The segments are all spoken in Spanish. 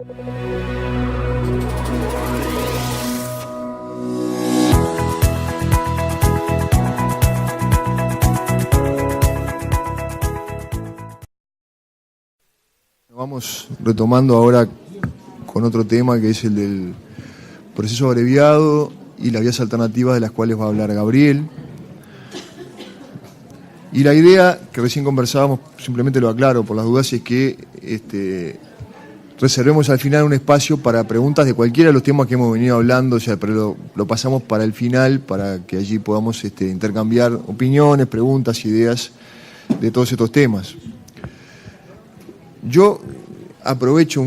Vamos retomando ahora con otro tema que es el del proceso abreviado y las vías alternativas de las cuales va a hablar Gabriel. Y la idea que recién conversábamos, simplemente lo aclaro por las dudas, es que reservemos al final un espacio para preguntas de cualquiera de los temas que hemos venido hablando, o sea, pero lo pasamos para el final, para que allí podamos intercambiar opiniones, preguntas, ideas de todos estos temas. Yo aprovecho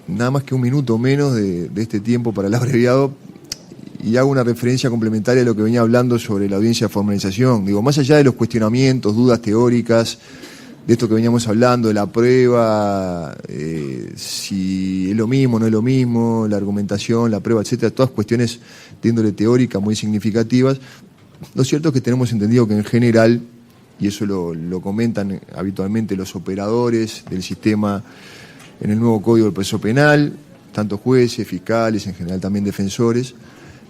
nada más que un minuto menos de este tiempo para el abreviado y hago una referencia complementaria a lo que venía hablando sobre la audiencia de formalización. Digo, más allá de los cuestionamientos, dudas teóricas, de esto que veníamos hablando, de la prueba, si es lo mismo, no es lo mismo, la argumentación, la prueba, etcétera, todas cuestiones de índole teórica muy significativas, lo cierto es que tenemos entendido que en general, y eso lo comentan habitualmente los operadores del sistema en el nuevo Código del Proceso Penal, tanto jueces, fiscales, en general también defensores,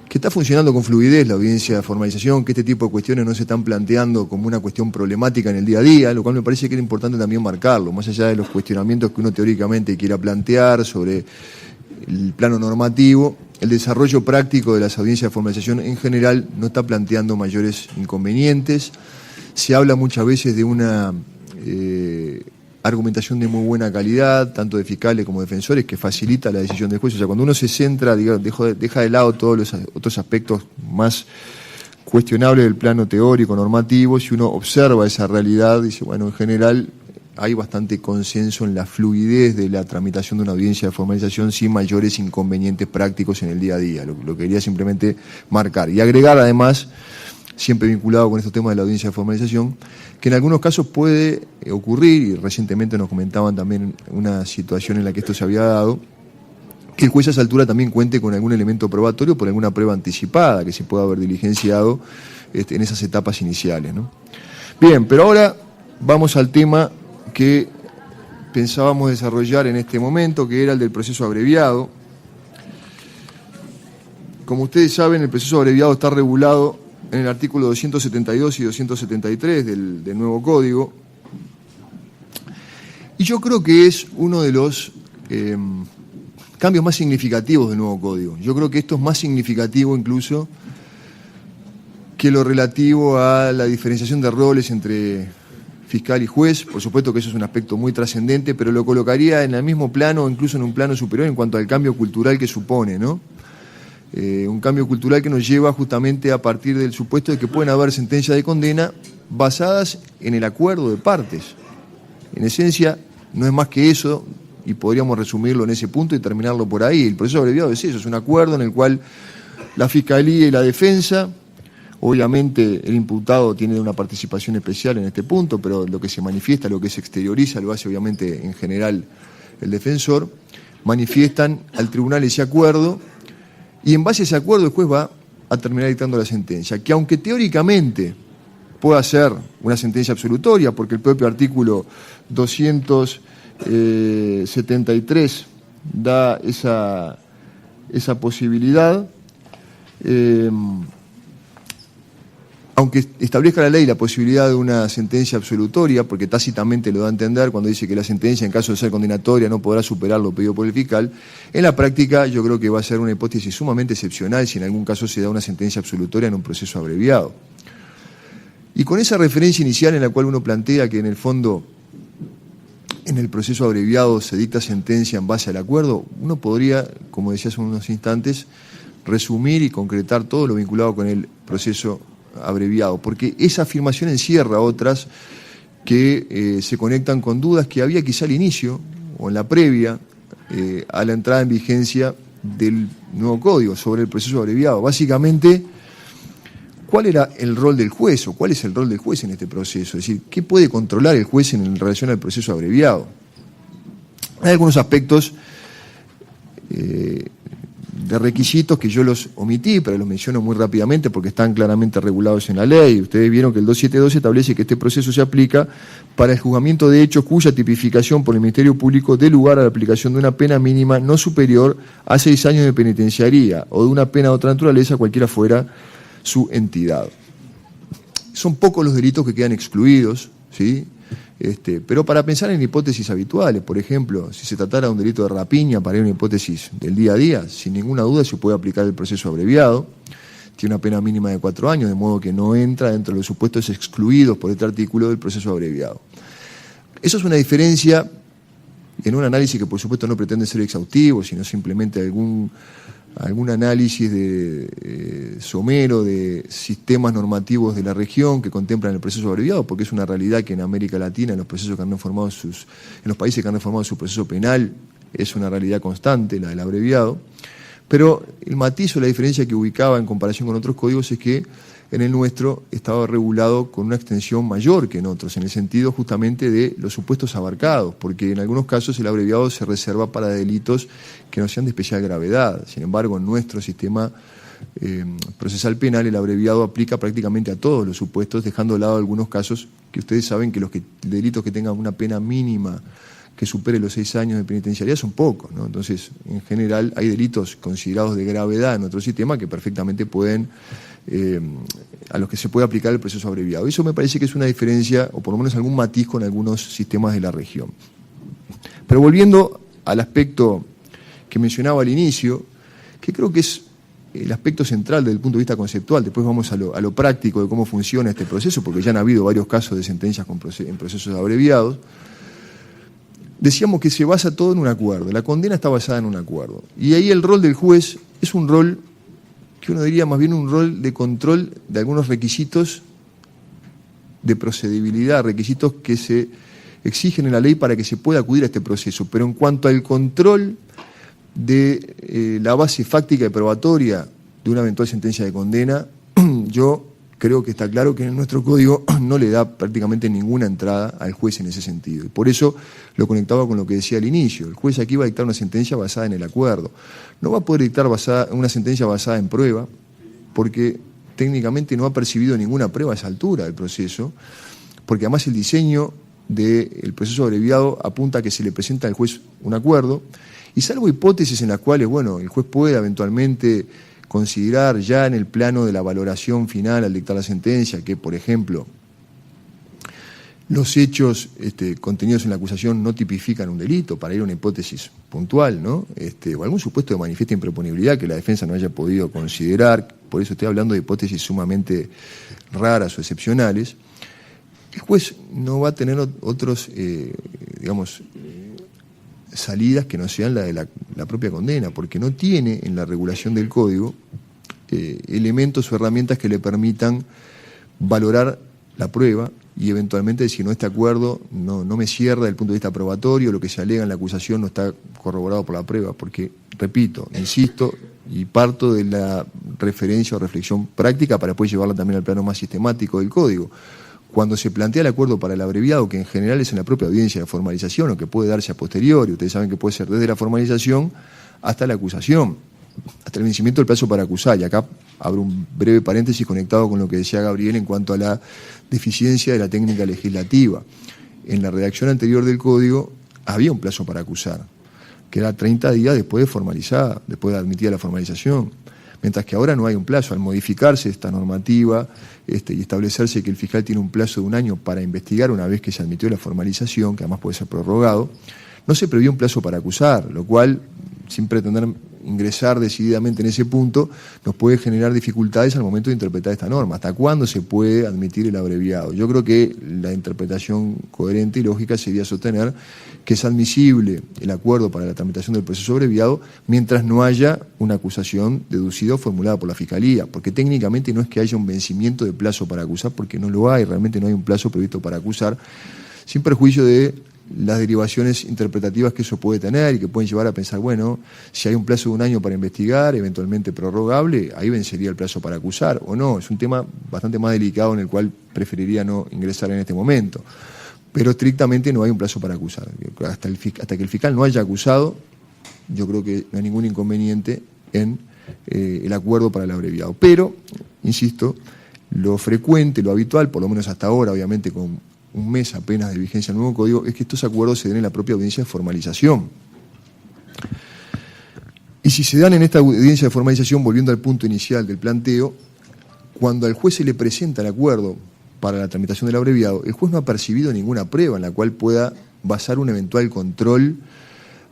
que está funcionando con fluidez la audiencia de formalización, que este tipo de cuestiones no se están planteando como una cuestión problemática en el día a día, lo cual me parece que era importante también marcarlo, más allá de los cuestionamientos que uno teóricamente quiera plantear sobre el plano normativo, el desarrollo práctico de las audiencias de formalización en general no está planteando mayores inconvenientes. Se habla muchas veces de una argumentación de muy buena calidad, tanto de fiscales como defensores, que facilita la decisión del juez. O sea, cuando uno se centra, digamos, deja de lado todos los otros aspectos más cuestionables del plano teórico, normativo, si uno observa esa realidad, dice, bueno, en general hay bastante consenso en la fluidez de la tramitación de una audiencia de formalización sin mayores inconvenientes prácticos en el día a día. Lo quería simplemente marcar. Y agregar, además, siempre vinculado con estos temas de la audiencia de formalización, que en algunos casos puede ocurrir, y recientemente nos comentaban también una situación en la que esto se había dado, que el juez a esa altura también cuente con algún elemento probatorio por alguna prueba anticipada que se pueda haber diligenciado en esas etapas iniciales, ¿no? Bien, pero ahora vamos al tema que pensábamos desarrollar en este momento, que era el del proceso abreviado. Como ustedes saben, el proceso abreviado está regulado en el artículo 272 y 273 del nuevo Código. Y yo creo que es uno de los cambios más significativos del nuevo Código. Yo creo que esto es más significativo incluso que lo relativo a la diferenciación de roles entre fiscal y juez. Por supuesto que eso es un aspecto muy trascendente, pero lo colocaría en el mismo plano, incluso en un plano superior en cuanto al cambio cultural que supone, ¿no? Un cambio cultural que nos lleva justamente a partir del supuesto de que pueden haber sentencias de condena basadas en el acuerdo de partes. En esencia, no es más que eso, y podríamos resumirlo en ese punto y terminarlo por ahí. El proceso abreviado es eso, es un acuerdo en el cual la Fiscalía y la Defensa, obviamente el imputado tiene una participación especial en este punto, pero lo que se manifiesta, lo que se exterioriza, lo hace obviamente en general el defensor, manifiestan al tribunal ese acuerdo. Y en base a ese acuerdo el juez va a terminar dictando la sentencia, que aunque teóricamente pueda ser una sentencia absolutoria, porque el propio artículo 273 da esa posibilidad, aunque establezca la ley la posibilidad de una sentencia absolutoria, porque tácitamente lo da a entender cuando dice que la sentencia, en caso de ser condenatoria, no podrá superar lo pedido por el fiscal, en la práctica yo creo que va a ser una hipótesis sumamente excepcional si en algún caso se da una sentencia absolutoria en un proceso abreviado. Y con esa referencia inicial en la cual uno plantea que en el fondo en el proceso abreviado se dicta sentencia en base al acuerdo, uno podría, como decía hace unos instantes, resumir y concretar todo lo vinculado con el proceso abreviado, porque esa afirmación encierra otras que se conectan con dudas que había quizá al inicio o en la previa a la entrada en vigencia del nuevo Código sobre el proceso abreviado. Básicamente, ¿cuál era el rol del juez o cuál es el rol del juez en este proceso? Es decir, ¿qué puede controlar el juez en relación al proceso abreviado? Hay algunos aspectos requisitos que yo los omití, pero los menciono muy rápidamente porque están claramente regulados en la ley. Ustedes vieron que el 272 establece que este proceso se aplica para el juzgamiento de hechos cuya tipificación por el Ministerio Público dé lugar a la aplicación de una pena mínima no superior a 6 años de penitenciaría o de una pena de otra naturaleza, cualquiera fuera su entidad. Son pocos los delitos que quedan excluidos, ¿sí? Pero para pensar en hipótesis habituales, por ejemplo, si se tratara de un delito de rapiña, para ir a una hipótesis del día a día, sin ninguna duda se puede aplicar el proceso abreviado, tiene una pena mínima de 4 años, de modo que no entra dentro de los supuestos excluidos por este artículo del proceso abreviado. Eso es una diferencia en un análisis que por supuesto no pretende ser exhaustivo, sino simplemente algún análisis somero de sistemas normativos de la región que contemplan el proceso abreviado, porque es una realidad que en América Latina, en los países que han reformado su proceso penal, es una realidad constante, la del abreviado. Pero el matiz o la diferencia que ubicaba en comparación con otros códigos es que en el nuestro estaba regulado con una extensión mayor que en otros, en el sentido justamente de los supuestos abarcados, porque en algunos casos el abreviado se reserva para delitos que no sean de especial gravedad. Sin embargo, en nuestro sistema procesal penal el abreviado aplica prácticamente a todos los supuestos, dejando de lado algunos casos que ustedes saben que los delitos que tengan una pena mínima que supere los 6 años de penitenciaría son pocos, ¿no? Entonces, en general, hay delitos considerados de gravedad en nuestro sistema que perfectamente pueden, a los que se puede aplicar el proceso abreviado. Eso me parece que es una diferencia, o por lo menos algún matiz con algunos sistemas de la región. Pero volviendo al aspecto que mencionaba al inicio, que creo que es el aspecto central desde el punto de vista conceptual, después vamos a lo práctico de cómo funciona este proceso, porque ya han habido varios casos de sentencias en procesos abreviados. Decíamos que se basa todo en un acuerdo, la condena está basada en un acuerdo. Y ahí el rol del juez es un rol que uno diría más bien un rol de control de algunos requisitos de procedibilidad, requisitos que se exigen en la ley para que se pueda acudir a este proceso. Pero en cuanto al control de la base fáctica y probatoria de una eventual sentencia de condena, yo creo que está claro que en nuestro código no le da prácticamente ninguna entrada al juez en ese sentido. Y por eso lo conectaba con lo que decía al inicio. El juez aquí va a dictar una sentencia basada en el acuerdo. No va a poder dictar una sentencia basada en prueba, porque técnicamente no ha percibido ninguna prueba a esa altura del proceso, porque además el diseño del proceso abreviado apunta a que se le presenta al juez un acuerdo, y salvo hipótesis en las cuales, bueno, el juez puede eventualmente considerar ya en el plano de la valoración final al dictar la sentencia que, por ejemplo, los hechos contenidos en la acusación no tipifican un delito, para ir a una hipótesis puntual, ¿no? O algún supuesto de manifiesta improponibilidad que la defensa no haya podido considerar, por eso estoy hablando de hipótesis sumamente raras o excepcionales. El juez no va a tener otros, salidas que no sean la de la propia condena, porque no tiene en la regulación del código elementos o herramientas que le permitan valorar la prueba y eventualmente decir, no, este acuerdo no me cierra desde el punto de vista probatorio, lo que se alega en la acusación no está corroborado por la prueba, porque, repito, insisto, y parto de la referencia o reflexión práctica para después llevarla también al plano más sistemático del código. Cuando se plantea el acuerdo para el abreviado, que en general es en la propia audiencia de formalización o que puede darse a posteriori, ustedes saben que puede ser desde la formalización hasta la acusación, hasta el vencimiento del plazo para acusar. Y acá abro un breve paréntesis conectado con lo que decía Gabriel en cuanto a la deficiencia de la técnica legislativa. En la redacción anterior del código había un plazo para acusar, que era 30 días después de formalizada, después de admitida la formalización. Mientras que ahora no hay un plazo. Al modificarse esta normativa y establecerse que el fiscal tiene un plazo de 1 año para investigar una vez que se admitió la formalización, que además puede ser prorrogado, no se previó un plazo para acusar, lo cual, sin pretender ingresar decididamente en ese punto, nos puede generar dificultades al momento de interpretar esta norma. ¿Hasta cuándo se puede admitir el abreviado? Yo creo que la interpretación coherente y lógica sería sostener que es admisible el acuerdo para la tramitación del proceso abreviado mientras no haya una acusación deducida o formulada por la Fiscalía, porque técnicamente no es que haya un vencimiento de plazo para acusar, porque no lo hay, realmente no hay un plazo previsto para acusar, sin perjuicio de las derivaciones interpretativas que eso puede tener y que pueden llevar a pensar, bueno, si hay un plazo de 1 año para investigar, eventualmente prorrogable, ahí vencería el plazo para acusar, o no. Es un tema bastante más delicado en el cual preferiría no ingresar en este momento. Pero estrictamente no hay un plazo para acusar. Hasta que el fiscal no haya acusado, yo creo que no hay ningún inconveniente en el acuerdo para el abreviado. Pero, insisto, lo frecuente, lo habitual, por lo menos hasta ahora, obviamente con un mes apenas de vigencia del nuevo código, es que estos acuerdos se den en la propia audiencia de formalización. Y si se dan en esta audiencia de formalización, volviendo al punto inicial del planteo, cuando al juez se le presenta el acuerdo para la tramitación del abreviado, el juez no ha percibido ninguna prueba en la cual pueda basar un eventual control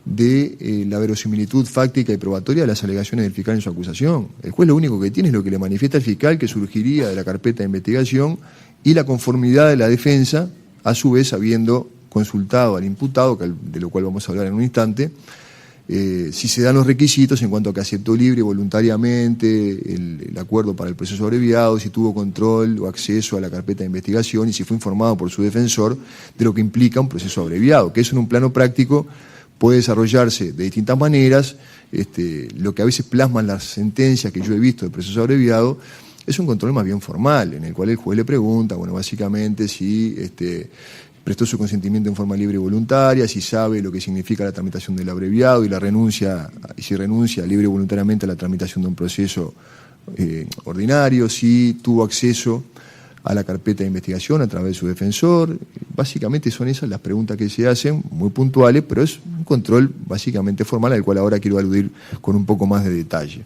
de la verosimilitud fáctica y probatoria de las alegaciones del fiscal en su acusación. El juez lo único que tiene es lo que le manifiesta al fiscal que surgiría de la carpeta de investigación y la conformidad de la defensa, a su vez habiendo consultado al imputado, de lo cual vamos a hablar en un instante, si se dan los requisitos en cuanto a que aceptó libre y voluntariamente el acuerdo para el proceso abreviado, si tuvo control o acceso a la carpeta de investigación y si fue informado por su defensor de lo que implica un proceso abreviado, que eso en un plano práctico puede desarrollarse de distintas maneras. Lo que a veces plasman las sentencias que yo he visto del proceso abreviado es un control más bien formal, en el cual el juez le pregunta, bueno, básicamente si prestó su consentimiento en forma libre y voluntaria, si sabe lo que significa la tramitación del abreviado y si renuncia libre y voluntariamente a la tramitación de un proceso ordinario, si tuvo acceso a la carpeta de investigación a través de su defensor. Básicamente son esas las preguntas que se hacen, muy puntuales, pero es un control básicamente formal al cual ahora quiero aludir con un poco más de detalle.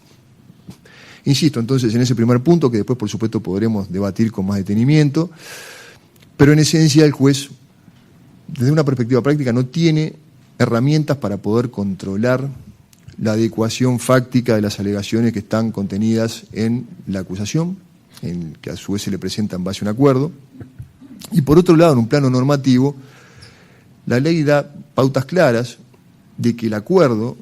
Insisto entonces en ese primer punto, que después por supuesto podremos debatir con más detenimiento, pero en esencia el juez, desde una perspectiva práctica, no tiene herramientas para poder controlar la adecuación fáctica de las alegaciones que están contenidas en la acusación, que a su vez se le presenta en base a un acuerdo. Y por otro lado, en un plano normativo, la ley da pautas claras de que el acuerdo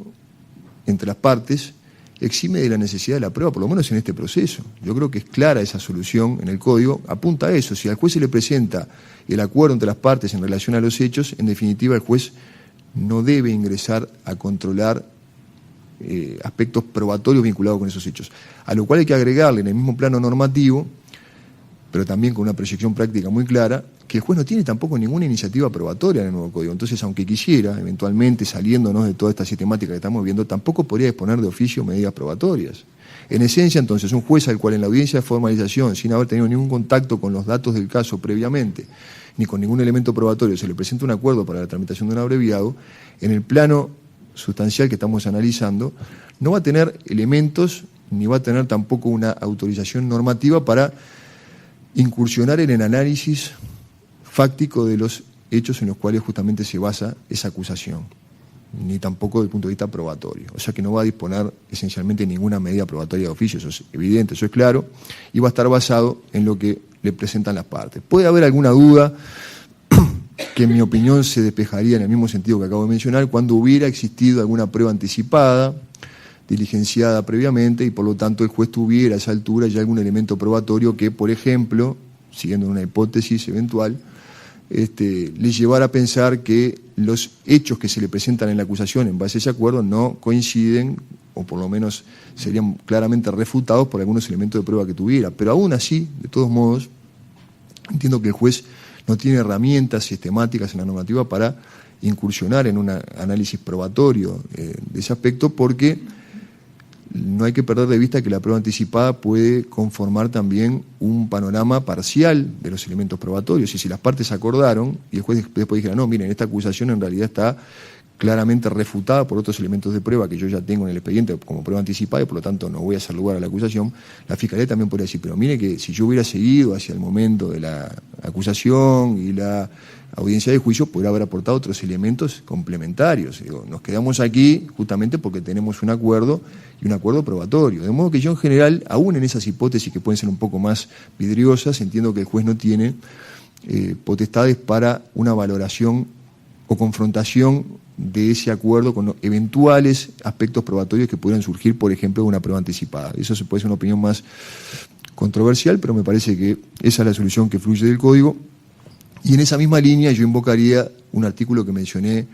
entre las partes exime de la necesidad de la prueba, por lo menos en este proceso. Yo creo que es clara esa solución en el Código, apunta a eso. Si al juez se le presenta el acuerdo entre las partes en relación a los hechos, en definitiva el juez no debe ingresar a controlar aspectos probatorios vinculados con esos hechos. A lo cual hay que agregarle en el mismo plano normativo, pero también con una proyección práctica muy clara, que el juez no tiene tampoco ninguna iniciativa probatoria en el nuevo código. Entonces, aunque quisiera, eventualmente, saliéndonos de toda esta sistemática que estamos viendo, tampoco podría disponer de oficio medidas probatorias. En esencia, entonces, un juez al cual en la audiencia de formalización, sin haber tenido ningún contacto con los datos del caso previamente, ni con ningún elemento probatorio, se le presenta un acuerdo para la tramitación de un abreviado, en el plano sustancial que estamos analizando, no va a tener elementos, ni va a tener tampoco una autorización normativa para incursionar en el análisis fáctico de los hechos en los cuales justamente se basa esa acusación, ni tampoco desde el punto de vista probatorio. O sea que no va a disponer esencialmente ninguna medida probatoria de oficio, eso es evidente, eso es claro, y va a estar basado en lo que le presentan las partes. Puede haber alguna duda que en mi opinión se despejaría en el mismo sentido que acabo de mencionar, cuando hubiera existido alguna prueba anticipada, diligenciada previamente, y por lo tanto el juez tuviera a esa altura ya algún elemento probatorio que, por ejemplo, siguiendo una hipótesis eventual, le llevara a pensar que los hechos que se le presentan en la acusación en base a ese acuerdo no coinciden, o por lo menos serían claramente refutados por algunos elementos de prueba que tuviera. Pero aún así, de todos modos, entiendo que el juez no tiene herramientas sistemáticas en la normativa para incursionar en un análisis probatorio de ese aspecto, porque no hay que perder de vista que la prueba anticipada puede conformar también un panorama parcial de los elementos probatorios. Y si las partes acordaron y el juez después dijera, no, miren, esta acusación en realidad está claramente refutada por otros elementos de prueba que yo ya tengo en el expediente como prueba anticipada y por lo tanto no voy a hacer lugar a la acusación, la Fiscalía también podría decir, pero mire que si yo hubiera seguido hacia el momento de la acusación y la audiencia de juicio, podría haber aportado otros elementos complementarios. Digo, nos quedamos aquí justamente porque tenemos un acuerdo y un acuerdo probatorio. De modo que yo en general, aún en esas hipótesis que pueden ser un poco más vidriosas, entiendo que el juez no tiene potestades para una valoración o confrontación de ese acuerdo con eventuales aspectos probatorios que pudieran surgir, por ejemplo, de una prueba anticipada. Eso se puede ser una opinión más controversial, pero me parece que esa es la solución que fluye del Código. Y en esa misma línea yo invocaría un artículo que mencioné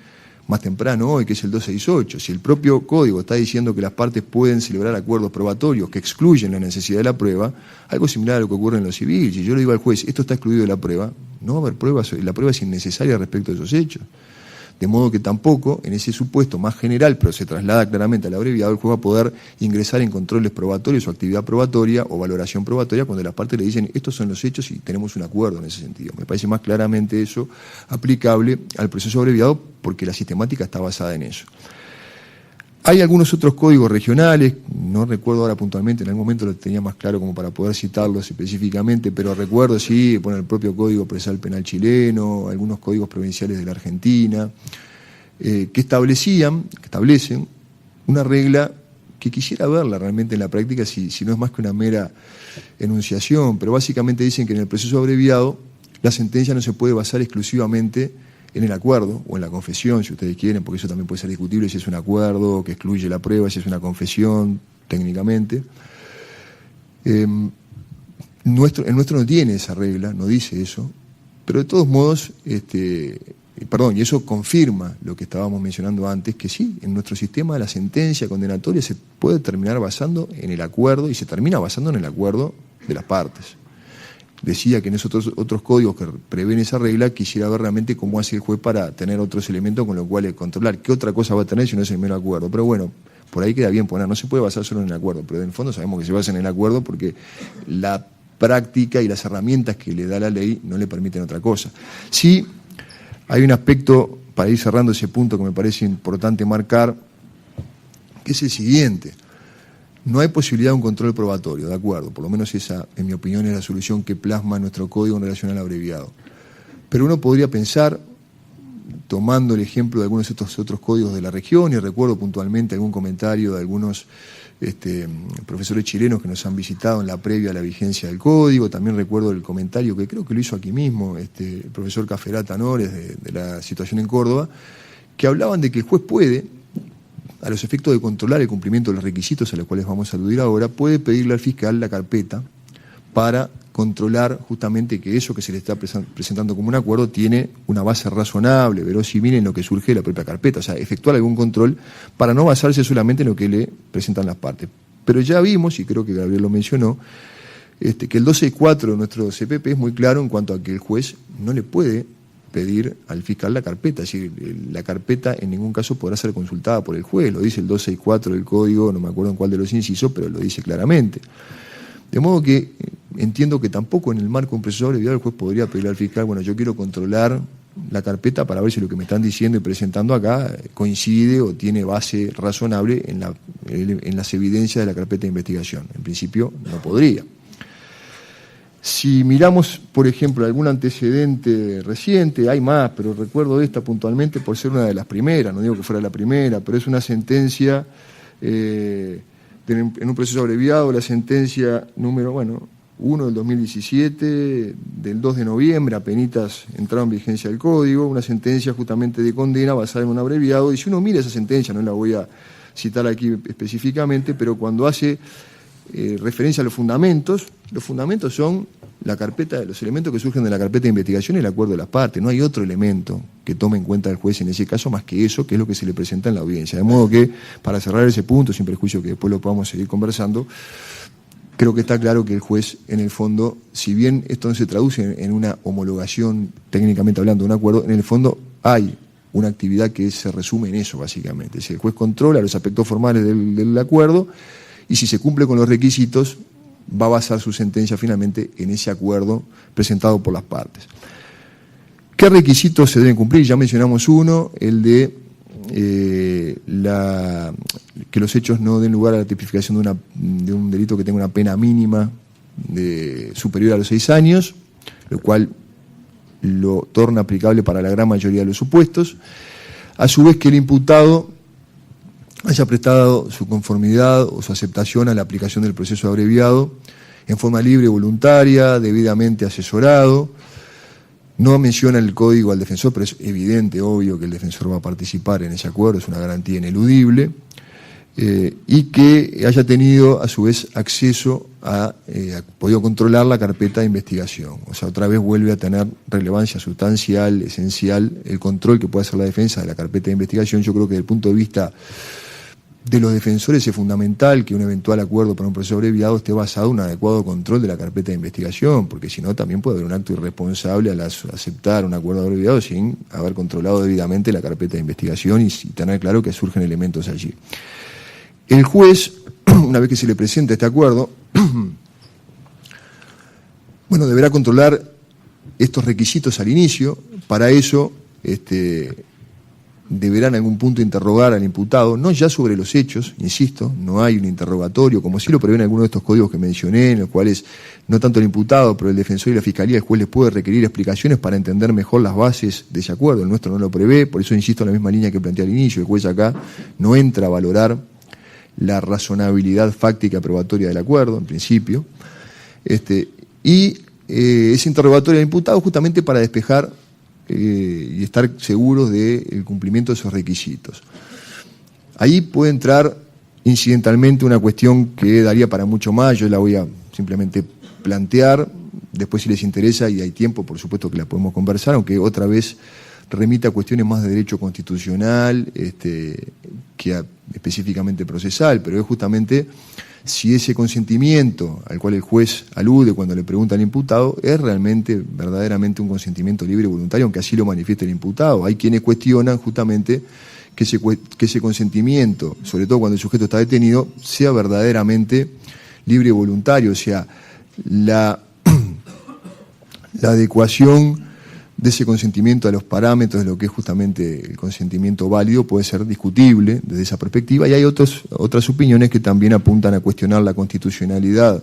más temprano hoy, que es el 268. Si el propio Código está diciendo que las partes pueden celebrar acuerdos probatorios que excluyen la necesidad de la prueba, algo similar a lo que ocurre en lo civil. Si yo le digo al juez, esto está excluido de la prueba, no va a haber pruebas, la prueba es innecesaria respecto de esos hechos. De modo que tampoco, en ese supuesto más general, pero se traslada claramente al abreviado, el juez va a poder ingresar en controles probatorios o actividad probatoria o valoración probatoria cuando las partes le dicen estos son los hechos y tenemos un acuerdo en ese sentido. Me parece más claramente eso aplicable al proceso abreviado porque la sistemática está basada en eso. Hay algunos otros códigos regionales, no recuerdo ahora puntualmente, en algún momento lo tenía más claro como para poder citarlos específicamente, pero recuerdo, sí, el propio Código Procesal Penal chileno, algunos códigos provinciales de la Argentina, que establecen una regla que quisiera verla realmente en la práctica, si no es más que una mera enunciación, pero básicamente dicen que en el proceso abreviado la sentencia no se puede basar exclusivamente en el acuerdo o en la confesión, si ustedes quieren, porque eso también puede ser discutible si es un acuerdo que excluye la prueba, si es una confesión técnicamente. El nuestro no tiene esa regla, no dice eso, pero de todos modos, y eso confirma lo que estábamos mencionando antes, que sí, en nuestro sistema la sentencia condenatoria se puede terminar basando en el acuerdo y se termina basando en el acuerdo de las partes. Decía que en esos otros códigos que prevén esa regla, quisiera ver realmente cómo hace el juez para tener otros elementos con los cuales controlar. ¿Qué otra cosa va a tener si no es el mero acuerdo? Pero bueno, por ahí queda bien poner, no se puede basar solo en el acuerdo, pero en el fondo sabemos que se basa en el acuerdo porque la práctica y las herramientas que le da la ley no le permiten otra cosa. Sí, hay un aspecto, para ir cerrando ese punto, que me parece importante marcar, que es el siguiente. No hay posibilidad de un control probatorio, de acuerdo, por lo menos esa, en mi opinión, es la solución que plasma nuestro código en relación al abreviado. Pero uno podría pensar, tomando el ejemplo de algunos de estos otros códigos de la región, y recuerdo puntualmente algún comentario de algunos profesores chilenos que nos han visitado en la previa a la vigencia del código, también recuerdo el comentario que creo que lo hizo aquí mismo el profesor Caferata Nores de la situación en Córdoba, que hablaban de que el juez puede, a los efectos de controlar el cumplimiento de los requisitos a los cuales vamos a aludir ahora, puede pedirle al fiscal la carpeta para controlar justamente que eso que se le está presentando como un acuerdo tiene una base razonable, verosímil en lo que surge de la propia carpeta, o sea, efectuar algún control para no basarse solamente en lo que le presentan las partes. Pero ya vimos, y creo que Gabriel lo mencionó, que el 264 de nuestro CPP es muy claro en cuanto a que el juez no le puede pedir al fiscal la carpeta, es decir, la carpeta en ningún caso podrá ser consultada por el juez, lo dice el 264 del código, no me acuerdo en cuál de los incisos, pero lo dice claramente. De modo que entiendo que tampoco en el marco de un proceso abreviado el juez podría pedirle al fiscal, bueno, yo quiero controlar la carpeta para ver si lo que me están diciendo y presentando acá coincide o tiene base razonable en las evidencias de la carpeta de investigación. En principio no podría. Si miramos, por ejemplo, algún antecedente reciente, hay más, pero recuerdo esta puntualmente por ser una de las primeras, no digo que fuera la primera, pero es una sentencia en un proceso abreviado, la sentencia número 1 del 2017, del 2 de noviembre, apenitas entrado en vigencia del código, una sentencia justamente de condena basada en un abreviado, y si uno mira esa sentencia, no la voy a citar aquí específicamente, pero cuando hace referencia a los fundamentos son la carpeta, los elementos que surgen de la carpeta de investigación y el acuerdo de las partes. No hay otro elemento que tome en cuenta el juez en ese caso más que eso, que es lo que se le presenta en la audiencia. De modo que, para cerrar ese punto, sin perjuicio que después lo podamos seguir conversando, creo que está claro que el juez, en el fondo, si bien esto no se traduce en una homologación, técnicamente hablando, de un acuerdo, en el fondo hay una actividad que se resume en eso, básicamente. Si el juez controla los aspectos formales del acuerdo, y si se cumple con los requisitos, va a basar su sentencia finalmente en ese acuerdo presentado por las partes. ¿Qué requisitos se deben cumplir? Ya mencionamos uno, el de que los hechos no den lugar a la tipificación de un delito que tenga una pena mínima superior a los 6 años, lo cual lo torna aplicable para la gran mayoría de los supuestos. A su vez, que el imputado haya prestado su conformidad o su aceptación a la aplicación del proceso abreviado en forma libre, voluntaria, debidamente asesorado. No menciona el código al defensor, pero es evidente, obvio, que el defensor va a participar en ese acuerdo, es una garantía ineludible, y que haya tenido a su vez acceso ha podido controlar la carpeta de investigación. O sea, otra vez vuelve a tener relevancia sustancial, esencial, el control que puede hacer la defensa de la carpeta de investigación. Yo creo que desde el punto de vista de los defensores es fundamental que un eventual acuerdo para un proceso abreviado esté basado en un adecuado control de la carpeta de investigación, porque si no también puede haber un acto irresponsable al aceptar un acuerdo abreviado sin haber controlado debidamente la carpeta de investigación y tener claro que surgen elementos allí. El juez, una vez que se le presenta este acuerdo, bueno, deberá controlar estos requisitos al inicio. Para eso deberán en algún punto interrogar al imputado, no ya sobre los hechos, insisto, no hay un interrogatorio, como sí lo prevén algunos de estos códigos que mencioné, en los cuales no tanto el imputado, pero el defensor y la fiscalía, el juez les puede requerir explicaciones para entender mejor las bases de ese acuerdo. El nuestro no lo prevé, por eso insisto en la misma línea que planteé al inicio. El juez acá no entra a valorar la razonabilidad fáctica probatoria del acuerdo, en principio, ese interrogatorio del imputado justamente para despejar y estar seguros del cumplimiento de esos requisitos. Ahí puede entrar incidentalmente una cuestión que daría para mucho más, yo la voy a simplemente plantear, después si les interesa y hay tiempo, por supuesto que la podemos conversar, aunque otra vez remita a cuestiones más de derecho constitucional que específicamente procesal, pero es justamente si ese consentimiento al cual el juez alude cuando le pregunta al imputado es realmente, verdaderamente un consentimiento libre y voluntario, aunque así lo manifieste el imputado. Hay quienes cuestionan justamente que ese consentimiento, sobre todo cuando el sujeto está detenido, sea verdaderamente libre y voluntario, o sea, la adecuación de ese consentimiento a los parámetros de lo que es justamente el consentimiento válido puede ser discutible desde esa perspectiva, y hay otras opiniones que también apuntan a cuestionar la constitucionalidad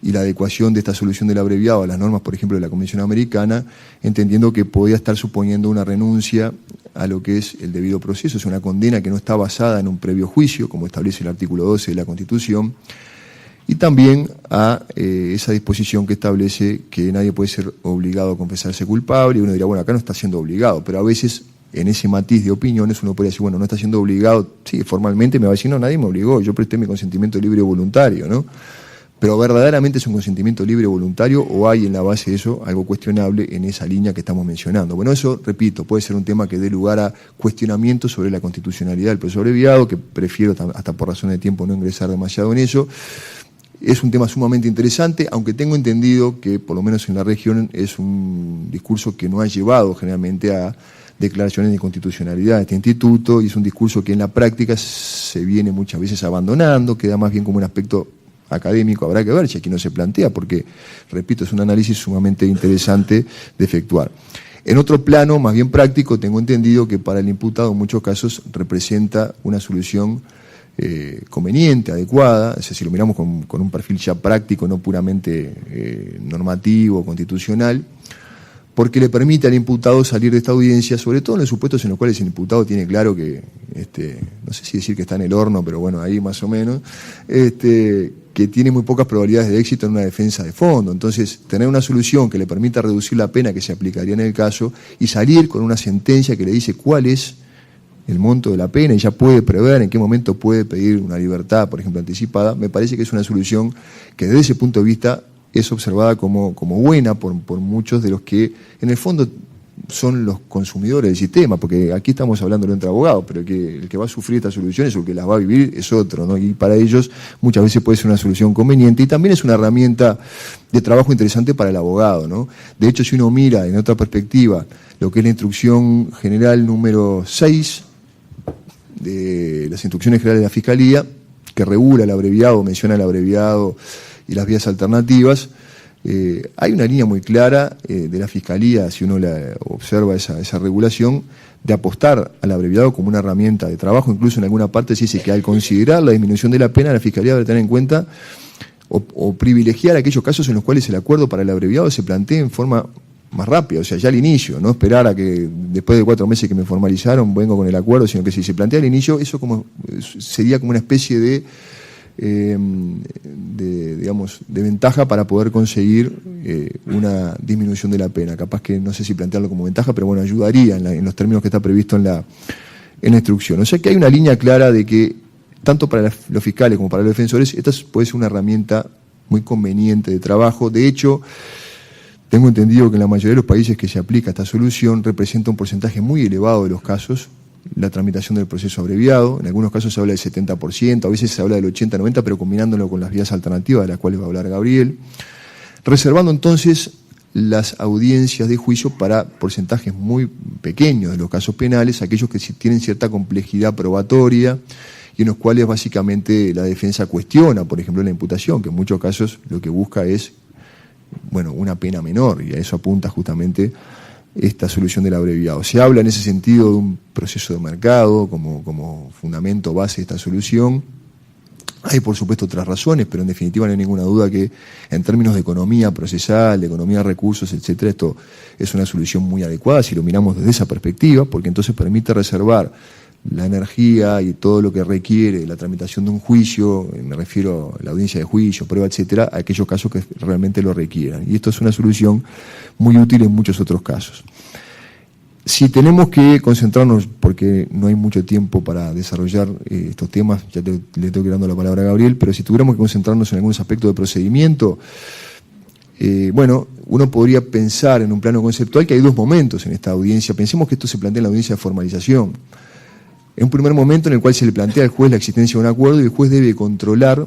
y la adecuación de esta solución del abreviado a las normas, por ejemplo, de la Convención Americana, entendiendo que podía estar suponiendo una renuncia a lo que es el debido proceso, es una condena que no está basada en un previo juicio, como establece el artículo 12 de la Constitución, y también a esa disposición que establece que nadie puede ser obligado a confesarse culpable, y uno dirá, bueno, acá no está siendo obligado, pero a veces en ese matiz de opiniones uno puede decir, bueno, no está siendo obligado, sí, formalmente me va a decir, no, nadie me obligó, yo presté mi consentimiento libre y voluntario, ¿no? Pero verdaderamente es un consentimiento libre y voluntario, o hay en la base de eso algo cuestionable en esa línea que estamos mencionando. Bueno, eso, repito, puede ser un tema que dé lugar a cuestionamientos sobre la constitucionalidad del proceso abreviado, que prefiero hasta por razones de tiempo no ingresar demasiado en eso. Es un tema sumamente interesante, aunque tengo entendido que, por lo menos en la región, es un discurso que no ha llevado generalmente a declaraciones de constitucionalidad de este instituto, y es un discurso que en la práctica se viene muchas veces abandonando, queda más bien como un aspecto académico, habrá que ver si aquí no se plantea, porque, repito, es un análisis sumamente interesante de efectuar. En otro plano, más bien práctico, tengo entendido que para el imputado en muchos casos representa una solución conveniente, adecuada, es decir, si lo miramos con un perfil ya práctico, no puramente normativo, constitucional, porque le permite al imputado salir de esta audiencia, sobre todo en los supuestos en los cuales el imputado tiene claro que, no sé si decir que está en el horno, pero bueno, ahí más o menos, que tiene muy pocas probabilidades de éxito en una defensa de fondo. Entonces, tener una solución que le permita reducir la pena que se aplicaría en el caso y salir con una sentencia que le dice cuál es el monto de la pena y ya puede prever en qué momento puede pedir una libertad, por ejemplo, anticipada, me parece que es una solución que desde ese punto de vista es observada como buena por muchos de los que en el fondo son los consumidores del sistema, porque aquí estamos hablando de entre abogados, pero el que va a sufrir estas soluciones o el que las va a vivir es otro, ¿no? Y para ellos muchas veces puede ser una solución conveniente y también es una herramienta de trabajo interesante para el abogado, ¿no? De hecho, si uno mira en otra perspectiva lo que es la instrucción general número 6 de las instrucciones generales de la Fiscalía, que regula el abreviado, menciona el abreviado y las vías alternativas, hay una línea muy clara de la Fiscalía, si uno la observa esa regulación, de apostar al abreviado como una herramienta de trabajo. Incluso en alguna parte se dice que al considerar la disminución de la pena, la Fiscalía debe tener en cuenta o privilegiar aquellos casos en los cuales el acuerdo para el abreviado se plantee en forma más rápida, o sea, ya al inicio, no esperar a que después de 4 meses que me formalizaron vengo con el acuerdo, sino que si se plantea al inicio, eso sería como una especie de ventaja para poder conseguir una disminución de la pena. Capaz que no sé si plantearlo como ventaja, pero bueno, ayudaría en los términos que está previsto en la instrucción. O sea que hay una línea clara de que tanto para los fiscales como para los defensores esta puede ser una herramienta muy conveniente de trabajo. De hecho, tengo entendido que en la mayoría de los países que se aplica esta solución representa un porcentaje muy elevado de los casos la tramitación del proceso abreviado. En algunos casos se habla del 70%, a veces se habla del 80-90%, pero combinándolo con las vías alternativas de las cuales va a hablar Gabriel. Reservando entonces las audiencias de juicio para porcentajes muy pequeños de los casos penales, aquellos que tienen cierta complejidad probatoria y en los cuales básicamente la defensa cuestiona, por ejemplo, la imputación, que en muchos casos lo que busca es, bueno, una pena menor, y a eso apunta justamente esta solución del abreviado. Se habla en ese sentido de un proceso de mercado como fundamento base de esta solución. Hay, por supuesto, otras razones, pero en definitiva no hay ninguna duda que en términos de economía procesal, de economía de recursos, etcétera, esto es una solución muy adecuada si lo miramos desde esa perspectiva, porque entonces permite reservar la energía y todo lo que requiere la tramitación de un juicio, me refiero a la audiencia de juicio, prueba, etcétera, a aquellos casos que realmente lo requieran. Y esto es una solución muy útil en muchos otros casos. Si tenemos que concentrarnos, porque no hay mucho tiempo para desarrollar estos temas, ya le tengo que dando la palabra a Gabriel, pero si tuviéramos que concentrarnos en algunos aspectos de procedimiento, bueno, uno podría pensar en un plano conceptual que hay dos momentos en esta audiencia. Pensemos que esto se plantea en la audiencia de formalización. En un primer momento en el cual se le plantea al juez la existencia de un acuerdo y el juez debe controlar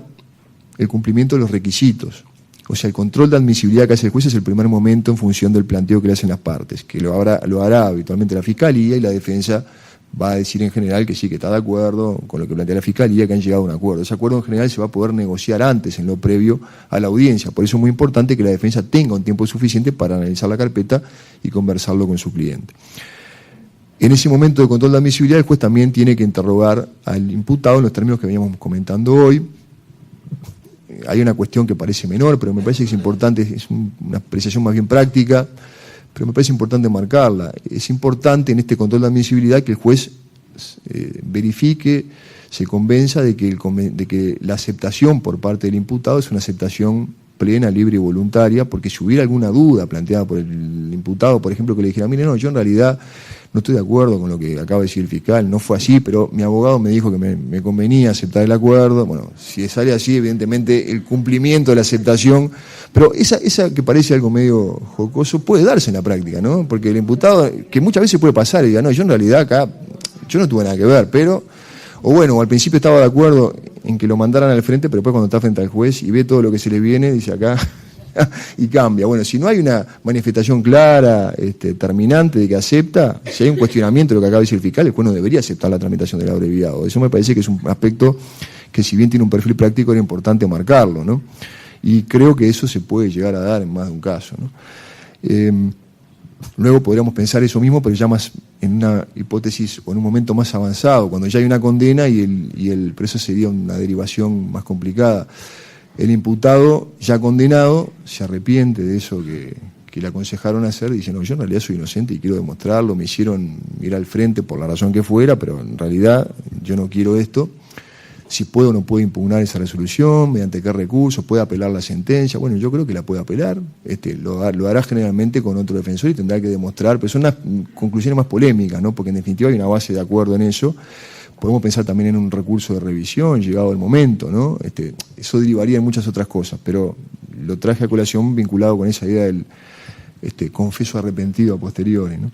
el cumplimiento de los requisitos. O sea, el control de admisibilidad que hace el juez es el primer momento en función del planteo que le hacen las partes, que lo hará habitualmente la Fiscalía, y la defensa va a decir en general que sí, que está de acuerdo con lo que plantea la Fiscalía, que han llegado a un acuerdo. Ese acuerdo en general se va a poder negociar antes, en lo previo a la audiencia. Por eso es muy importante que la defensa tenga un tiempo suficiente para analizar la carpeta y conversarlo con su cliente. En ese momento de control de admisibilidad, el juez también tiene que interrogar al imputado en los términos que veníamos comentando hoy. Hay una cuestión que parece menor, pero me parece que es importante, es una apreciación más bien práctica, pero me parece importante marcarla. Es importante en este control de admisibilidad que el juez verifique, se convenza de que la aceptación por parte del imputado es una aceptación plena, libre y voluntaria, porque si hubiera alguna duda planteada por el imputado, por ejemplo, que le dijera, mire, no, yo en realidad no estoy de acuerdo con lo que acaba de decir el fiscal, no fue así, pero mi abogado me dijo que me convenía aceptar el acuerdo. Bueno, si sale así, evidentemente el cumplimiento de la aceptación, pero esa que parece algo medio jocoso puede darse en la práctica, ¿no? Porque el imputado, que muchas veces puede pasar y diga, no, yo en realidad acá, yo no tuve nada que ver, pero, o bueno, al principio estaba de acuerdo en que lo mandaran al frente, pero después cuando está frente al juez y ve todo lo que se le viene, dice acá, y cambia. Bueno, si no hay una manifestación clara, terminante de que acepta, si hay un cuestionamiento de lo que acaba de decir el fiscal, el juez no debería aceptar la tramitación del abreviado. Eso me parece que es un aspecto que, si bien tiene un perfil práctico, era importante marcarlo, ¿no? Y creo que eso se puede llegar a dar en más de un caso, ¿no? Luego podríamos pensar eso mismo, pero ya más en una hipótesis o en un momento más avanzado, cuando ya hay una condena pero eso sería una derivación más complicada. El imputado ya condenado se arrepiente de eso que le aconsejaron hacer, dice, no, yo en realidad soy inocente y quiero demostrarlo, me hicieron ir al frente por la razón que fuera, pero en realidad yo no quiero esto. Si puede o no puede impugnar esa resolución, mediante qué recursos, puede apelar la sentencia. Bueno, yo creo que la puede apelar, lo hará generalmente con otro defensor y tendrá que demostrar, pero son unas conclusiones más polémicas, ¿no? Porque en definitiva hay una base de acuerdo en eso. Podemos pensar también en un recurso de revisión, llegado el momento, ¿no? Eso derivaría en muchas otras cosas, pero lo traje a colación vinculado con esa idea del confeso arrepentido a posteriori, ¿no?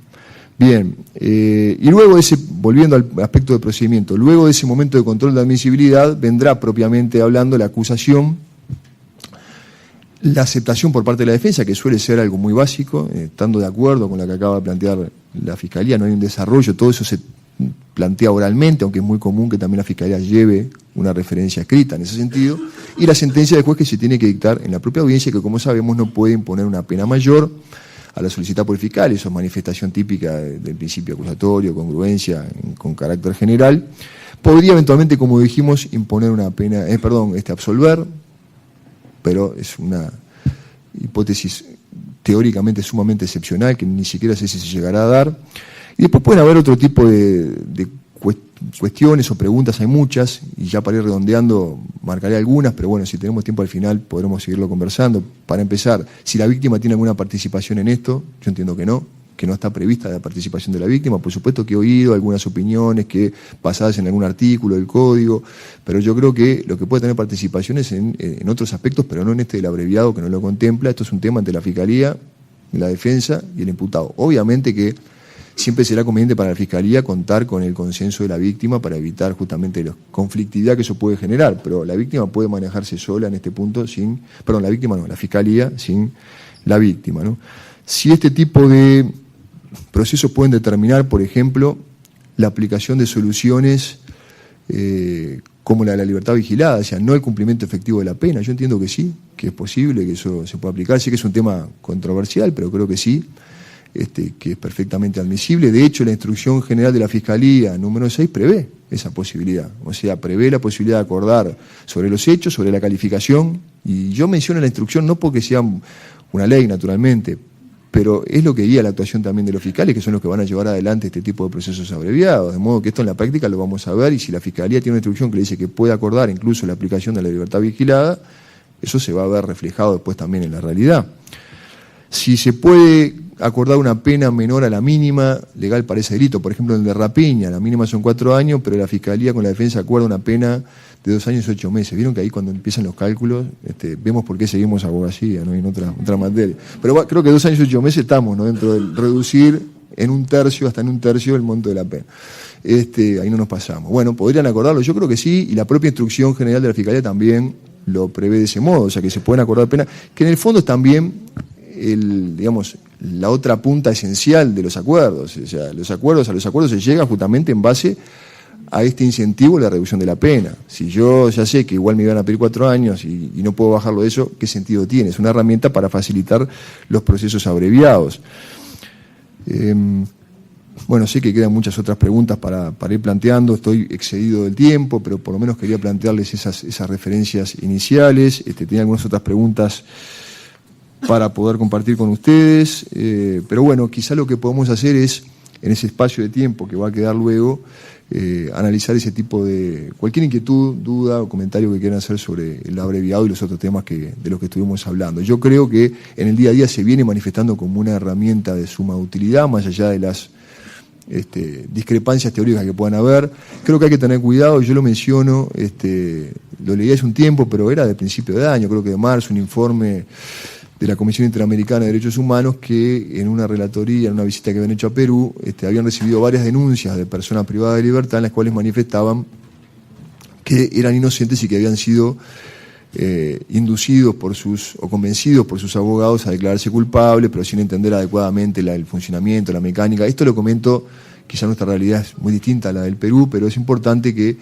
Bien, y luego volviendo al aspecto de procedimiento, luego de ese momento de control de admisibilidad vendrá propiamente hablando la acusación, la aceptación por parte de la defensa, que suele ser algo muy básico, estando de acuerdo con lo que acaba de plantear la Fiscalía, no hay un desarrollo, todo eso se plantea oralmente, aunque es muy común que también la Fiscalía lleve una referencia escrita en ese sentido, y la sentencia del juez que se tiene que dictar en la propia audiencia, que como sabemos no puede imponer una pena mayor a la solicitada por el fiscal. Eso es manifestación típica del principio acusatorio, congruencia con carácter general. Podría eventualmente, como dijimos, imponer una pena, absolver, pero es una hipótesis teóricamente sumamente excepcional que ni siquiera sé si se llegará a dar. Y después pueden haber otro tipo de cuestiones o preguntas, hay muchas, y ya para ir redondeando marcaré algunas, pero bueno, si tenemos tiempo al final podremos seguirlo conversando. Para empezar, si la víctima tiene alguna participación en esto, yo entiendo que no está prevista la participación de la víctima. Por supuesto que he oído algunas opiniones basadas en algún artículo del código, pero yo creo que lo que puede tener participación es en otros aspectos, pero no en este del abreviado, que no lo contempla. Esto es un tema ante la Fiscalía, la defensa y el imputado. Obviamente que siempre será conveniente para la Fiscalía contar con el consenso de la víctima para evitar justamente la conflictividad que eso puede generar, pero la víctima puede manejarse sola en este punto la Fiscalía sin la víctima, ¿no? Si este tipo de procesos pueden determinar, por ejemplo, la aplicación de soluciones como la de la libertad vigilada, o sea, no el cumplimiento efectivo de la pena. Yo entiendo que sí, que es posible, que eso se puede aplicar. Sé que es un tema controversial, pero creo que sí, que es perfectamente admisible. De hecho, la Instrucción General de la Fiscalía número 6 prevé esa posibilidad. O sea, prevé la posibilidad de acordar sobre los hechos, sobre la calificación. Y yo menciono la instrucción no porque sea una ley, naturalmente, pero es lo que guía la actuación también de los fiscales, que son los que van a llevar adelante este tipo de procesos abreviados, de modo que esto en la práctica lo vamos a ver, y si la Fiscalía tiene una instrucción que le dice que puede acordar incluso la aplicación de la libertad vigilada, eso se va a ver reflejado después también en la realidad. Si se puede acordar una pena menor a la mínima legal para ese delito, por ejemplo en el de rapiña, la mínima son 4 años, pero la Fiscalía con la defensa acuerda una pena de 2 años y 8 meses. Vieron que ahí cuando empiezan los cálculos, vemos por qué seguimos abogacía, ¿no? En otra materia. Pero creo que 2 años y 8 meses estamos, ¿no? Dentro del reducir en 1/3, hasta en 1/3 el monto de la pena. Ahí no nos pasamos. Bueno, ¿podrían acordarlo? Yo creo que sí, y la propia Instrucción General de la Fiscalía también lo prevé de ese modo, o sea que se pueden acordar penas, que en el fondo es también la otra punta esencial de los acuerdos. O sea, a los acuerdos se llega justamente en base a este incentivo, la reducción de la pena. Si yo ya sé que igual me iban a pedir 4 años y no puedo bajarlo de eso, ¿qué sentido tiene? Es una herramienta para facilitar los procesos abreviados. Bueno, sé que quedan muchas otras preguntas para ir planteando, estoy excedido del tiempo, pero por lo menos quería plantearles esas referencias iniciales. Tenía algunas otras preguntas para poder compartir con ustedes, pero bueno, quizá lo que podemos hacer es, en ese espacio de tiempo que va a quedar luego, analizar ese tipo de cualquier inquietud, duda o comentario que quieran hacer sobre el abreviado y los otros temas de los que estuvimos hablando. Yo creo que en el día a día se viene manifestando como una herramienta de suma utilidad, más allá de las discrepancias teóricas que puedan haber. Creo que hay que tener cuidado, yo lo menciono, lo leí hace un tiempo, pero era de principio de año, creo que de marzo, un informe de la Comisión Interamericana de Derechos Humanos, que en una relatoría, en una visita que habían hecho a Perú, habían recibido varias denuncias de personas privadas de libertad en las cuales manifestaban que eran inocentes y que habían sido inducidos o convencidos por sus abogados a declararse culpables, pero sin entender adecuadamente el funcionamiento, la mecánica. Esto lo comento, quizá nuestra realidad es muy distinta a la del Perú, pero es importante que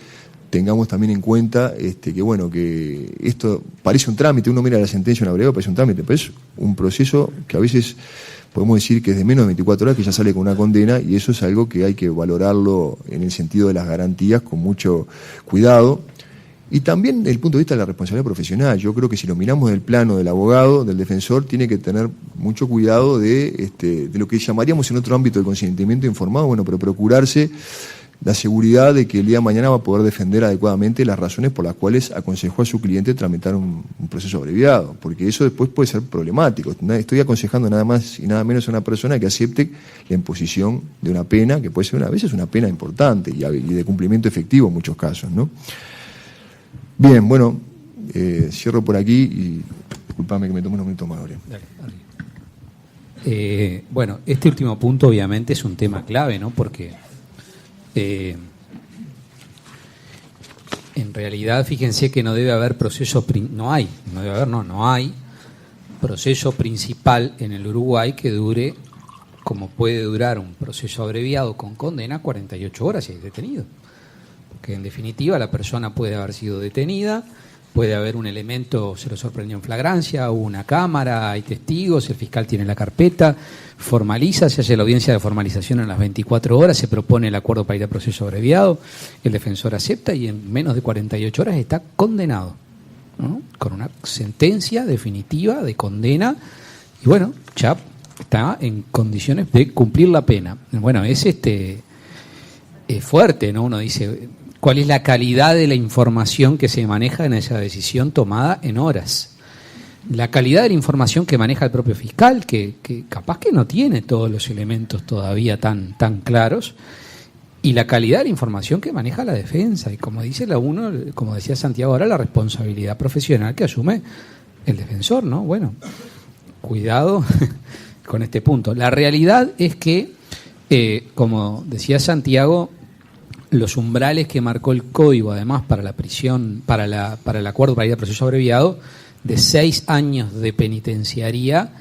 tengamos también en cuenta que esto parece un trámite. Uno mira la sentencia en abrevado, parece un trámite, pero es un proceso que a veces podemos decir que es de menos de 24 horas que ya sale con una condena, y eso es algo que hay que valorarlo en el sentido de las garantías con mucho cuidado. Y también desde el punto de vista de la responsabilidad profesional, yo creo que si lo miramos del plano del abogado, del defensor, tiene que tener mucho cuidado de lo que llamaríamos en otro ámbito el consentimiento informado, pero procurarse la seguridad de que el día de mañana va a poder defender adecuadamente las razones por las cuales aconsejó a su cliente tramitar un proceso abreviado, porque eso después puede ser problemático. Estoy aconsejando nada más y nada menos a una persona que acepte la imposición de una pena, que puede ser a veces una pena importante y de cumplimiento efectivo en muchos casos, ¿no? Bien, bueno, cierro por aquí y disculpame que me tome unos minutos más, Gabriel. Bueno, este último punto obviamente es un tema clave, ¿no? Porque en realidad, fíjense que no debe haber proceso, no hay proceso principal en el Uruguay que dure como puede durar un proceso abreviado con condena 48 horas si es detenido. Porque en definitiva la persona puede haber sido detenida, puede haber un elemento, se lo sorprendió en flagrancia, hubo una cámara, hay testigos, el fiscal tiene la carpeta, formaliza, se hace la audiencia de formalización en las 24 horas, se propone el acuerdo para ir a proceso abreviado, el defensor acepta y en menos de 48 horas está condenado, ¿no? Con una sentencia definitiva de condena y bueno, ya está en condiciones de cumplir la pena. Bueno, es fuerte, ¿no? Uno dice, ¿cuál es la calidad de la información que se maneja en esa decisión tomada en horas? La calidad de la información que maneja el propio fiscal, que capaz que no tiene todos los elementos todavía tan claros, y la calidad de la información que maneja la defensa. Y como dice como decía Santiago ahora, la responsabilidad profesional que asume el defensor, ¿no? Bueno, cuidado con este punto. La realidad es que como decía Santiago, los umbrales que marcó el código, además, para la prisión, para el acuerdo para ir a proceso abreviado, de 6 años de penitenciaría,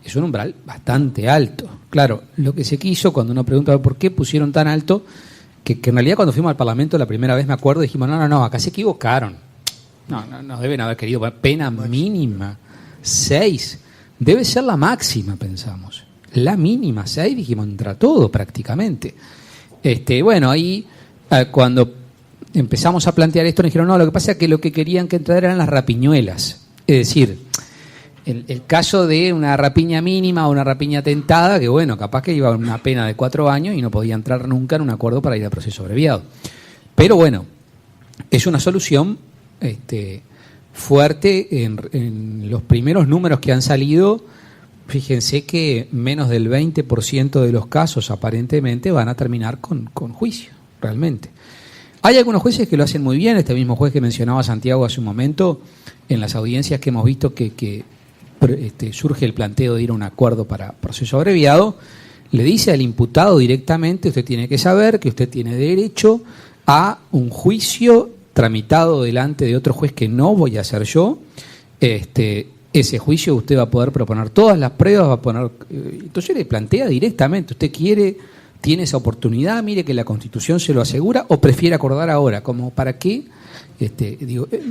es un umbral bastante alto. Claro, lo que se quiso, cuando uno pregunta por qué pusieron tan alto, que en realidad cuando fuimos al Parlamento la primera vez, me acuerdo, dijimos, no, acá se equivocaron. No deben haber querido pena mínima. 6. Debe ser la máxima, pensamos. La mínima, 6, dijimos, entra todo prácticamente. Bueno, ahí cuando empezamos a plantear esto, nos dijeron, no, lo que pasa es que lo que querían que entrara eran las rapiñuelas. Es decir, el caso de una rapiña mínima o una rapiña tentada, que bueno, capaz que iba a una pena de 4 años y no podía entrar nunca en un acuerdo para ir a proceso abreviado. Pero bueno, es una solución fuerte. En los primeros números que han salido, fíjense que menos del 20% de los casos aparentemente van a terminar con juicio, realmente. Hay algunos jueces que lo hacen muy bien. Este mismo juez que mencionaba Santiago hace un momento, en las audiencias que hemos visto que surge el planteo de ir a un acuerdo para proceso abreviado, le dice al imputado directamente, usted tiene que saber que usted tiene derecho a un juicio tramitado delante de otro juez que no voy a ser yo. Ese juicio usted va a poder proponer todas las pruebas, va a poner, entonces le plantea directamente, usted tiene esa oportunidad, mire que la Constitución se lo asegura, o prefiere acordar ahora, como para qué.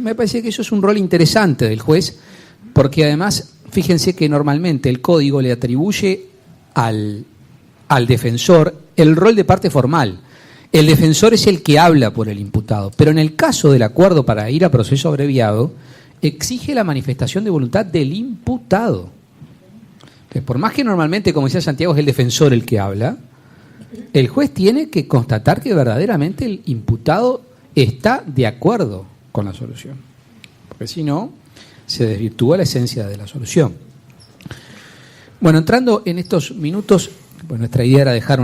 Me parece que eso es un rol interesante del juez, porque además, fíjense que normalmente el Código le atribuye al defensor el rol de parte formal. El defensor es el que habla por el imputado, pero en el caso del acuerdo para ir a proceso abreviado, exige la manifestación de voluntad del imputado. Entonces, por más que normalmente, como decía Santiago, es el defensor el que habla, el juez tiene que constatar que verdaderamente el imputado está de acuerdo con la solución, porque si no, se desvirtúa la esencia de la solución. Bueno, entrando en estos minutos, pues nuestra idea era dejar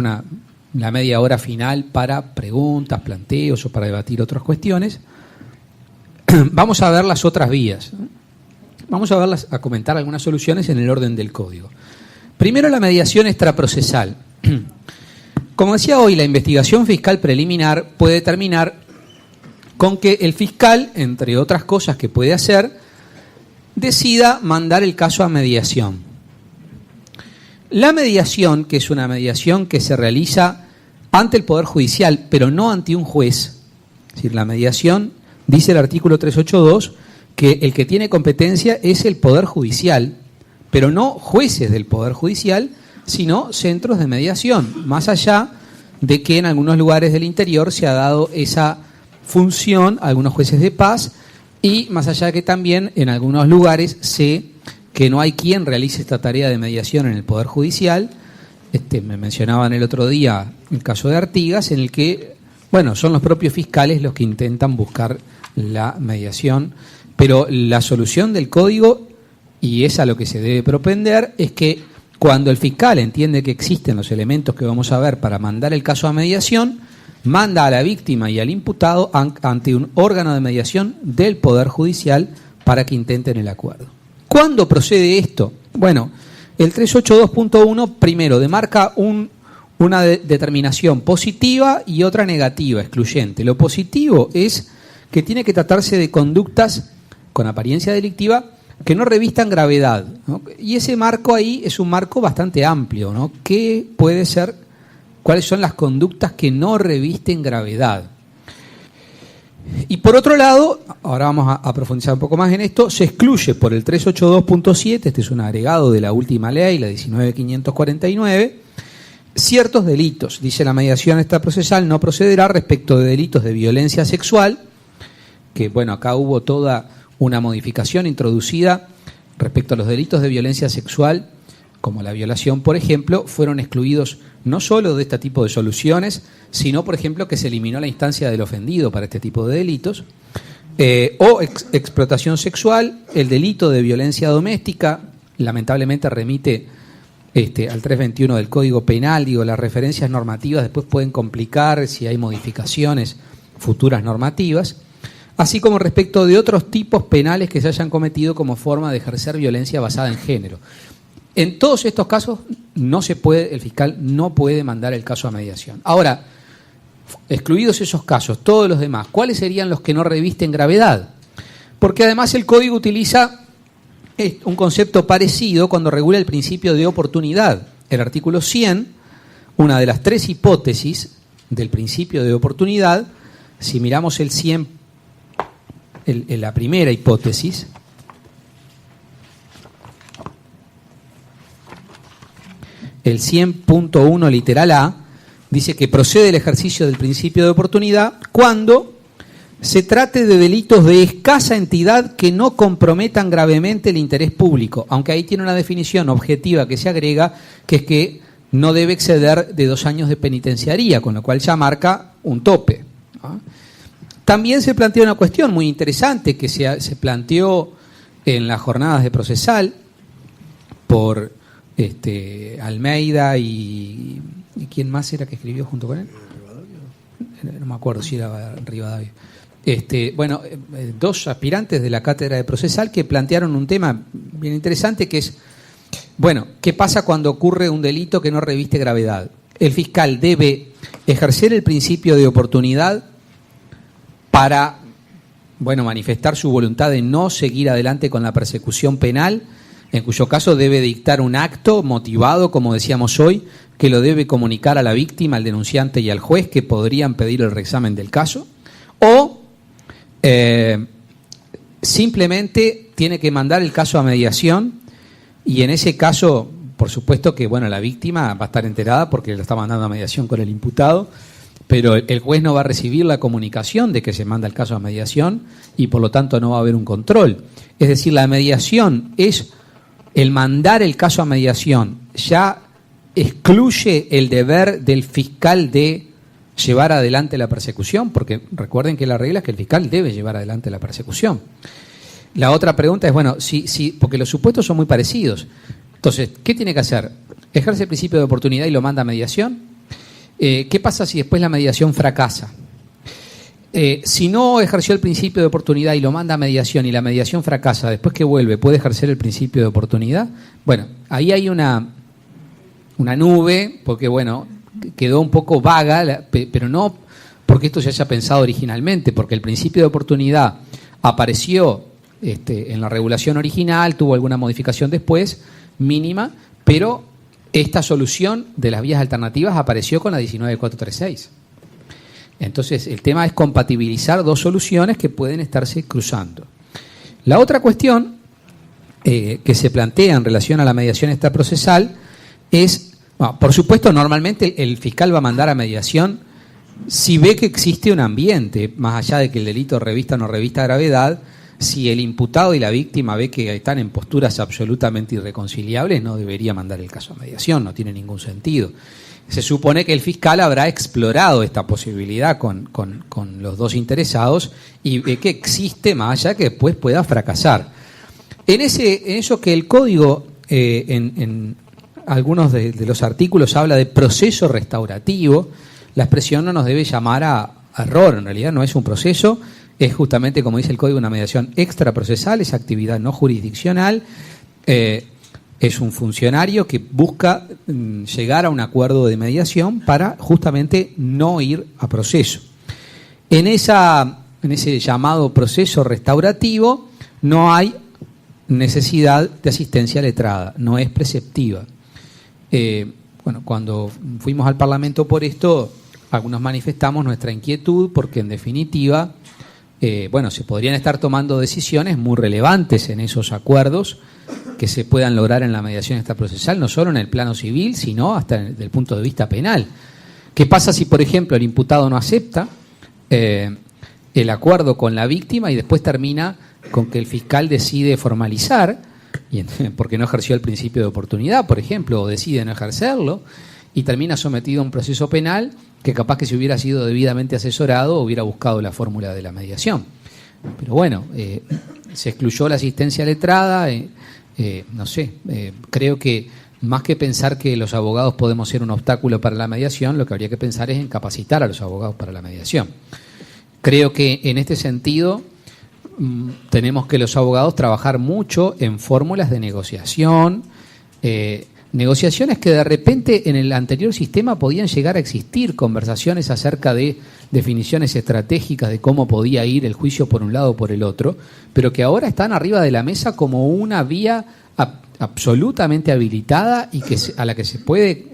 la media hora final para preguntas, planteos o para debatir otras cuestiones. Vamos a ver las otras vías. Vamos a comentar algunas soluciones en el orden del código. Primero, la mediación extraprocesal. Como decía hoy, la investigación fiscal preliminar puede terminar con que el fiscal, entre otras cosas que puede hacer, decida mandar el caso a mediación. La mediación, que es una mediación que se realiza ante el Poder Judicial, pero no ante un juez, es decir, la mediación, dice el artículo 382, que el que tiene competencia es el Poder Judicial, pero no jueces del Poder Judicial, sino centros de mediación, más allá de que en algunos lugares del interior se ha dado esa función a algunos jueces de paz, y más allá de que también en algunos lugares sé que no hay quien realice esta tarea de mediación en el Poder Judicial. Me mencionaban el otro día el caso de Artigas, en el que, bueno, son los propios fiscales los que intentan buscar la mediación, pero la solución del código, y es a lo que se debe propender, es que cuando el fiscal entiende que existen los elementos que vamos a ver para mandar el caso a mediación, manda a la víctima y al imputado ante un órgano de mediación del Poder Judicial para que intenten el acuerdo. ¿Cuándo procede esto? Bueno, el 382.1 primero demarca una determinación positiva y otra negativa, excluyente. Lo positivo es que tiene que tratarse de conductas con apariencia delictiva que no revistan gravedad, ¿no? Y ese marco ahí es un marco bastante amplio, ¿no? ¿Qué puede ser? ¿Cuáles son las conductas que no revisten gravedad? Y por otro lado, ahora vamos a profundizar un poco más en esto, se excluye por el 382.7, este es un agregado de la última ley, la 19.549, ciertos delitos. Dice, la mediación extraprocesal no procederá respecto de delitos de violencia sexual, que bueno, acá hubo toda una modificación introducida respecto a los delitos de violencia sexual, como la violación, por ejemplo, fueron excluidos no solo de este tipo de soluciones, sino, por ejemplo, que se eliminó la instancia del ofendido para este tipo de delitos, o explotación sexual, el delito de violencia doméstica, lamentablemente remite al 321 del Código Penal, las referencias normativas después pueden complicar si hay modificaciones futuras normativas, así como respecto de otros tipos penales que se hayan cometido como forma de ejercer violencia basada en género. En todos estos casos el fiscal no puede mandar el caso a mediación. Ahora, excluidos esos casos, todos los demás, ¿cuáles serían los que no revisten gravedad? Porque además el Código utiliza un concepto parecido cuando regula el principio de oportunidad. El artículo 100, una de las 3 hipótesis del principio de oportunidad, si miramos el 100, la primera hipótesis, el 100.1 literal A, dice que procede el ejercicio del principio de oportunidad cuando se trate de delitos de escasa entidad que no comprometan gravemente el interés público, aunque ahí tiene una definición objetiva que se agrega, que es que no debe exceder de 2 años de penitenciaría, con lo cual ya marca un tope. También se plantea una cuestión muy interesante que se planteó en las jornadas de procesal por Almeida y ¿quién más era que escribió junto con él? No me acuerdo si era Rivadavia. 2 aspirantes de la cátedra de procesal que plantearon un tema bien interesante que es, ¿qué pasa cuando ocurre un delito que no reviste gravedad? El fiscal debe ejercer el principio de oportunidad para, manifestar su voluntad de no seguir adelante con la persecución penal, en cuyo caso debe dictar un acto motivado, como decíamos hoy, que lo debe comunicar a la víctima, al denunciante y al juez, que podrían pedir el reexamen del caso, o simplemente tiene que mandar el caso a mediación, y en ese caso, por supuesto que la víctima va a estar enterada porque lo está mandando a mediación con el imputado, pero el juez no va a recibir la comunicación de que se manda el caso a mediación y por lo tanto no va a haber un control. Es decir, la mediación es el mandar el caso a mediación, ya excluye el deber del fiscal de llevar adelante la persecución, porque recuerden que la regla es que el fiscal debe llevar adelante la persecución. La otra pregunta es, porque los supuestos son muy parecidos. Entonces, ¿qué tiene que hacer? ¿Ejerce el principio de oportunidad y lo manda a mediación? ¿Qué pasa si después la mediación fracasa? Si no ejerció el principio de oportunidad y lo manda a mediación y la mediación fracasa, después que vuelve, ¿puede ejercer el principio de oportunidad? Ahí hay una nube, porque quedó un poco vaga, pero no porque esto se haya pensado originalmente, porque el principio de oportunidad apareció en la regulación original, tuvo alguna modificación después, mínima, pero esta solución de las vías alternativas apareció con la 19436. Entonces, el tema es compatibilizar 2 soluciones que pueden estarse cruzando. La otra cuestión que se plantea en relación a la mediación extraprocesal es, por supuesto, normalmente el fiscal va a mandar a mediación si ve que existe un ambiente, más allá de que el delito revista o no revista gravedad. Si el imputado y la víctima ve que están en posturas absolutamente irreconciliables, no debería mandar el caso a mediación, no tiene ningún sentido. Se supone que el fiscal habrá explorado esta posibilidad con los 2 interesados y ve que existe, más allá que después pueda fracasar. En eso que el Código, en algunos de los artículos, habla de proceso restaurativo, la expresión no nos debe llamar a error, en realidad no es un proceso. Es justamente, como dice el Código, una mediación extraprocesal, es actividad no jurisdiccional, es un funcionario que busca llegar a un acuerdo de mediación para justamente no ir a proceso. En ese llamado proceso restaurativo no hay necesidad de asistencia letrada, no es preceptiva. Cuando fuimos al Parlamento por esto, algunos manifestamos nuestra inquietud porque en definitiva se podrían estar tomando decisiones muy relevantes en esos acuerdos que se puedan lograr en la mediación extraprocesal, no solo en el plano civil, sino hasta desde el punto de vista penal. ¿Qué pasa si, por ejemplo, el imputado no acepta el acuerdo con la víctima y después termina con que el fiscal decide formalizar, porque no ejerció el principio de oportunidad, por ejemplo, o decide no ejercerlo, y termina sometido a un proceso penal que capaz que si hubiera sido debidamente asesorado hubiera buscado la fórmula de la mediación? Pero se excluyó la asistencia letrada, creo que más que pensar que los abogados podemos ser un obstáculo para la mediación, lo que habría que pensar es en capacitar a los abogados para la mediación. Creo que en este sentido tenemos que los abogados trabajar mucho en fórmulas de negociación, negociaciones que de repente en el anterior sistema podían llegar a existir, conversaciones acerca de definiciones estratégicas de cómo podía ir el juicio por un lado o por el otro, pero que ahora están arriba de la mesa como una vía absolutamente habilitada y a la que se puede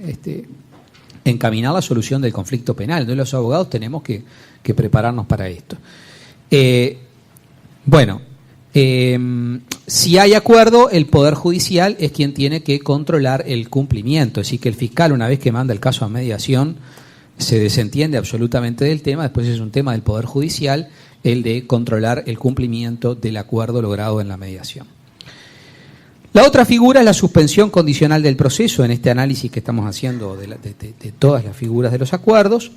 encaminar la solución del conflicto penal. Entonces los abogados tenemos que prepararnos para esto. Si hay acuerdo, el Poder Judicial es quien tiene que controlar el cumplimiento. Así que el fiscal, una vez que manda el caso a mediación, se desentiende absolutamente del tema. Después es un tema del Poder Judicial el de controlar el cumplimiento del acuerdo logrado en la mediación. La otra figura es la suspensión condicional del proceso, en este análisis que estamos haciendo de todas las figuras de los acuerdos.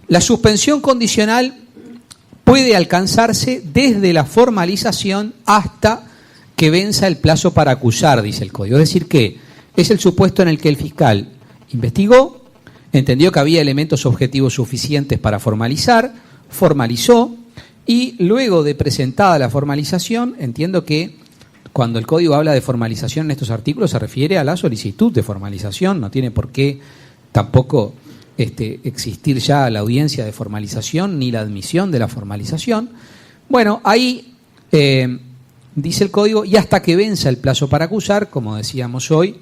La suspensión condicional puede alcanzarse desde la formalización hasta que venza el plazo para acusar, dice el Código. Es decir, que es el supuesto en el que el fiscal investigó, entendió que había elementos objetivos suficientes para formalizar, formalizó, y luego de presentada la formalización, entiendo que cuando el Código habla de formalización en estos artículos se refiere a la solicitud de formalización, no tiene por qué tampoco existir ya la audiencia de formalización ni la admisión de la formalización. Bueno, ahí dice el Código, y hasta que venza el plazo para acusar, como decíamos hoy,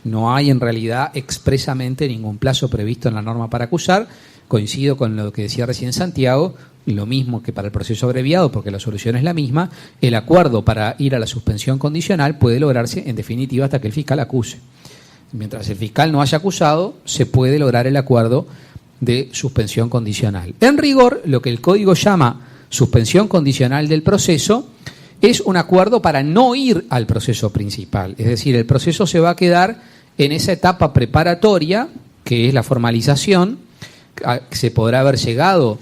no hay en realidad expresamente ningún plazo previsto en la norma para acusar. Coincido con lo que decía recién Santiago, lo mismo que para el proceso abreviado, porque la solución es la misma. El acuerdo para ir a la suspensión condicional puede lograrse, en definitiva, hasta que el fiscal acuse. Mientras el fiscal no haya acusado, se puede lograr el acuerdo de suspensión condicional. En rigor, lo que el Código llama suspensión condicional del proceso es un acuerdo para no ir al proceso principal. Es decir, el proceso se va a quedar en esa etapa preparatoria, que es la formalización. Se podrá haber llegado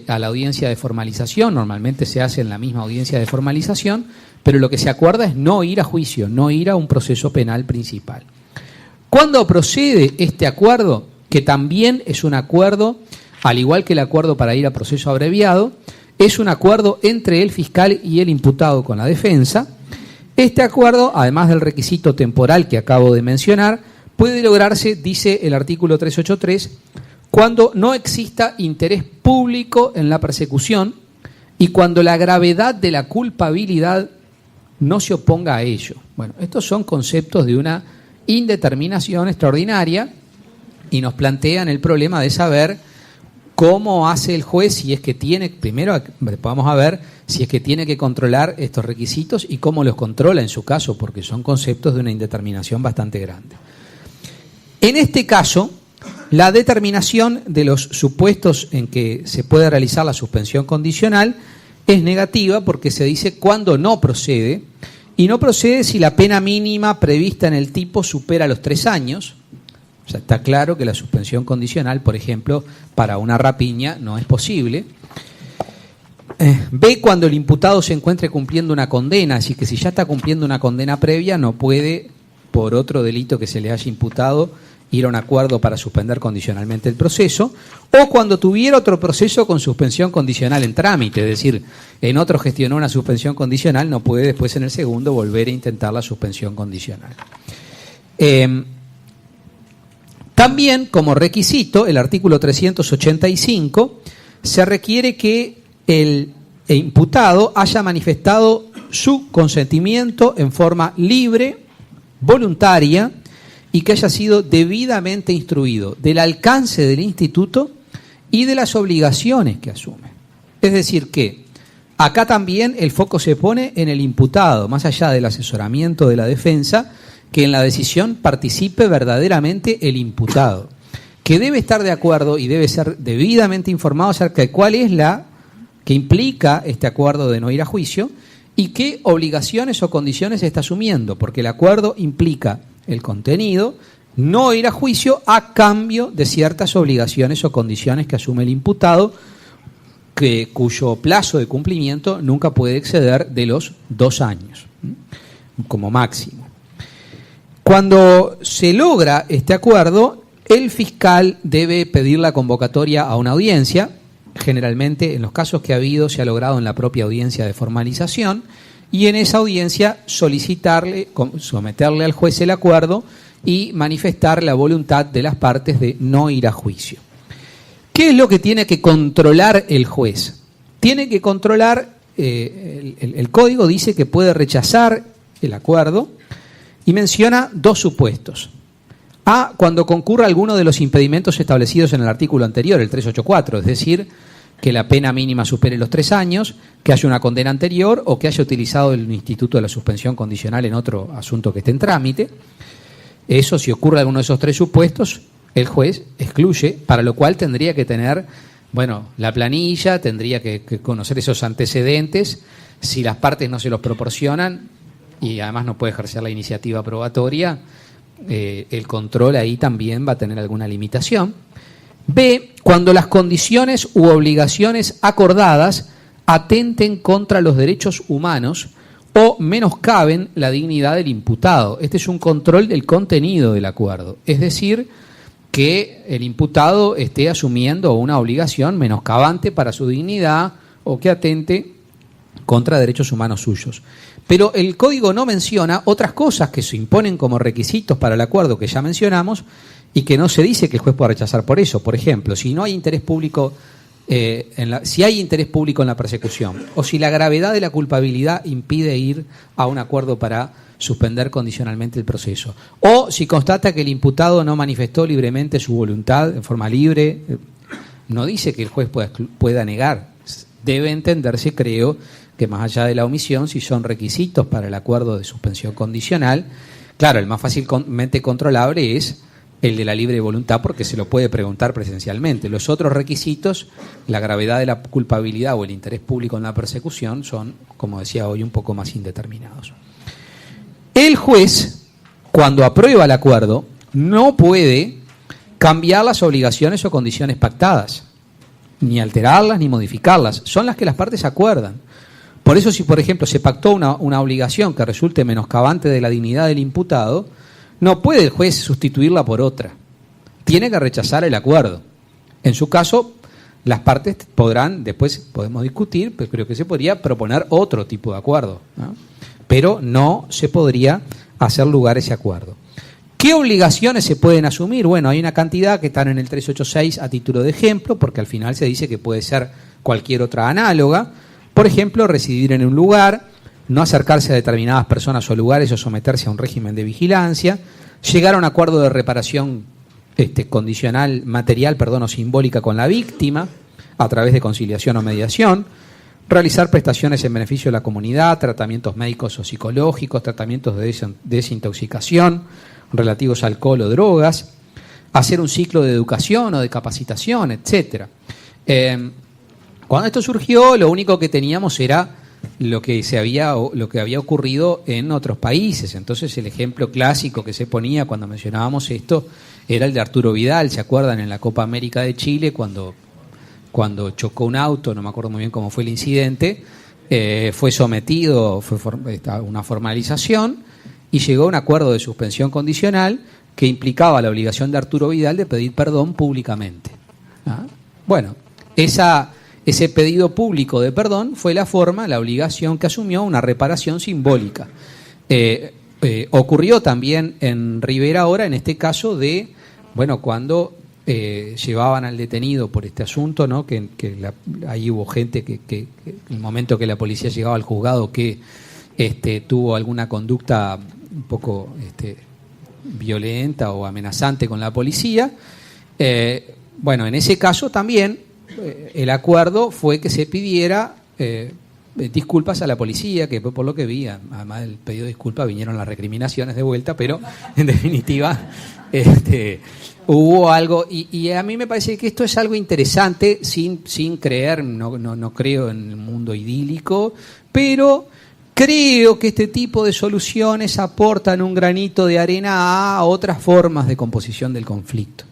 a la audiencia de formalización, normalmente se hace en la misma audiencia de formalización, pero lo que se acuerda es no ir a juicio, no ir a un proceso penal principal. ¿Cuándo procede este acuerdo? Que también es un acuerdo, al igual que el acuerdo para ir a proceso abreviado, es un acuerdo entre el fiscal y el imputado con la defensa. Este acuerdo, además del requisito temporal que acabo de mencionar, puede lograrse, dice el artículo 383, cuando no exista interés público en la persecución y cuando la gravedad de la culpabilidad no se oponga a ello. Bueno, estos son conceptos de una indeterminación extraordinaria y nos plantean el problema de saber cómo hace el juez, si es que tiene, primero vamos a ver si es que tiene que controlar estos requisitos y cómo los controla en su caso, porque son conceptos de una indeterminación bastante grande. En este caso, la determinación de los supuestos en que se puede realizar la suspensión condicional es negativa porque se dice cuándo no procede, y no procede si la pena mínima prevista en el tipo supera los 3 años. O sea, está claro que la suspensión condicional, por ejemplo, para una rapiña no es posible. B, cuando el imputado se encuentre cumpliendo una condena, así que si ya está cumpliendo una condena previa, no puede, por otro delito que se le haya imputado, ir a un acuerdo para suspender condicionalmente el proceso, o cuando tuviera otro proceso con suspensión condicional en trámite, es decir, en otro gestionó una suspensión condicional, no puede después en el segundo volver a intentar la suspensión condicional. También, como requisito, el artículo 385, se requiere que el imputado haya manifestado su consentimiento en forma libre, voluntaria, y que haya sido debidamente instruido del alcance del instituto y de las obligaciones que asume. Es decir que acá también el foco se pone en el imputado, más allá del asesoramiento de la defensa, que en la decisión participe verdaderamente el imputado, que debe estar de acuerdo y debe ser debidamente informado acerca de cuál es la que implica este acuerdo de no ir a juicio y qué obligaciones o condiciones está asumiendo, porque el acuerdo implica el contenido, no ir a juicio a cambio de ciertas obligaciones o condiciones que asume el imputado, cuyo plazo de cumplimiento nunca puede exceder de los 2 años, como máximo. Cuando se logra este acuerdo, el fiscal debe pedir la convocatoria a una audiencia. Generalmente, en los casos que ha habido, se ha logrado en la propia audiencia de formalización, y en esa audiencia someterle al juez el acuerdo y manifestar la voluntad de las partes de no ir a juicio. ¿Qué es lo que tiene que controlar el juez? Tiene que controlar, el código dice que puede rechazar el acuerdo y menciona dos supuestos. A, cuando concurra alguno de los impedimentos establecidos en el artículo anterior, el 384, es decir, que la pena mínima supere los 3 años, que haya una condena anterior o que haya utilizado el instituto de la suspensión condicional en otro asunto que esté en trámite. Eso, si ocurre alguno de esos 3 supuestos, el juez excluye, para lo cual tendría que tener, la planilla, tendría que conocer esos antecedentes. Si las partes no se los proporcionan y además no puede ejercer la iniciativa probatoria, el control ahí también va a tener alguna limitación. B, cuando las condiciones u obligaciones acordadas atenten contra los derechos humanos o menoscaben la dignidad del imputado. Este es un control del contenido del acuerdo, es decir, que el imputado esté asumiendo una obligación menoscabante para su dignidad o que atente contra derechos humanos suyos. Pero el código no menciona otras cosas que se imponen como requisitos para el acuerdo que ya mencionamos y que no se dice que el juez pueda rechazar por eso. Por ejemplo, si no hay interés público, si hay interés público en la persecución o si la gravedad de la culpabilidad impide ir a un acuerdo para suspender condicionalmente el proceso, o si constata que el imputado no manifestó libremente su voluntad en forma libre, no dice que el juez pueda negar. Debe entenderse, creo, que más allá de la omisión, si son requisitos para el acuerdo de suspensión condicional, claro, el más fácilmente controlable es el de la libre voluntad, porque se lo puede preguntar presencialmente. Los otros requisitos, la gravedad de la culpabilidad o el interés público en la persecución, son, como decía hoy, un poco más indeterminados. El juez, cuando aprueba el acuerdo, no puede cambiar las obligaciones o condiciones pactadas, ni alterarlas ni modificarlas. Son las que las partes acuerdan. Por eso, si por ejemplo se pactó una obligación que resulte menoscabante de la dignidad del imputado, no puede el juez sustituirla por otra. Tiene que rechazar el acuerdo. En su caso, las partes podrán, después podemos discutir, pero creo que se podría proponer otro tipo de acuerdo, ¿no? Pero no se podría hacer lugar a ese acuerdo. ¿Qué obligaciones se pueden asumir? Bueno, hay una cantidad que están en el 386 a título de ejemplo, porque al final se dice que puede ser cualquier otra análoga. Por ejemplo, residir en un lugar, no acercarse a determinadas personas o lugares o someterse a un régimen de vigilancia, llegar a un acuerdo de reparación condicional, material, o simbólica con la víctima, a través de conciliación o mediación, realizar prestaciones en beneficio de la comunidad, tratamientos médicos o psicológicos, tratamientos de desintoxicación relativos a alcohol o drogas, hacer un ciclo de educación o de capacitación, etc. Cuando esto surgió, lo único que teníamos era lo que había ocurrido en otros países. Entonces, el ejemplo clásico que se ponía cuando mencionábamos esto era el de Arturo Vidal. ¿Se acuerdan? En la Copa América de Chile, cuando chocó un auto, no me acuerdo muy bien cómo fue el incidente, fue sometido, a una formalización y llegó a un acuerdo de suspensión condicional que implicaba la obligación de Arturo Vidal de pedir perdón públicamente. Bueno, ese pedido público de perdón fue la obligación que asumió una reparación simbólica. Ocurrió también en Rivera ahora, en este caso cuando llevaban al detenido por este asunto, ¿no? Ahí hubo gente que en el momento que la policía llegaba al juzgado que tuvo alguna conducta un poco violenta o amenazante con la policía. En ese caso también el acuerdo fue que se pidiera disculpas a la policía, que por lo que vi, además del pedido de disculpas, vinieron las recriminaciones de vuelta, pero en definitiva hubo algo, y a mí me parece que esto es algo interesante, sin creer, no creo en el mundo idílico, pero creo que este tipo de soluciones aportan un granito de arena a otras formas de composición del conflicto,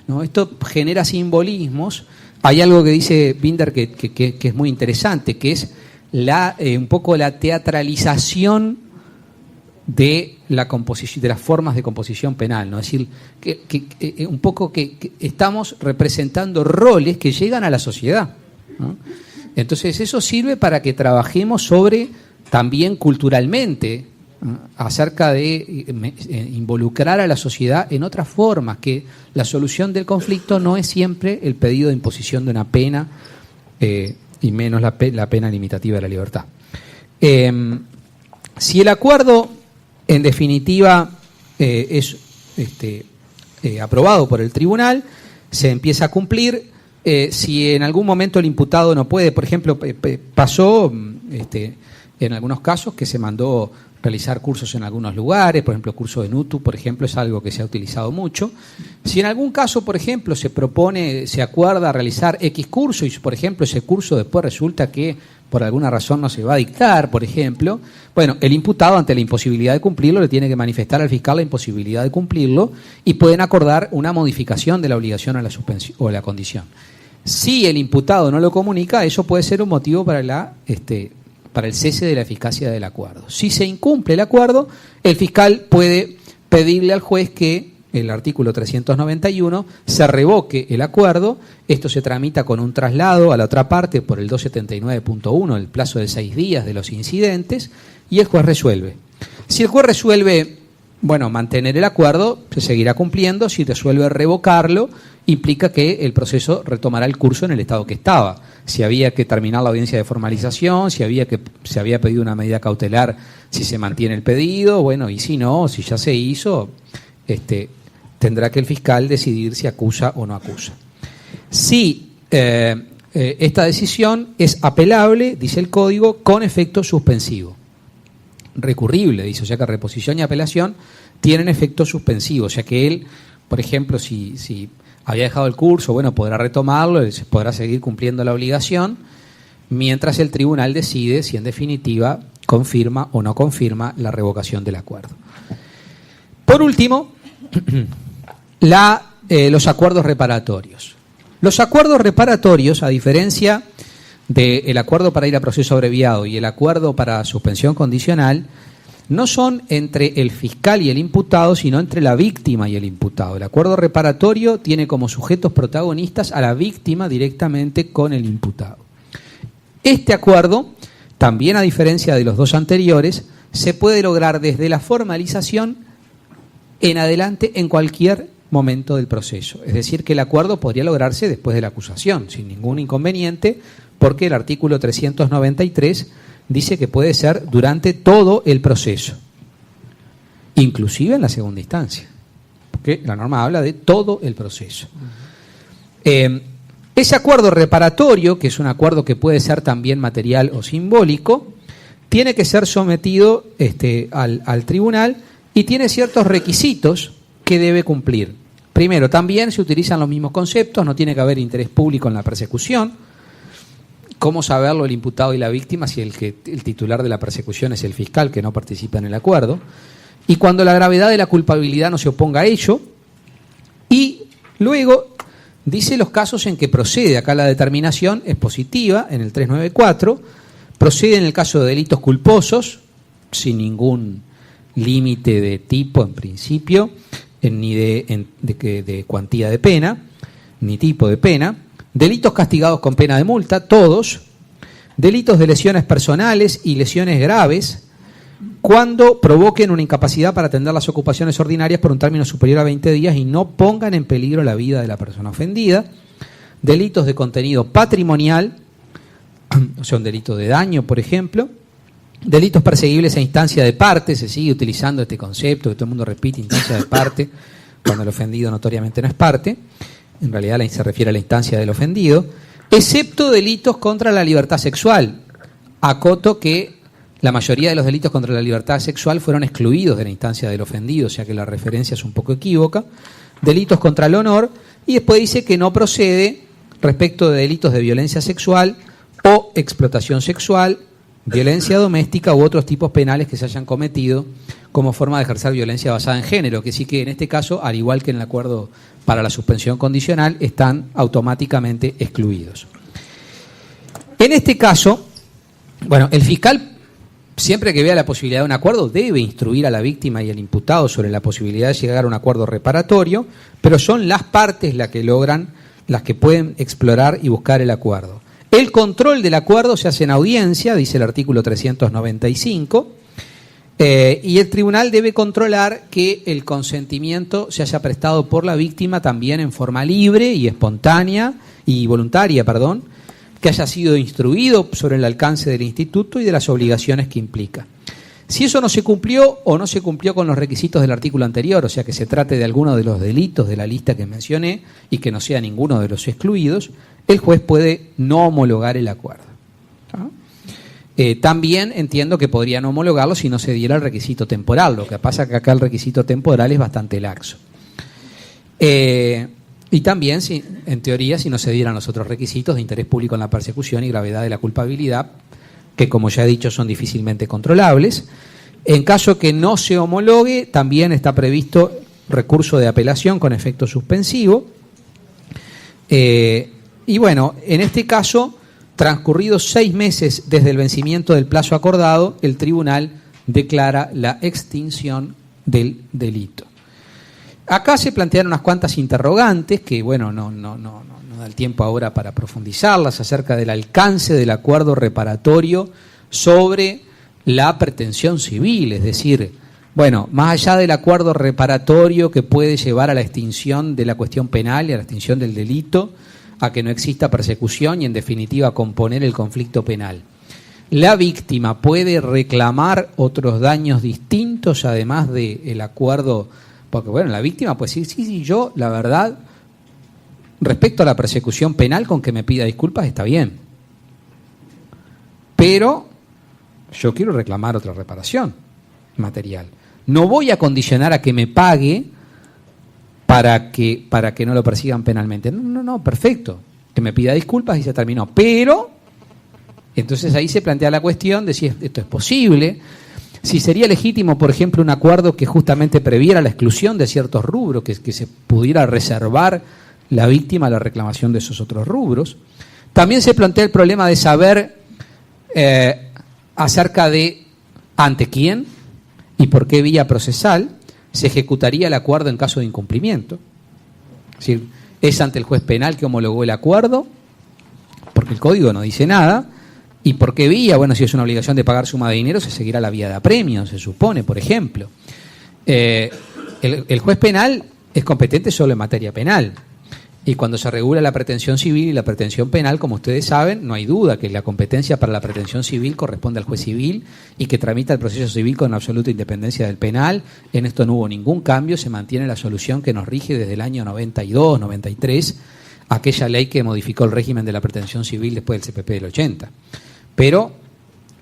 ¿no? Esto genera simbolismos. Hay algo que dice Binder que es muy interesante, que es un poco la teatralización de la composición, de las formas de composición penal, ¿no? Es decir, que un poco que estamos representando roles que llegan a la sociedad, ¿no? Entonces eso sirve para que trabajemos sobre también culturalmente acerca de involucrar a la sociedad en otras formas, que la solución del conflicto no es siempre el pedido de imposición de una pena y menos la pena limitativa de la libertad. Si el acuerdo, en definitiva, es aprobado por el tribunal, se empieza a cumplir. Si en algún momento el imputado no puede, por ejemplo, pasó en algunos casos que se mandó realizar cursos en algunos lugares, por ejemplo, curso de NUTU, por ejemplo, es algo que se ha utilizado mucho. Si en algún caso, por ejemplo, se acuerda realizar X curso y, por ejemplo, ese curso después resulta que por alguna razón no se va a dictar, por ejemplo, bueno, el imputado, ante la imposibilidad de cumplirlo, le tiene que manifestar al fiscal la imposibilidad de cumplirlo y pueden acordar una modificación de la obligación a la suspensión o la condición. Si el imputado no lo comunica, eso puede ser un motivo para el cese de la eficacia del acuerdo. Si se incumple el acuerdo, el fiscal puede pedirle al juez que el artículo 391 se revoque el acuerdo. Esto se tramita con un traslado a la otra parte por el 279.1, el plazo de 6 días de los incidentes, y el juez resuelve. Si el juez resuelve, mantener el acuerdo, se seguirá cumpliendo. Si resuelve revocarlo, implica que el proceso retomará el curso en el estado que estaba. Si había que terminar la audiencia de formalización, si se había pedido una medida cautelar, si se mantiene el pedido, y si no, si ya se hizo, tendrá que el fiscal decidir si acusa o no acusa. Si esta decisión es apelable, dice el Código, con efecto suspensivo. Recurrible, dice, o sea que reposición y apelación tienen efecto suspensivo, o sea que él, por ejemplo, si había dejado el curso, podrá retomarlo, podrá seguir cumpliendo la obligación, mientras el tribunal decide si en definitiva confirma o no confirma la revocación del acuerdo. Por último, los acuerdos reparatorios. Los acuerdos reparatorios, a diferencia del acuerdo para ir a proceso abreviado y el acuerdo para suspensión condicional, no son entre el fiscal y el imputado, sino entre la víctima y el imputado. El acuerdo reparatorio tiene como sujetos protagonistas a la víctima directamente con el imputado. Este acuerdo, también a diferencia de los dos anteriores, se puede lograr desde la formalización en adelante en cualquier momento del proceso. Es decir, que el acuerdo podría lograrse después de la acusación, sin ningún inconveniente, porque el artículo 393 dice que puede ser durante todo el proceso, inclusive en la segunda instancia, porque la norma habla de todo el proceso. Ese acuerdo reparatorio, que es un acuerdo que puede ser también material o simbólico, tiene que ser sometido al tribunal y tiene ciertos requisitos que debe cumplir. Primero, también se utilizan los mismos conceptos, no tiene que haber interés público en la persecución. ¿Cómo saberlo el imputado y la víctima si el titular de la persecución es el fiscal que no participa en el acuerdo? Y cuando la gravedad de la culpabilidad no se oponga a ello. Y luego dice los casos en que procede. Acá la determinación es positiva, en el 394. Procede en el caso de delitos culposos, sin ningún límite de tipo en principio, ni de cuantía de pena, ni tipo de pena. Delitos castigados con pena de multa, todos. Delitos de lesiones personales y lesiones graves, cuando provoquen una incapacidad para atender las ocupaciones ordinarias por un término superior a 20 días y no pongan en peligro la vida de la persona ofendida. Delitos de contenido patrimonial, o sea, un delito de daño, por ejemplo. Delitos perseguibles a instancia de parte, se sigue utilizando este concepto que todo el mundo repite, instancia de parte, cuando el ofendido notoriamente no es parte. En realidad se refiere a la instancia del ofendido, excepto delitos contra la libertad sexual. Acoto que la mayoría de los delitos contra la libertad sexual fueron excluidos de la instancia del ofendido, o sea que la referencia es un poco equívoca. Delitos contra el honor, y después dice que no procede respecto de delitos de violencia sexual o explotación sexual, violencia doméstica u otros tipos penales que se hayan cometido como forma de ejercer violencia basada en género, que sí que en este caso, al igual que en el acuerdo para la suspensión condicional, están automáticamente excluidos. En este caso, el fiscal, siempre que vea la posibilidad de un acuerdo, debe instruir a la víctima y al imputado sobre la posibilidad de llegar a un acuerdo reparatorio, pero son las partes las que pueden explorar y buscar el acuerdo. El control del acuerdo se hace en audiencia, dice el artículo 395, y el tribunal debe controlar que el consentimiento se haya prestado por la víctima también en forma libre y espontánea y voluntaria, que haya sido instruido sobre el alcance del instituto y de las obligaciones que implica. Si eso no se cumplió o no se cumplió con los requisitos del artículo anterior, o sea que se trate de alguno de los delitos de la lista que mencioné y que no sea ninguno de los excluidos, el juez puede no homologar el acuerdo. También entiendo que podría no homologarlo si no se diera el requisito temporal, lo que pasa que acá el requisito temporal es bastante laxo. Y también, si, en teoría, si no se dieran los otros requisitos de interés público en la persecución y gravedad de la culpabilidad, que como ya he dicho son difícilmente controlables. En caso que no se homologue, también está previsto recurso de apelación con efecto suspensivo. Y bueno, en este caso, transcurridos 6 meses desde el vencimiento del plazo acordado, el tribunal declara la extinción del delito. Acá se plantean unas cuantas interrogantes que, bueno, no da el tiempo ahora para profundizarlas, acerca del alcance del acuerdo reparatorio sobre la pretensión civil, es decir, bueno, más allá del acuerdo reparatorio que puede llevar a la extinción de la cuestión penal y a la extinción del delito, a que no exista persecución y en definitiva componer el conflicto penal. La víctima puede reclamar otros daños distintos además del acuerdo, porque bueno, la víctima puede decir, sí, yo la verdad, respecto a la persecución penal, con que me pida disculpas está bien, pero yo quiero reclamar otra reparación material. No voy a condicionar a que me pague para que no lo persigan penalmente. No, perfecto. Que me pida disculpas y se terminó. Pero, entonces ahí se plantea la cuestión de si esto es posible, si sería legítimo, por ejemplo, un acuerdo que justamente previera la exclusión de ciertos rubros, que se pudiera reservar la víctima la reclamación de esos otros rubros. También se plantea el problema de saber acerca de ante quién y por qué vía procesal se ejecutaría el acuerdo en caso de incumplimiento. Es decir, es ante el juez penal que homologó el acuerdo, porque el código no dice nada, y por qué vía, bueno, si es una obligación de pagar suma de dinero, se seguirá la vía de apremio, se supone, por ejemplo. El juez penal es competente solo en materia penal. Y cuando se regula la pretensión civil y la pretensión penal, como ustedes saben, no hay duda que la competencia para la pretensión civil corresponde al juez civil y que tramita el proceso civil con absoluta independencia del penal. En esto no hubo ningún cambio, se mantiene la solución que nos rige desde el año 92, 93, aquella ley que modificó el régimen de la pretensión civil después del CPP del 80. Pero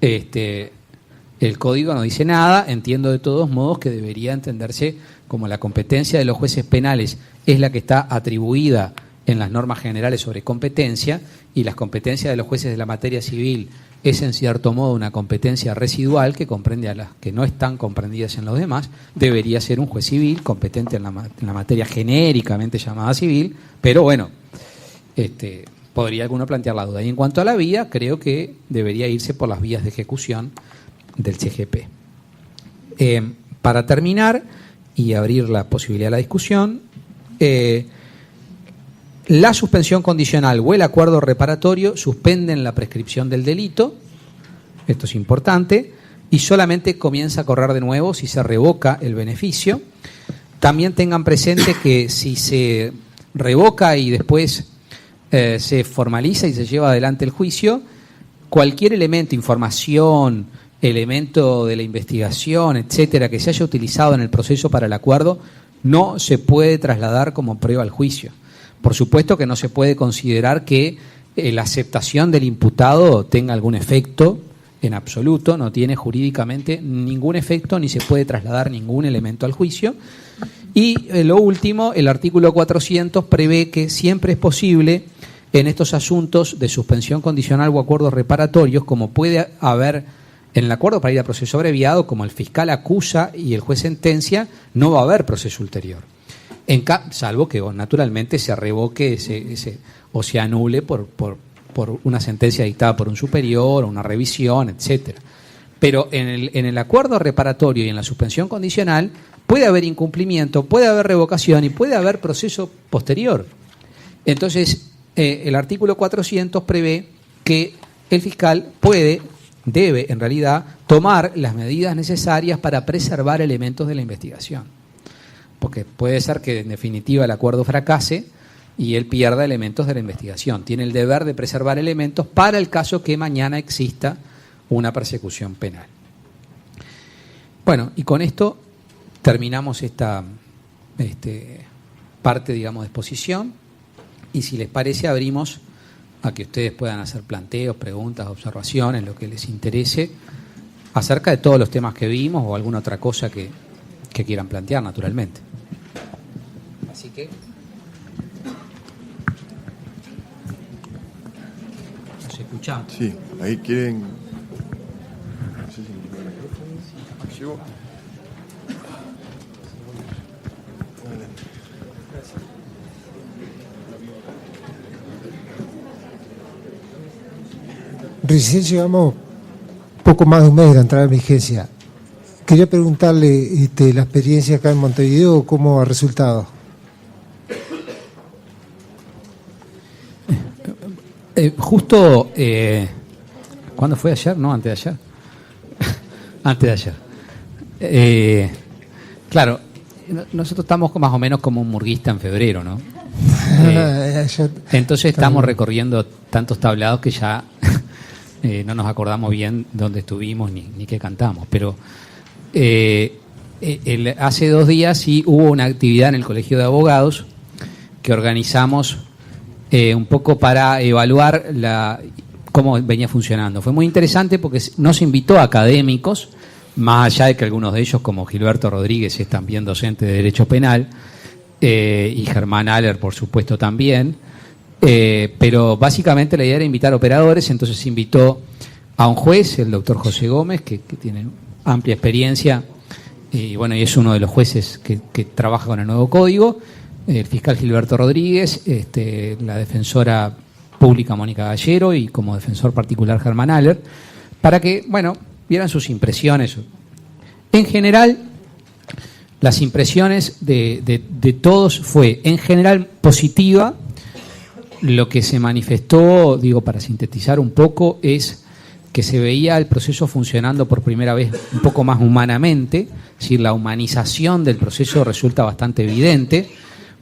el código no dice nada, entiendo de todos modos que debería entenderse como la competencia de los jueces penales es la que está atribuida en las normas generales sobre competencia y las competencias de los jueces de la materia civil es en cierto modo una competencia residual que comprende a las que no están comprendidas en los demás, debería ser un juez civil competente en la materia genéricamente llamada civil, pero bueno, podría alguno plantear la duda. Y en cuanto a la vía, creo que debería irse por las vías de ejecución del CGP. Para terminar y abrir la posibilidad de la discusión, la suspensión condicional o el acuerdo reparatorio suspenden la prescripción del delito, esto es importante, y solamente comienza a correr de nuevo si se revoca el beneficio. También tengan presente que si se revoca y después se formaliza y se lleva adelante el juicio, cualquier elemento, información, elemento de la investigación, etcétera, que se haya utilizado en el proceso para el acuerdo, no se puede trasladar como prueba al juicio. Por supuesto que no se puede considerar que la aceptación del imputado tenga algún efecto, en absoluto, no tiene jurídicamente ningún efecto ni se puede trasladar ningún elemento al juicio. Y lo último, el artículo 400 prevé que siempre es posible en estos asuntos de suspensión condicional o acuerdos reparatorios, como puede haber en el acuerdo para ir a proceso abreviado, como el fiscal acusa y el juez sentencia, no va a haber proceso ulterior. Salvo que naturalmente se revoque o se anule por una sentencia dictada por un superior o una revisión, etcétera. Pero en el acuerdo reparatorio y en la suspensión condicional puede haber incumplimiento, puede haber revocación y puede haber proceso posterior. Entonces, el artículo 400 prevé que el fiscal debe en realidad tomar las medidas necesarias para preservar elementos de la investigación. Porque puede ser que en definitiva el acuerdo fracase y él pierda elementos de la investigación. Tiene el deber de preservar elementos para el caso que mañana exista una persecución penal. Bueno, y con esto terminamos esta parte, digamos, de exposición, y si les parece abrimos a que ustedes puedan hacer planteos, preguntas, observaciones, lo que les interese, acerca de todos los temas que vimos o alguna otra cosa que quieran plantear, naturalmente. Así que nos escuchamos. Sí, ahí quieren... No sé si me llevo el micrófono. Llevo. Recién llegamos poco más de un mes de la entrada en vigencia. Quería preguntarle la experiencia acá en Montevideo, ¿cómo ha resultado? Justo, ¿cuándo fue? ¿Ayer? No, antes de ayer. Antes de ayer. Claro, nosotros estamos más o menos como un murguista en febrero, ¿no? Entonces estamos recorriendo tantos tablados que ya no nos acordamos bien dónde estuvimos ni qué cantamos. Pero hace 2 días sí hubo una actividad en el Colegio de Abogados que organizamos un poco para evaluar cómo venía funcionando. Fue muy interesante porque nos invitó a académicos, más allá de que algunos de ellos, como Gilberto Rodríguez, es también docente de Derecho Penal, y Germán Aller, por supuesto, también. Pero básicamente la idea era invitar operadores, entonces invitó a un juez, el doctor José Gómez, que tiene amplia experiencia, y bueno, y es uno de los jueces que trabaja con el nuevo código, el fiscal Gilberto Rodríguez, la defensora pública Mónica Gallero y como defensor particular Germán Aller, para que, bueno, vieran sus impresiones. En general, las impresiones de todos fue, en general, positiva. Lo que se manifestó, digo, para sintetizar un poco, es que se veía el proceso funcionando por primera vez un poco más humanamente, es decir, la humanización del proceso resulta bastante evidente,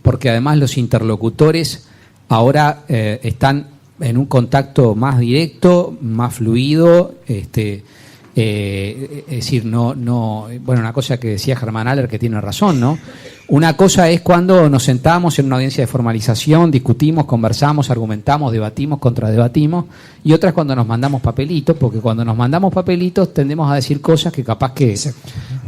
porque además los interlocutores ahora están en un contacto más directo, más fluido, es decir, bueno, una cosa que decía Germán Aller, que tiene razón, ¿no? Una cosa es cuando nos sentamos en una audiencia de formalización, discutimos, conversamos, argumentamos, debatimos, contradebatimos, y otra es cuando nos mandamos papelitos, porque cuando nos mandamos papelitos tendemos a decir cosas que capaz que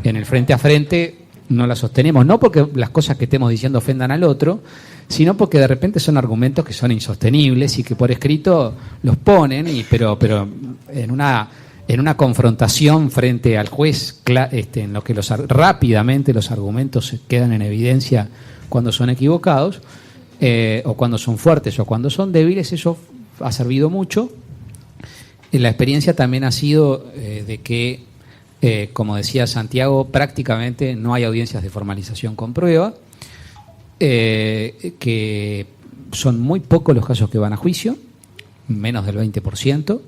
en el frente a frente no las sostenemos, no porque las cosas que estemos diciendo ofendan al otro, sino porque de repente son argumentos que son insostenibles y que por escrito los ponen, pero en una confrontación frente al juez, en lo que rápidamente los argumentos quedan en evidencia cuando son equivocados, o cuando son fuertes o cuando son débiles, eso ha servido mucho. La experiencia también ha sido de que, como decía Santiago, prácticamente no hay audiencias de formalización con prueba, que son muy pocos los casos que van a juicio, menos del 20%,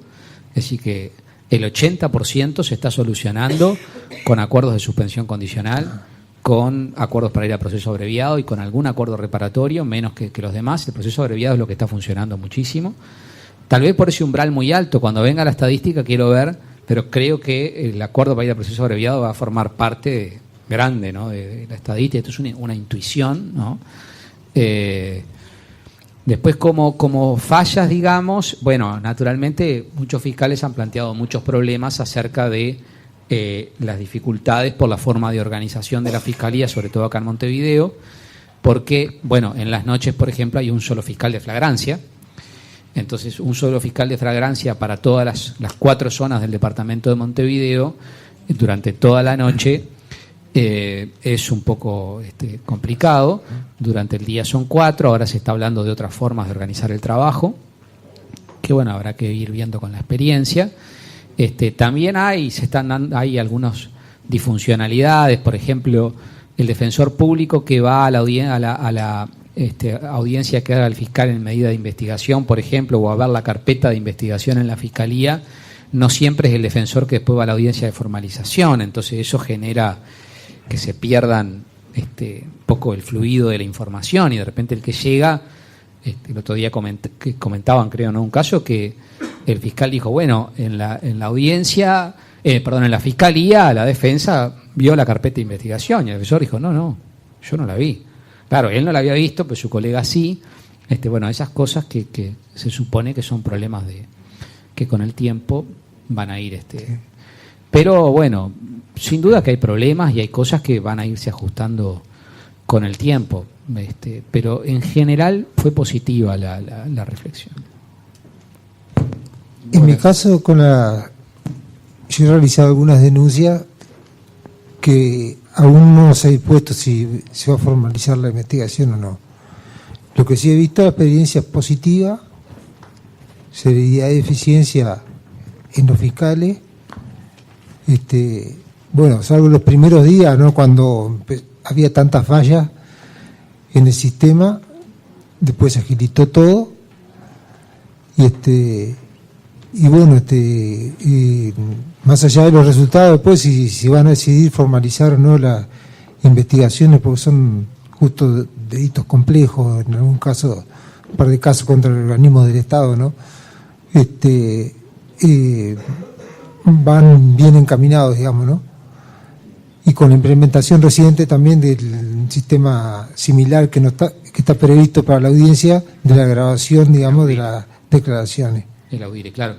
es decir que el 80% se está solucionando con acuerdos de suspensión condicional, con acuerdos para ir a proceso abreviado y con algún acuerdo reparatorio, menos que los demás. El proceso abreviado es lo que está funcionando muchísimo. Tal vez por ese umbral muy alto, cuando venga la estadística quiero ver, pero creo que el acuerdo para ir a proceso abreviado va a formar parte grande, ¿no?, de la estadística. Esto es una intuición, ¿no? Después, como fallas, digamos, bueno, naturalmente muchos fiscales han planteado muchos problemas acerca de las dificultades por la forma de organización de la fiscalía, sobre todo acá en Montevideo, porque, bueno, en las noches, por ejemplo, hay un solo fiscal de flagrancia. Entonces, un solo fiscal de flagrancia para todas las 4 zonas del departamento de Montevideo durante toda la noche es un poco complicado. Durante el día son 4, ahora se está hablando de otras formas de organizar el trabajo, que bueno, habrá que ir viendo con la experiencia. También hay algunas disfuncionalidades, por ejemplo, el defensor público que va a la audiencia que haga el fiscal en medida de investigación, por ejemplo, o a ver la carpeta de investigación en la fiscalía, no siempre es el defensor que después va a la audiencia de formalización. Entonces eso genera que se pierdan un poco el fluido de la información, y de repente el que llega, el otro día comentaban, creo, ¿no?, un caso que el fiscal dijo, bueno, en la audiencia, en la fiscalía, la defensa vio la carpeta de investigación, y el defensor dijo, no, yo no la vi. Claro, él no la había visto, pero su colega sí. Bueno, esas cosas que se supone que son problemas que con el tiempo van a ir. Pero bueno, sin duda que hay problemas y hay cosas que van a irse ajustando con el tiempo. Pero en general fue positiva la reflexión. En mi caso, yo he realizado algunas denuncias que aún no se ha dispuesto si se va a formalizar la investigación o no. Lo que sí he visto, la experiencia es positiva, severidad de eficiencia en los fiscales. Bueno, salvo los primeros días, ¿no?, cuando había tantas fallas en el sistema, después se agilitó todo. Y bueno, más allá de los resultados, después si van a decidir formalizar o no las investigaciones, porque son justo delitos complejos, en algún caso, un par de casos contra el organismo del Estado, ¿no? Van bien encaminados, digamos, ¿no? Y con la implementación reciente también del sistema similar que está previsto para la audiencia, de la grabación, digamos, de las declaraciones. El audire, claro.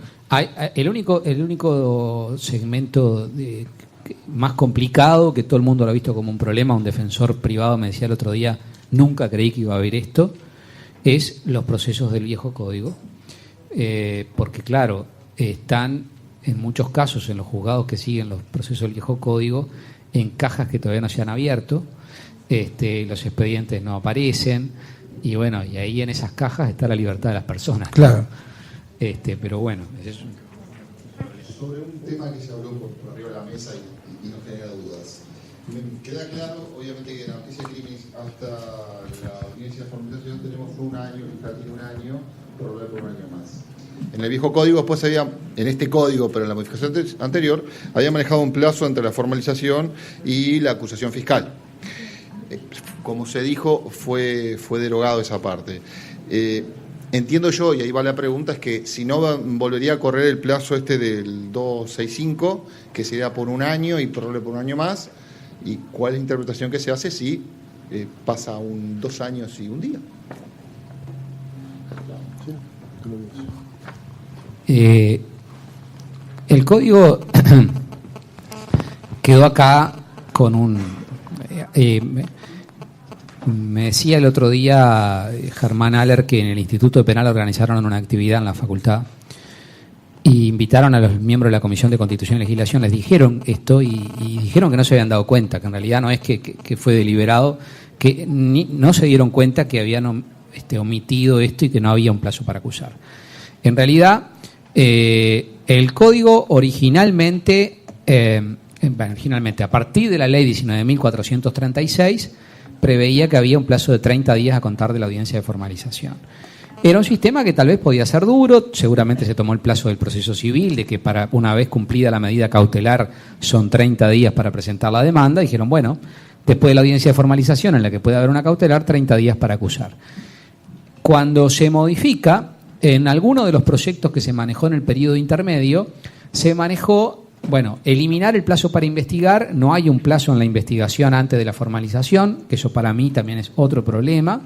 El único segmento más complicado, que todo el mundo lo ha visto como un problema, un defensor privado me decía el otro día, nunca creí que iba a haber esto, es los procesos del viejo código. Porque claro, están en muchos casos en los juzgados que siguen los procesos del viejo código en cajas que todavía no se han abierto, los expedientes no aparecen, y bueno, y ahí en esas cajas está la libertad de las personas. Claro. Pero bueno, es sobre un tema que se habló por arriba de la mesa y nos genera dudas. Me queda claro, obviamente, que en la justicia de crímenes hasta la audiencia de formalización tenemos un año, el fiscal tiene un año, prorrogar por un año más. En el viejo código, después en este código, pero en la modificación anterior, había manejado un plazo entre la formalización y la acusación fiscal. Como se dijo, fue derogado esa parte. Entiendo yo, y ahí va la pregunta, es que si no volvería a correr el plazo del 265, que sería por un año y prorrogue por un año más, y cuál es la interpretación que se hace si pasa 2 años y un día. El código quedó acá con un... me decía el otro día Germán Aller que en el Instituto de Penal organizaron una actividad en la facultad y invitaron a los miembros de la Comisión de Constitución y Legislación, les dijeron esto y dijeron que no se habían dado cuenta, que en realidad no es que fue deliberado, que no se dieron cuenta que habían omitido esto y que no había un plazo para acusar. En realidad, el código originalmente, a partir de la ley 19.436, preveía que había un plazo de 30 días a contar de la audiencia de formalización. Era un sistema que tal vez podía ser duro, seguramente se tomó el plazo del proceso civil, de que para una vez cumplida la medida cautelar son 30 días para presentar la demanda, dijeron, bueno, después de la audiencia de formalización en la que puede haber una cautelar, 30 días para acusar. Cuando se modifica, en alguno de los proyectos que se manejó en el periodo intermedio, se manejó, eliminar el plazo para investigar, no hay un plazo en la investigación antes de la formalización, que eso para mí también es otro problema,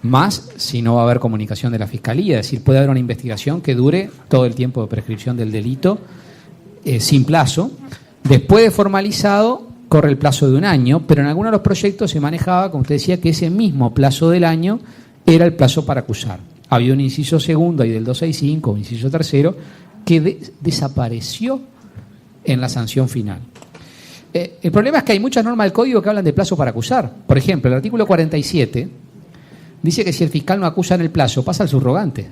más si no va a haber comunicación de la Fiscalía, es decir, puede haber una investigación que dure todo el tiempo de prescripción del delito sin plazo. Después de formalizado, corre el plazo de un año, pero en algunos de los proyectos se manejaba, como usted decía, que ese mismo plazo del año era el plazo para acusar. Había un inciso segundo ahí del 265, un inciso tercero, que desapareció en la sanción final. El problema es que hay muchas normas del Código que hablan de plazo para acusar. Por ejemplo, el artículo 47 dice que si el fiscal no acusa en el plazo, pasa al subrogante.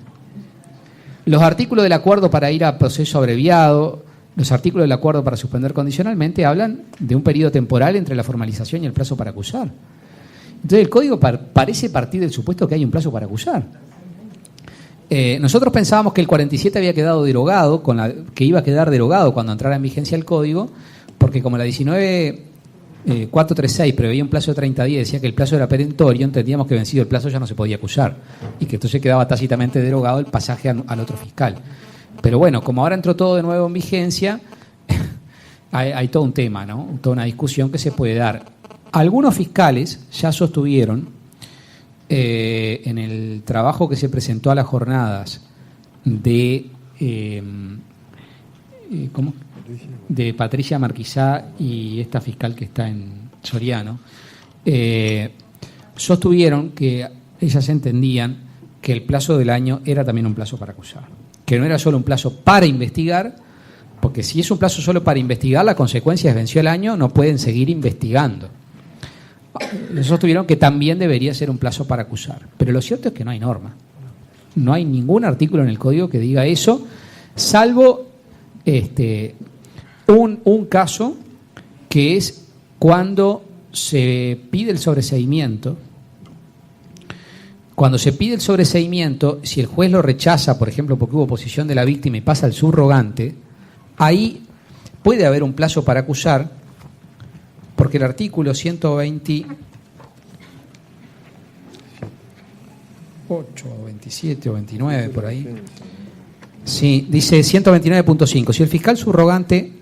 Los artículos del acuerdo para ir a proceso abreviado, los artículos del acuerdo para suspender condicionalmente hablan de un periodo temporal entre la formalización y el plazo para acusar. Entonces el código parece partir del supuesto que hay un plazo para acusar. Nosotros pensábamos que el 47 había quedado derogado, que iba a quedar derogado cuando entrara en vigencia el código, porque como la 19.436 preveía un plazo de 30 días, decía que el plazo era perentorio, entendíamos que vencido el plazo ya no se podía acusar y que entonces quedaba tácitamente derogado el pasaje al otro fiscal. Pero bueno, como ahora entró todo de nuevo en vigencia, hay todo un tema, ¿no? Toda una discusión que se puede dar. Algunos fiscales ya sostuvieron en el trabajo que se presentó a las jornadas de Patricia Marquisá y esta fiscal que está en Soriano, sostuvieron que ellas entendían que el plazo del año era también un plazo para acusar, que no era solo un plazo para investigar, porque si es un plazo solo para investigar, la consecuencia es venció el año, no pueden seguir investigando. Sostuvieron que también debería ser un plazo para acusar, pero lo cierto es que no hay norma, no hay ningún artículo en el código que diga eso, salvo un caso que es cuando se pide el sobreseimiento. Cuando se pide el sobreseimiento, si el juez lo rechaza, por ejemplo, porque hubo oposición de la víctima y pasa al subrogante, ahí puede haber un plazo para acusar, porque el artículo 128 o 27 o 29 por ahí, sí, dice 129.5, si el fiscal subrogante,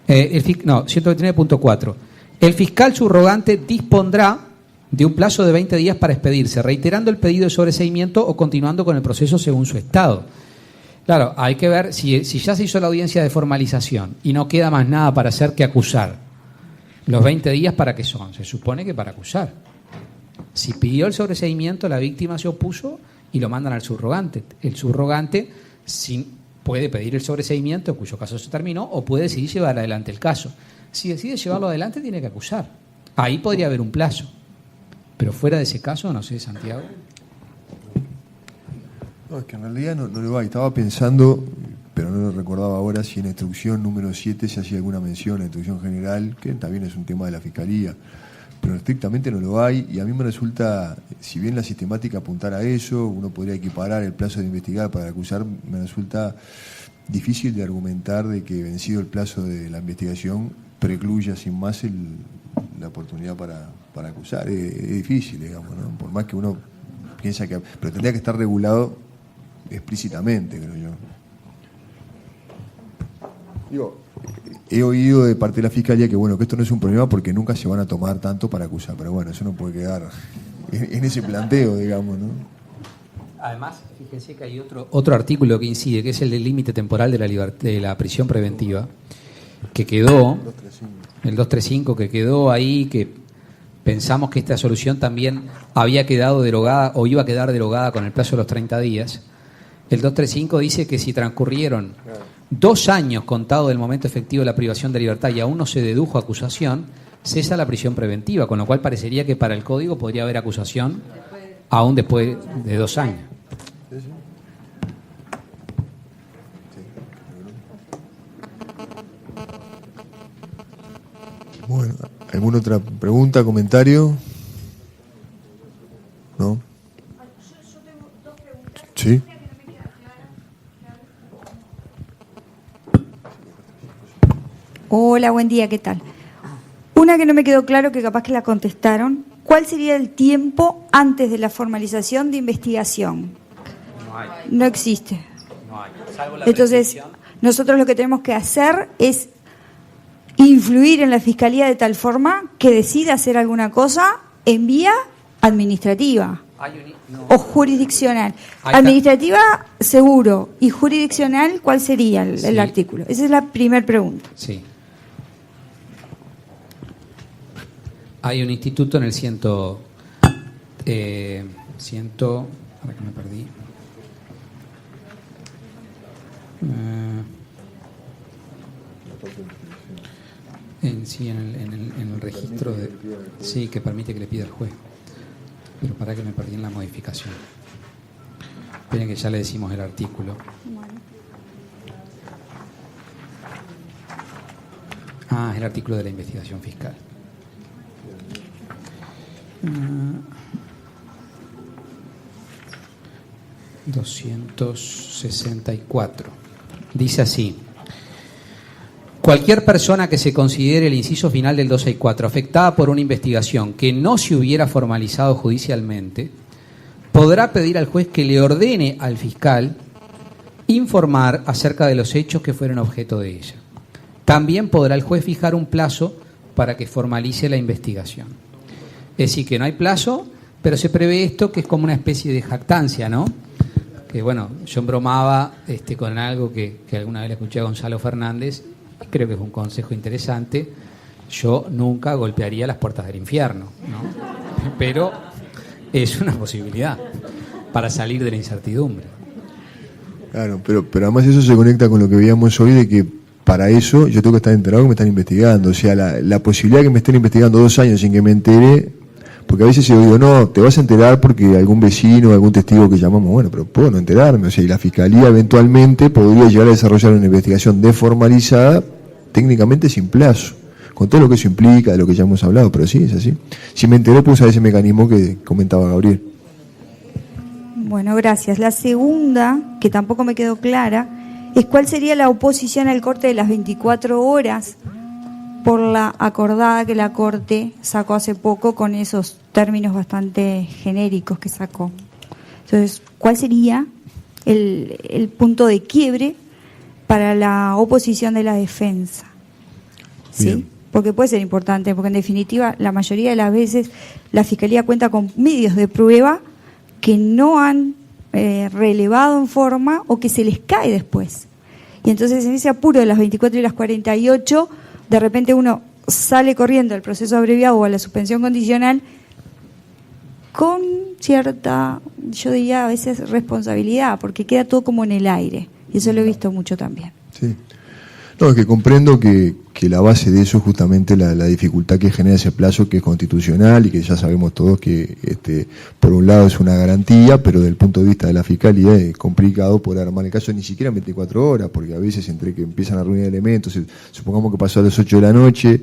129.4, el fiscal subrogante dispondrá de un plazo de 20 días para expedirse, reiterando el pedido de sobreseimiento o continuando con el proceso según su estado. Claro, hay que ver si ya se hizo la audiencia de formalización y no queda más nada para hacer que acusar. ¿Los 20 días para qué son? Se supone que para acusar. Si pidió el sobreseimiento, la víctima se opuso y lo mandan al subrogante. El subrogante puede pedir el sobreseimiento, en cuyo caso se terminó, o puede decidir llevar adelante el caso. Si decide llevarlo adelante, tiene que acusar. Ahí podría haber un plazo. Pero fuera de ese caso, no sé, Santiago. No, es que en realidad no lo hay. Estaba pensando, pero no lo recordaba ahora, si en la instrucción número 7 se hacía alguna mención, la instrucción general, que también es un tema de la Fiscalía, pero estrictamente no lo hay, y a mí me resulta, si bien la sistemática apuntara a eso, uno podría equiparar el plazo de investigar para acusar, me resulta difícil de argumentar de que vencido el plazo de la investigación precluya sin más la oportunidad para acusar. Es difícil, digamos, ¿no? Por más que uno piensa que... Pero tendría que estar regulado explícitamente, creo yo. Digo, he oído de parte de la Fiscalía que bueno, que esto no es un problema porque nunca se van a tomar tanto para acusar, pero bueno, eso no puede quedar en ese planteo, digamos, ¿no? Además, fíjense que hay otro artículo que incide, que es el del límite temporal de la prisión preventiva, que quedó, el 235, que quedó ahí, que pensamos que esta solución también había quedado derogada o iba a quedar derogada con el plazo de los 30 días. El 235 dice que si transcurrieron 2 años contado del momento efectivo de la privación de libertad y aún no se dedujo acusación, cesa la prisión preventiva, con lo cual parecería que para el Código podría haber acusación aún después de 2 años. Bueno, ¿alguna otra pregunta, comentario? ¿No? Yo tengo 2 preguntas. Sí. Hola, buen día, ¿qué tal? Una que no me quedó claro, que capaz que la contestaron. ¿Cuál sería el tiempo antes de la formalización de investigación? No hay. No existe. No hay. Salvo la Entonces, prescripción. nosotros lo que tenemos que hacer es influir en la Fiscalía de tal forma que decida hacer alguna cosa en vía administrativa o jurisdiccional. Ahí está. Administrativa, seguro. Y jurisdiccional, ¿cuál sería el artículo? Esa es la primera pregunta. Sí. Hay un instituto en el ahora que me perdí. En el registro de... Sí, que permite que le pida al juez. Pero para que me perdí en la modificación. Esperen que ya le decimos el artículo. Es el artículo de la investigación fiscal. ...264... dice así: cualquier persona que se considere el inciso final del 264 afectada por una investigación que no se hubiera formalizado judicialmente, podrá pedir al juez que le ordene al fiscal informar acerca de los hechos que fueron objeto de ella. También podrá el juez fijar un plazo para que formalice la investigación. Es decir, que no hay plazo, pero se prevé esto, que es como una especie de jactancia, ¿no? Que bueno, yo bromaba con algo que alguna vez le escuché a Gonzalo Fernández, y creo que es un consejo interesante. Yo nunca golpearía las puertas del infierno, ¿no? Pero es una posibilidad para salir de la incertidumbre. Claro, pero además eso se conecta con lo que veíamos hoy, de que para eso yo tengo que estar enterado que me están investigando. O sea, la posibilidad de que me estén investigando 2 años sin que me entere, porque a veces yo digo, no, te vas a enterar porque algún vecino, algún testigo que llamamos, bueno, pero puedo no enterarme. O sea, y la Fiscalía eventualmente podría llegar a desarrollar una investigación desformalizada, técnicamente sin plazo, con todo lo que eso implica, de lo que ya hemos hablado, pero sí, es así. Si me enteré, puedo usar ese mecanismo que comentaba Gabriel. Bueno, gracias. La segunda, que tampoco me quedó clara, es cuál sería la oposición al corte de las 24 horas por la acordada que la Corte sacó hace poco con esos términos bastante genéricos que sacó. Entonces, ¿cuál sería el punto de quiebre para la oposición de la defensa? ¿Sí? Bien. Porque puede ser importante, porque en definitiva la mayoría de las veces la Fiscalía cuenta con medios de prueba que no han relevado en forma o que se les cae después. Y entonces en ese apuro de las 24 y las 48, de repente uno sale corriendo al proceso abreviado o a la suspensión condicional con cierta, yo diría a veces, responsabilidad, porque queda todo como en el aire. Y eso lo he visto mucho también. Sí. No, es que comprendo que la base de eso es justamente la dificultad que genera ese plazo, que es constitucional y que ya sabemos todos que por un lado es una garantía, pero desde el punto de vista de la Fiscalía es complicado poder armar el caso ni siquiera en 24 horas, porque a veces entre que empiezan a reunir elementos, supongamos que pasó a las 8 de la noche,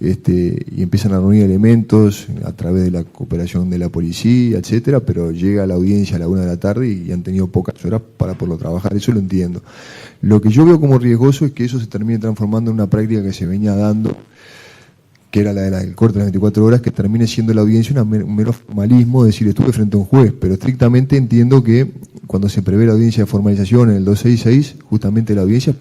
y empiezan a reunir elementos a través de la cooperación de la policía, etcétera, pero llega a la audiencia a la 1 de la tarde y han tenido pocas horas para poderlo trabajar. Eso lo entiendo. Lo que yo veo como riesgoso es que eso se termine transformando en una práctica que se venía dando, que era la del corte de las 24 horas, que termine siendo la audiencia un mero formalismo, decir, estuve frente a un juez, pero estrictamente entiendo que cuando se prevé la audiencia de formalización en el 266, justamente la audiencia,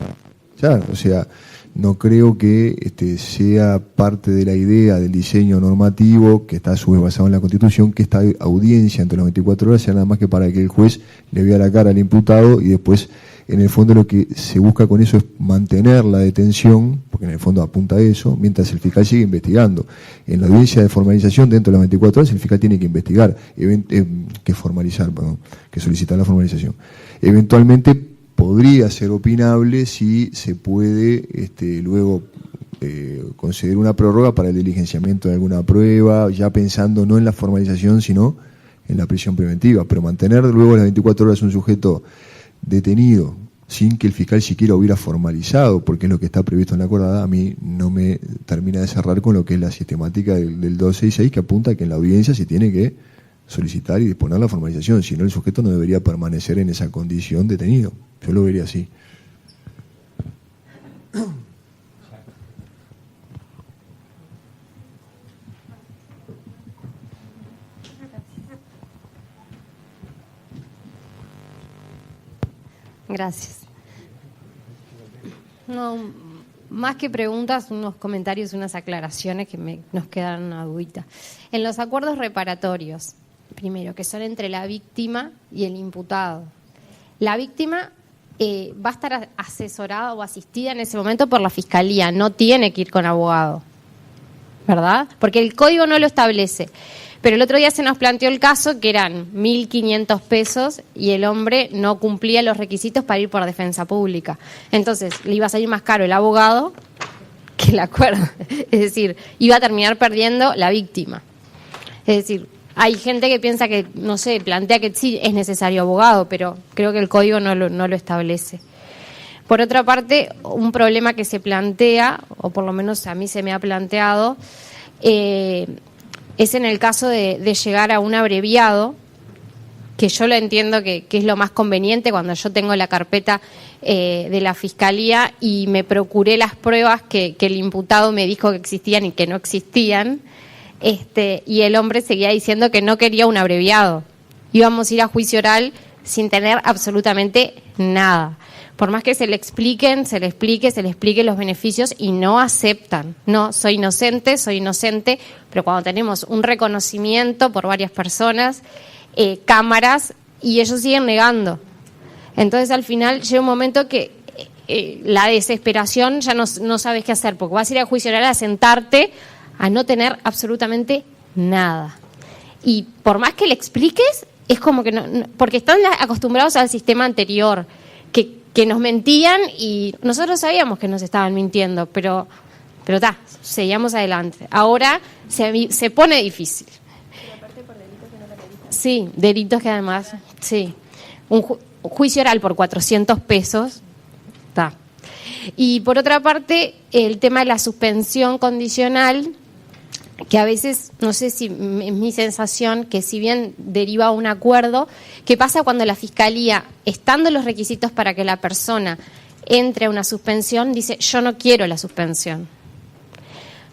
ya, o sea, no creo que sea parte de la idea del diseño normativo, que está a su vez basado en la Constitución, que esta audiencia entre las 24 horas sea nada más que para que el juez le vea la cara al imputado y después, en el fondo, lo que se busca con eso es mantener la detención, porque en el fondo apunta a eso, mientras el fiscal sigue investigando. En la audiencia de formalización, dentro de las 24 horas, el fiscal tiene que investigar, que solicitar la formalización. Eventualmente podría ser opinable si se puede luego conceder una prórroga para el diligenciamiento de alguna prueba, ya pensando no en la formalización, sino en la prisión preventiva, pero mantener luego las 24 horas un sujeto detenido sin que el fiscal siquiera hubiera formalizado, porque es lo que está previsto en la acordada, a mí no me termina de cerrar con lo que es la sistemática del 266, que apunta a que en la audiencia se tiene que solicitar y disponer la formalización, si no el sujeto no debería permanecer en esa condición detenido. Yo lo vería así. Gracias. No, más que preguntas, unos comentarios, unas aclaraciones que nos quedan una dudita. En los acuerdos reparatorios, primero, que son entre la víctima y el imputado, la víctima va a estar asesorada o asistida en ese momento por la Fiscalía, no tiene que ir con abogado, ¿verdad? Porque el código no lo establece. Pero el otro día se nos planteó el caso que eran 1.500 pesos y el hombre no cumplía los requisitos para ir por defensa pública. Entonces, le iba a salir más caro el abogado que el acuerdo. Es decir, iba a terminar perdiendo la víctima. Es decir, hay gente que piensa que, no sé, plantea que sí es necesario abogado, pero creo que el código no lo establece. Por otra parte, un problema que se plantea, o por lo menos a mí se me ha planteado, es en el caso de llegar a un abreviado, que yo lo entiendo que es lo más conveniente cuando yo tengo la carpeta de la Fiscalía y me procuré las pruebas que el imputado me dijo que existían y que no existían, y el hombre seguía diciendo que no quería un abreviado. Íbamos a ir a juicio oral sin tener absolutamente nada. Por más que se le explique los beneficios y no aceptan. No, soy inocente, pero cuando tenemos un reconocimiento por varias personas, cámaras, y ellos siguen negando. Entonces al final llega un momento que la desesperación ya no sabes qué hacer, porque vas a ir a juicio oral a sentarte a no tener absolutamente nada. Y por más que le expliques, es como que no, porque están acostumbrados al sistema anterior, que nos mentían y nosotros sabíamos que nos estaban mintiendo, pero seguíamos adelante. Ahora se pone difícil. Sí, delitos que además, sí. Un juicio oral por 400 pesos, está. Y por otra parte, el tema de la suspensión condicional, que a veces, no sé si es mi sensación, que si bien deriva a un acuerdo, ¿qué pasa cuando la Fiscalía, estando los requisitos para que la persona entre a una suspensión, dice, yo no quiero la suspensión?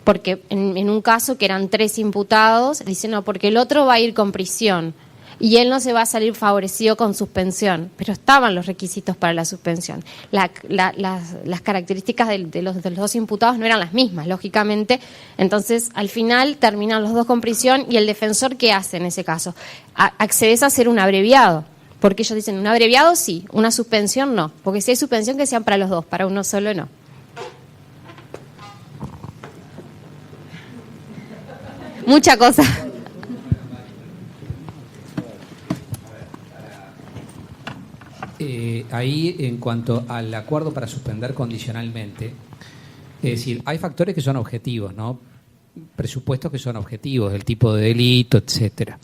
Porque en un caso que eran 3 imputados, dicen, no, porque el otro va a ir con prisión y él no se va a salir favorecido con suspensión, pero estaban los requisitos para la suspensión. Las características de los 2 imputados no eran las mismas, lógicamente. Entonces, al final terminan los 2 con prisión y el defensor, ¿qué hace en ese caso? Accedes a hacer un abreviado, porque ellos dicen, un abreviado sí, una suspensión no, porque si hay suspensión que sean para los 2, para uno solo no. Mucha cosa. Ahí, en cuanto al acuerdo para suspender condicionalmente, es decir, hay factores que son objetivos, ¿no? Presupuestos que son objetivos, el tipo de delito, etcétera.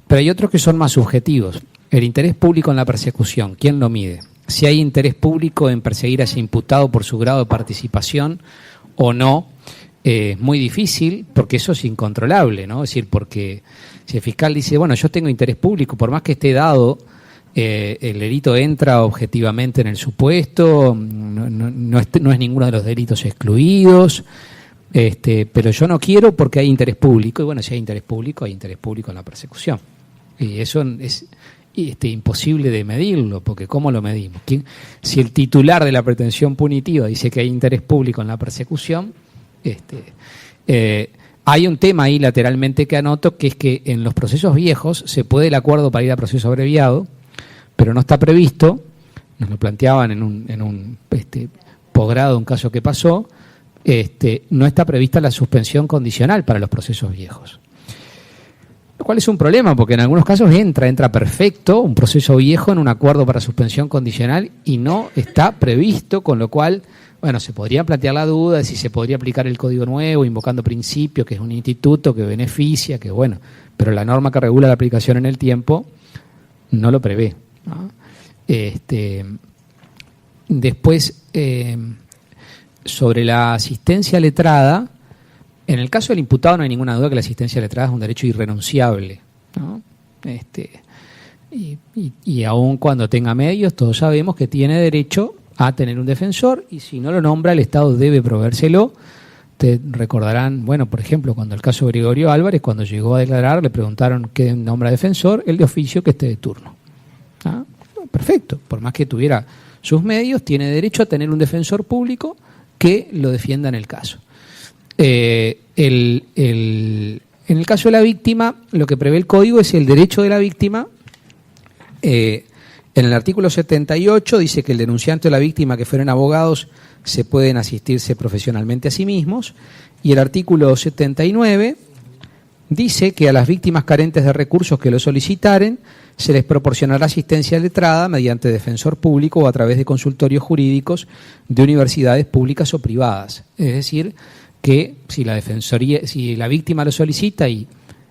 Pero hay otros que son más subjetivos. El interés público en la persecución, ¿quién lo mide? Si hay interés público en perseguir a ese imputado por su grado de participación o no, es muy difícil, porque eso es incontrolable, ¿no? Es decir, porque si el fiscal dice, bueno, yo tengo interés público, por más que esté dado, el delito entra objetivamente en el supuesto, no es ninguno de los delitos excluidos, pero yo no quiero porque hay interés público, y bueno, si hay interés público en la persecución. Y eso es imposible de medirlo, porque ¿cómo lo medimos? Si el titular de la pretensión punitiva dice que hay interés público en la persecución, hay un tema ahí lateralmente que anoto, que es que en los procesos viejos se puede el acuerdo para ir a proceso abreviado, pero no está previsto, nos lo planteaban en un posgrado, un caso que pasó, no está prevista la suspensión condicional para los procesos viejos. Lo cual es un problema, porque en algunos casos entra perfecto un proceso viejo en un acuerdo para suspensión condicional y no está previsto, con lo cual, bueno, se podría plantear la duda de si se podría aplicar el código nuevo, invocando principio, que es un instituto que beneficia, que bueno, pero la norma que regula la aplicación en el tiempo no lo prevé, ¿no? Después, sobre la asistencia letrada, en el caso del imputado no hay ninguna duda que la asistencia letrada es un derecho irrenunciable, ¿no? Y aun cuando tenga medios, todos sabemos que tiene derecho a tener un defensor, y si no lo nombra, el Estado debe proveérselo. Te recordarán, bueno, por ejemplo, cuando el caso de Gregorio Álvarez, cuando llegó a declarar, le preguntaron qué nombra defensor, el de oficio que esté de turno. ¿Ah? Perfecto, por más que tuviera sus medios, tiene derecho a tener un defensor público que lo defienda en el caso. En el caso de la víctima, lo que prevé el código es el derecho de la víctima. En el artículo 78 dice que el denunciante o la víctima que fueren abogados se pueden asistirse profesionalmente a sí mismos, y el artículo 79 dice que a las víctimas carentes de recursos que lo solicitaren se les proporcionará asistencia letrada mediante defensor público o a través de consultorios jurídicos de universidades públicas o privadas. Es decir, que si la víctima lo solicita y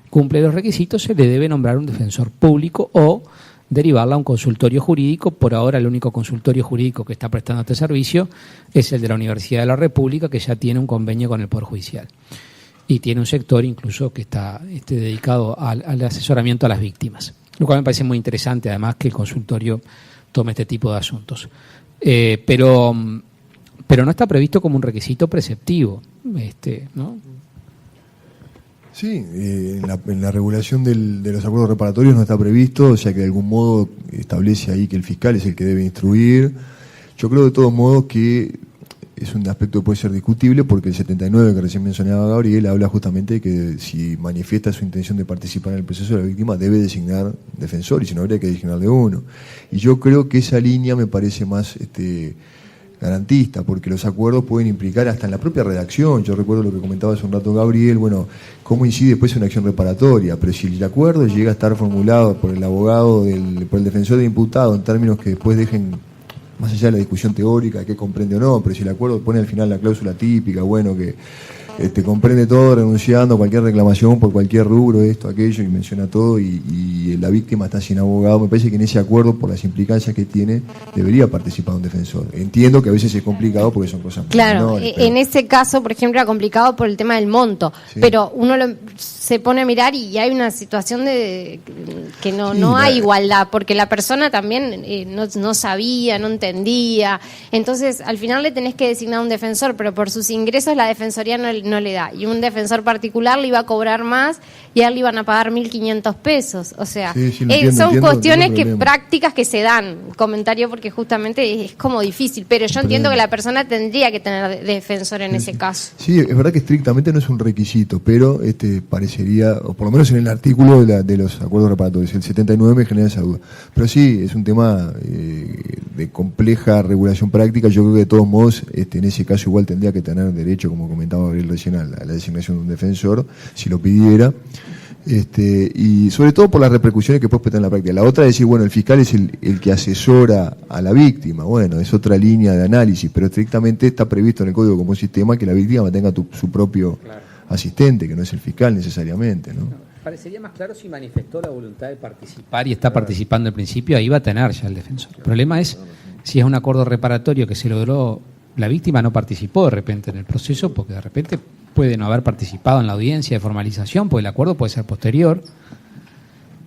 cumple los requisitos, se le debe nombrar un defensor público o derivarla a un consultorio jurídico. Por ahora, el único consultorio jurídico que está prestando este servicio es el de la Universidad de la República, que ya tiene un convenio con el Poder Judicial. y tiene un sector incluso que está dedicado al asesoramiento a las víctimas, lo cual me parece muy interesante, además, que el consultorio tome este tipo de asuntos. Pero no está previsto como un requisito preceptivo, ¿no? Sí, en la regulación de los acuerdos reparatorios no está previsto, o sea que de algún modo establece ahí que el fiscal es el que debe instruir. Yo creo de todos modos que es un aspecto que puede ser discutible, porque el 79 que recién mencionaba Gabriel habla justamente de que si manifiesta su intención de participar en el proceso de la víctima debe designar defensor, y si no habría que designarle uno. Y yo creo que esa línea me parece más garantista, porque los acuerdos pueden implicar hasta en la propia redacción. Yo recuerdo lo que comentaba hace un rato Gabriel, bueno, cómo incide después en una acción reparatoria, pero si el acuerdo llega a estar formulado por el abogado, por el defensor del imputado, en términos que después dejen, más allá de la discusión teórica, que comprende o no, pero si el acuerdo pone al final la cláusula típica, bueno, que comprende todo, renunciando a cualquier reclamación por cualquier rubro, esto, aquello, y menciona todo, y la víctima está sin abogado, me parece que en ese acuerdo, por las implicancias que tiene, debería participar un defensor. Entiendo que a veces es complicado porque son cosas claro, menores, en ese caso, por ejemplo, era complicado por el tema del monto, sí. Pero uno se pone a mirar y hay una situación de que no hay igualdad, porque la persona también no sabía, no entendía, entonces al final le tenés que designar un defensor, pero por sus ingresos la defensoría no le da, y un defensor particular le iba a cobrar más y a él le iban a pagar 1.500 pesos, o sea, sí, son cuestiones prácticas que se dan, comentario porque justamente es como difícil, pero yo entiendo que la persona tendría que tener defensor en ese caso. Sí, es verdad que estrictamente no es un requisito, pero parecería, o por lo menos en el artículo de los acuerdos reparatorios, el 79 me genera esa duda, pero sí, es un tema de compleja regulación práctica. Yo creo que de todos modos, en ese caso igual tendría que tener derecho, como comentaba Gabriel recién, a la designación de un defensor, si lo pidiera, y sobre todo por las repercusiones que puede tener en la práctica. La otra es decir, bueno, el fiscal es el que asesora a la víctima, bueno, es otra línea de análisis, pero estrictamente está previsto en el código como sistema que la víctima tenga su propio asistente, que no es el fiscal necesariamente, ¿no? Parecería más claro si manifestó la voluntad de participar y está participando al principio, ahí va a tener ya el defensor. El problema es si es un acuerdo reparatorio que se logró, la víctima no participó de repente en el proceso, porque de repente puede no haber participado en la audiencia de formalización, porque el acuerdo puede ser posterior,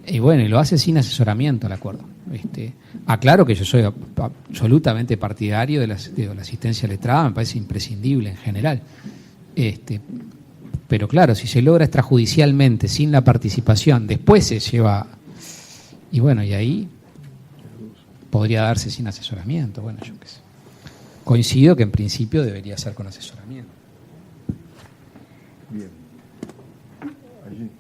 y bueno, y lo hace sin asesoramiento el acuerdo. Aclaro que yo soy absolutamente partidario de la asistencia letrada, me parece imprescindible en general. Pero claro, si se logra extrajudicialmente sin la participación, después se lleva, y bueno, y ahí podría darse sin asesoramiento, bueno, yo qué sé. Coincido que en principio debería ser con asesoramiento. Bien. Allí.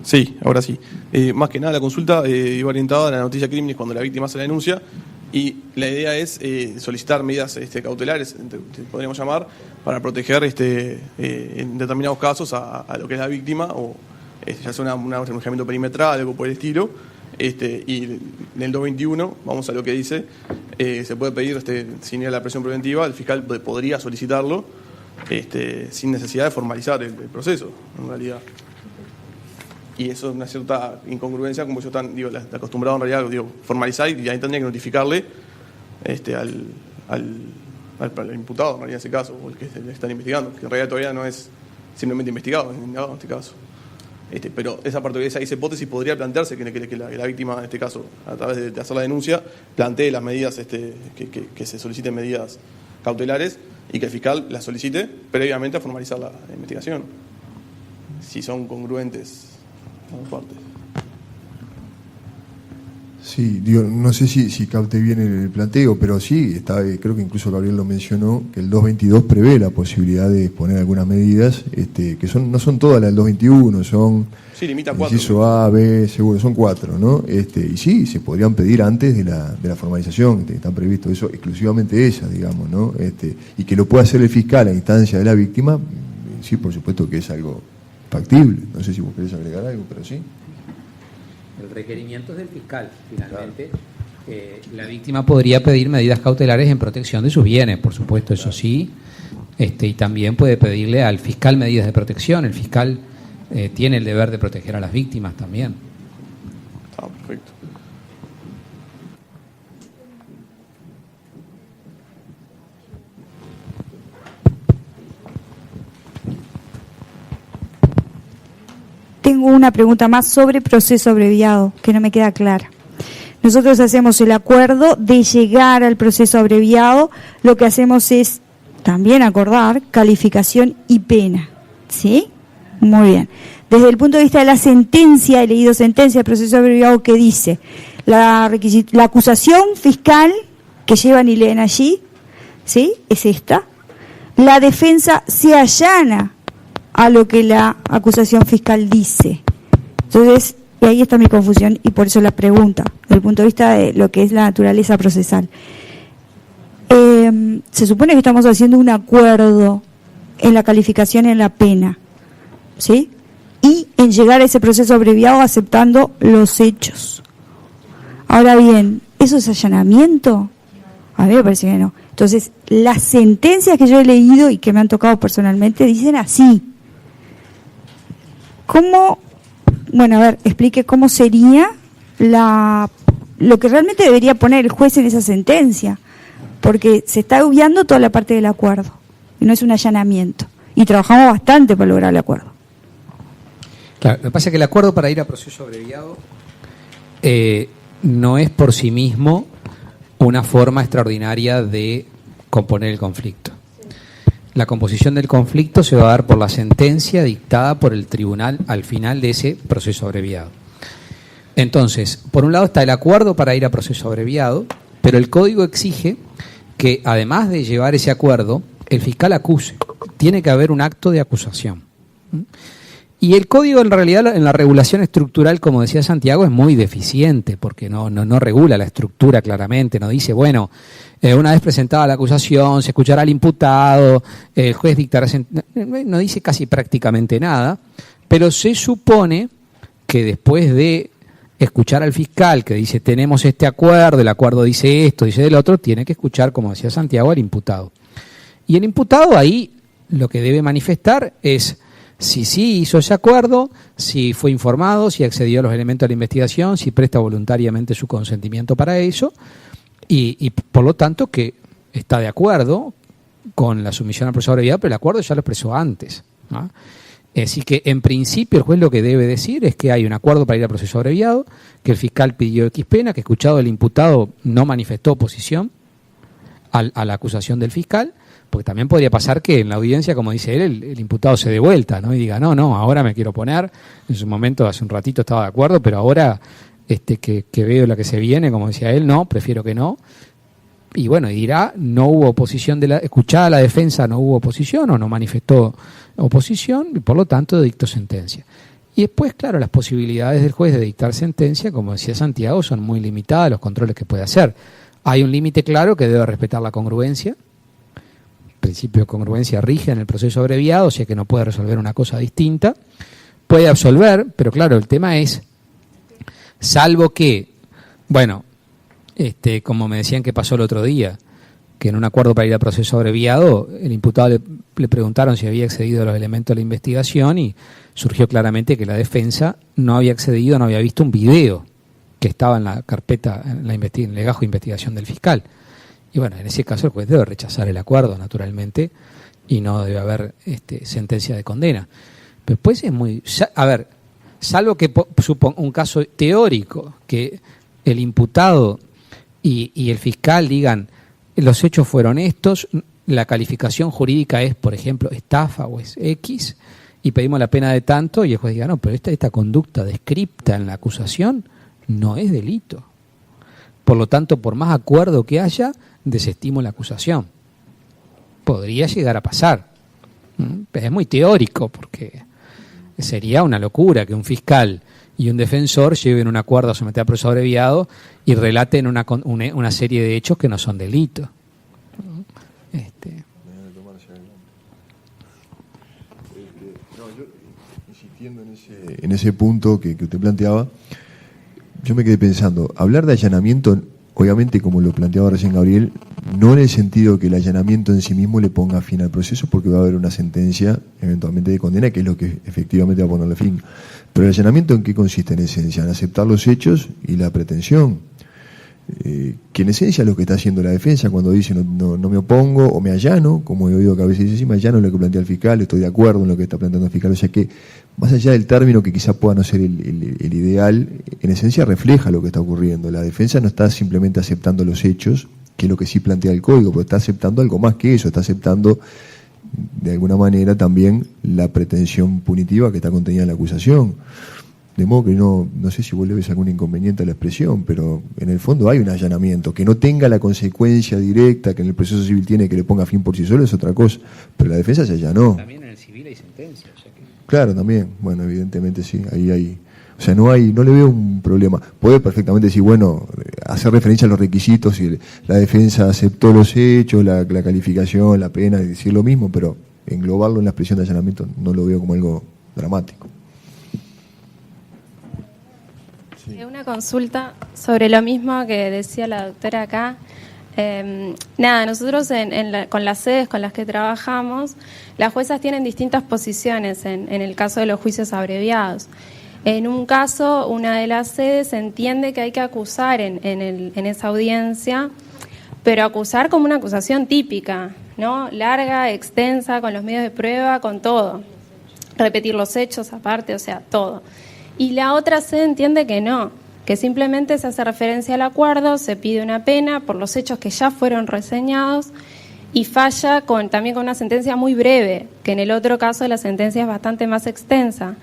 Sí, ahora sí. Más que nada la consulta iba orientada a la noticia crímenes cuando la víctima hace la denuncia, y la idea es solicitar medidas cautelares, podríamos llamar, para proteger en determinados casos a lo que es la víctima, o ya sea un alojamiento perimetral, algo por el estilo. Y en el 221, vamos a lo que dice, se puede pedir, sin ir a la presión preventiva, el fiscal podría solicitarlo sin necesidad de formalizar el proceso, en realidad. Y eso es una cierta incongruencia, como yo la acostumbrado en realidad, formalizar, y ahí tendría que notificarle al imputado, en realidad, en ese caso, o el que le están investigando, que en realidad todavía no es simplemente investigado, es indagado en este caso. Pero esa parte de esa hipótesis podría plantearse que la víctima, en este caso, a través de hacer la denuncia, plantee las medidas, que se soliciten medidas cautelares, y que el fiscal las solicite previamente a formalizar la investigación, si son congruentes ambas partes. Sí, no sé si capte bien el planteo, pero sí, creo que incluso Gabriel lo mencionó, que el 222 prevé la posibilidad de poner algunas medidas, que no son todas las del 221, son... Sí, limita 4. Inciso A, B, seguro, son 4, ¿no? Y sí, se podrían pedir antes de la formalización, están previstos eso, exclusivamente esas, digamos, ¿no? Y que lo pueda hacer el fiscal a instancia de la víctima, sí, por supuesto que es algo factible. No sé si vos querés agregar algo, pero sí. El requerimiento es del fiscal, finalmente. Claro. La víctima podría pedir medidas cautelares en protección de sus bienes, por supuesto, eso sí. Y también puede pedirle al fiscal medidas de protección. El fiscal tiene el deber de proteger a las víctimas también. Está perfecto. Tengo una pregunta más sobre proceso abreviado, que no me queda clara. Nosotros hacemos el acuerdo de llegar al proceso abreviado, lo que hacemos es también acordar calificación y pena, ¿sí? Muy bien. Desde el punto de vista de la sentencia, he leído sentencia del proceso abreviado que dice la acusación fiscal que llevan y leen allí, ¿sí? Es esta. La defensa se allana a lo que la acusación fiscal dice. Entonces, y ahí está mi confusión y por eso la pregunta, desde el punto de vista de lo que es la naturaleza procesal. Se supone que estamos haciendo un acuerdo en la calificación y en la pena, ¿sí? Y en llegar a ese proceso abreviado aceptando los hechos. Ahora bien, ¿eso es allanamiento? A mí me parece que no. Entonces, las sentencias que yo he leído y que me han tocado personalmente dicen así. ¿Cómo? Bueno, a ver, explique cómo sería lo que realmente debería poner el juez en esa sentencia, porque se está obviando toda la parte del acuerdo, y no es un allanamiento, y trabajamos bastante para lograr el acuerdo. Claro, lo que pasa es que el acuerdo para ir a proceso abreviado no es por sí mismo una forma extraordinaria de componer el conflicto. La composición del conflicto se va a dar por la sentencia dictada por el tribunal al final de ese proceso abreviado. Entonces, por un lado está el acuerdo para ir a proceso abreviado, pero el código exige que, además de llevar ese acuerdo, el fiscal acuse. Tiene que haber un acto de acusación. Y el código, en realidad, en la regulación estructural, como decía Santiago, es muy deficiente, porque no regula la estructura claramente, no dice, bueno, una vez presentada la acusación, se escuchará al imputado, el juez dictará no dice casi prácticamente nada, pero se supone que después de escuchar al fiscal que dice tenemos este acuerdo, el acuerdo dice esto, dice del otro, tiene que escuchar, como decía Santiago, al imputado. Y el imputado ahí lo que debe manifestar es si sí hizo ese acuerdo, si fue informado, si accedió a los elementos de la investigación, si presta voluntariamente su consentimiento para eso y por lo tanto que está de acuerdo con la sumisión al proceso abreviado, pero el acuerdo ya lo expresó antes, ¿no? Así que en principio el juez lo que debe decir es que hay un acuerdo para ir al proceso abreviado, que el fiscal pidió X pena, que escuchado el imputado no manifestó oposición a la acusación del fiscal, porque también podría pasar que en la audiencia, como dice él, el imputado se dé vuelta, ¿no? Y diga, no, ahora me quiero poner, en su momento, hace un ratito estaba de acuerdo, pero ahora que veo la que se viene, como decía él, no, prefiero que no. Y bueno, y dirá, no hubo oposición, escuchada la defensa, no hubo oposición o no manifestó oposición, y por lo tanto dictó sentencia. Y después, claro, las posibilidades del juez de dictar sentencia, como decía Santiago, son muy limitadas, los controles que puede hacer. Hay un límite claro que debe respetar la congruencia. El principio de congruencia rige en el proceso abreviado, o sea que no puede resolver una cosa distinta. Puede absolver, pero claro, el tema es, salvo que, bueno, como me decían que pasó el otro día, que en un acuerdo para ir a proceso abreviado, el imputado le preguntaron si había accedido a los elementos de la investigación y surgió claramente que la defensa no había accedido, no había visto un video que estaba en la carpeta, en el legajo de investigación del fiscal. Y bueno, en ese caso el juez debe rechazar el acuerdo, naturalmente, y no debe haber sentencia de condena. Pero después es muy... A ver, salvo que un caso teórico, que el imputado y el fiscal digan los hechos fueron estos, la calificación jurídica es, por ejemplo, estafa o es X, y pedimos la pena de tanto, y el juez diga, no, pero esta conducta descripta en la acusación no es delito. Por lo tanto, por más acuerdo que haya, desestimo la acusación. Podría llegar a pasar. Pero es muy teórico, porque sería una locura que un fiscal y un defensor lleven un acuerdo a someter a proceso abreviado y relaten una serie de hechos que no son delitos. Yo, insistiendo en ese punto que usted planteaba, yo me quedé pensando, hablar de allanamiento obviamente, como lo planteaba recién Gabriel, no en el sentido que el allanamiento en sí mismo le ponga fin al proceso, porque va a haber una sentencia eventualmente de condena, que es lo que efectivamente va a ponerle fin. Pero el allanamiento, ¿en qué consiste en esencia? En aceptar los hechos y la pretensión. Que en esencia es lo que está haciendo la defensa cuando dice no me opongo o me allano, como he oído que a veces dice, sí, me allano en lo que plantea el fiscal, estoy de acuerdo en lo que está planteando el fiscal. O sea que, más allá del término que quizá pueda no ser el ideal, en esencia refleja lo que está ocurriendo. La defensa no está simplemente aceptando los hechos, que es lo que sí plantea el código, pero está aceptando algo más que eso, está aceptando de alguna manera también la pretensión punitiva que está contenida en la acusación. De modo que no sé si vos le ves algún inconveniente a la expresión, pero en el fondo hay un allanamiento. Que no tenga la consecuencia directa que en el proceso civil tiene, que le ponga fin por sí solo, es otra cosa. Pero la defensa se allanó. También en el civil hay sentencia. O sea que... Claro, también. Bueno, evidentemente sí. Ahí hay. O sea, no le veo un problema. Puede perfectamente decir, bueno, hacer referencia a los requisitos, y la defensa aceptó los hechos, la calificación, la pena, y decir lo mismo, pero englobarlo en la expresión de allanamiento no lo veo como algo dramático. Una consulta sobre lo mismo que decía la doctora acá. Nosotros con las sedes con las que trabajamos, las juezas tienen distintas posiciones en el caso de los juicios abreviados. En un caso, una de las sedes entiende que hay que acusar en esa audiencia, pero acusar como una acusación típica, ¿no? Larga, extensa, con los medios de prueba, con todo. Repetir los hechos aparte, o sea, todo. Y la otra sede entiende que no, que simplemente se hace referencia al acuerdo, se pide una pena por los hechos que ya fueron reseñados y falla también con una sentencia muy breve, que en el otro caso la sentencia es bastante más extensa.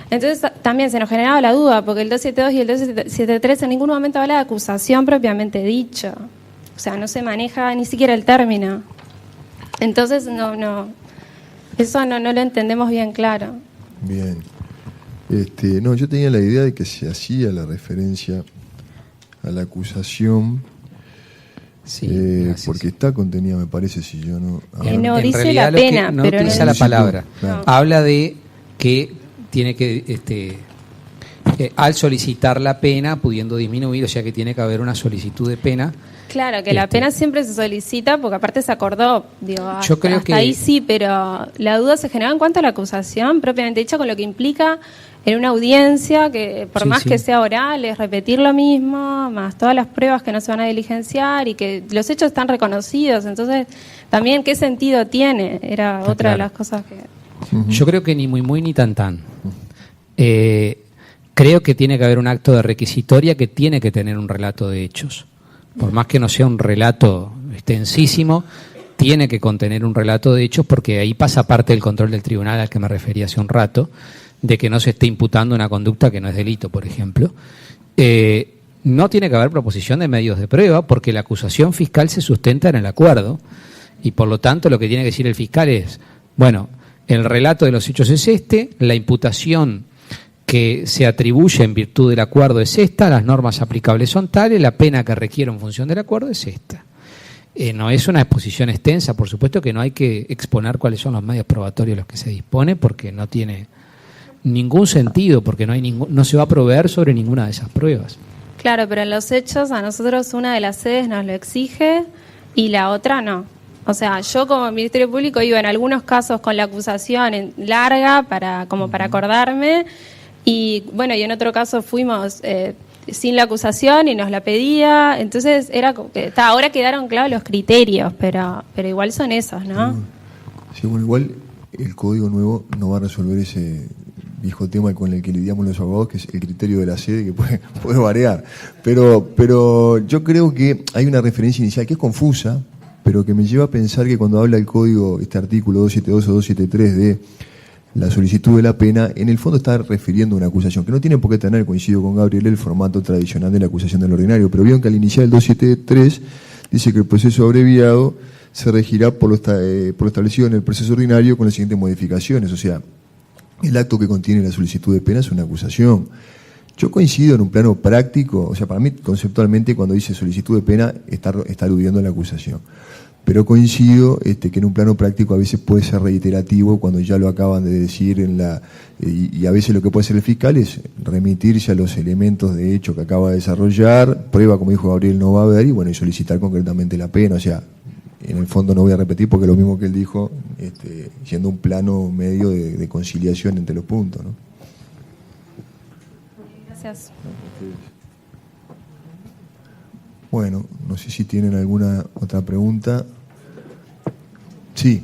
Entonces también se nos generaba la duda, porque el 272 y el 273 en ningún momento habla de acusación propiamente dicho. O sea, no se maneja ni siquiera el término. Entonces eso no lo entendemos bien claro. Bien. Yo tenía la idea de que se hacía la referencia a la acusación, sí, porque está contenida, me parece, si yo no... No dice realidad, la pena, no pero utiliza no la palabra. No. Habla de que tiene que, al solicitar la pena, pudiendo disminuir, o sea que tiene que haber una solicitud de pena. Claro, que la pena siempre se solicita porque aparte se acordó, yo creo que ahí sí, pero la duda se genera en cuanto a la acusación propiamente dicha, con lo que implica en una audiencia que por más que sea oral es repetir lo mismo, más todas las pruebas que no se van a diligenciar y que los hechos están reconocidos. Entonces, también, ¿qué sentido tiene? Era otra de las cosas que... Yo creo que ni muy ni tan. Creo que tiene que haber un acto de requisitoria que tiene que tener un relato de hechos. Por más que no sea un relato extensísimo, tiene que contener un relato de hechos, porque ahí pasa parte del control del tribunal al que me refería hace un rato, de que no se esté imputando una conducta que no es delito, por ejemplo. No tiene que haber proposición de medios de prueba, porque la acusación fiscal se sustenta en el acuerdo, y por lo tanto lo que tiene que decir el fiscal es, bueno, el relato de los hechos es la imputación que se atribuye en virtud del acuerdo es esta, las normas aplicables son tales, la pena que requiero en función del acuerdo es esta. No es una exposición extensa, por supuesto que no hay que exponer cuáles son los medios probatorios los que se dispone, porque no tiene ningún sentido, porque no se va a proveer sobre ninguna de esas pruebas. Claro, pero en los hechos a nosotros una de las sedes nos lo exige y la otra no. O sea, yo como Ministerio Público iba en algunos casos con la acusación larga para acordarme, y bueno, y en otro caso fuimos sin la acusación y nos la pedía. Entonces ahora quedaron claros los criterios, pero igual son esos, ¿no? Sí, bueno, igual el Código Nuevo no va a resolver ese viejo tema con el que lidiamos los abogados, que es el criterio de la sede, que puede variar. Pero yo creo que hay una referencia inicial que es confusa, pero que me lleva a pensar que cuando habla el Código, este artículo 272 o 273 de la solicitud de la pena, en el fondo está refiriendo a una acusación, que no tiene por qué tener, coincido con Gabriel, el formato tradicional de la acusación del ordinario, pero vieron que al iniciar el 273 dice que el proceso abreviado se regirá por lo establecido en el proceso ordinario con las siguientes modificaciones. O sea, el acto que contiene la solicitud de pena es una acusación. Yo coincido en un plano práctico, o sea, para mí conceptualmente cuando dice solicitud de pena está aludiendo a la acusación. pero coincido que en un plano práctico a veces puede ser reiterativo cuando ya lo acaban de decir y a veces lo que puede hacer el fiscal es remitirse a los elementos de hecho que acaba de desarrollar, prueba, como dijo Gabriel, no va a haber, y bueno, y solicitar concretamente la pena. O sea, en el fondo no voy a repetir porque es lo mismo que él dijo, siendo un plano medio de conciliación entre los puntos, ¿no? Gracias. Bueno, no sé si tienen alguna otra pregunta. Sí.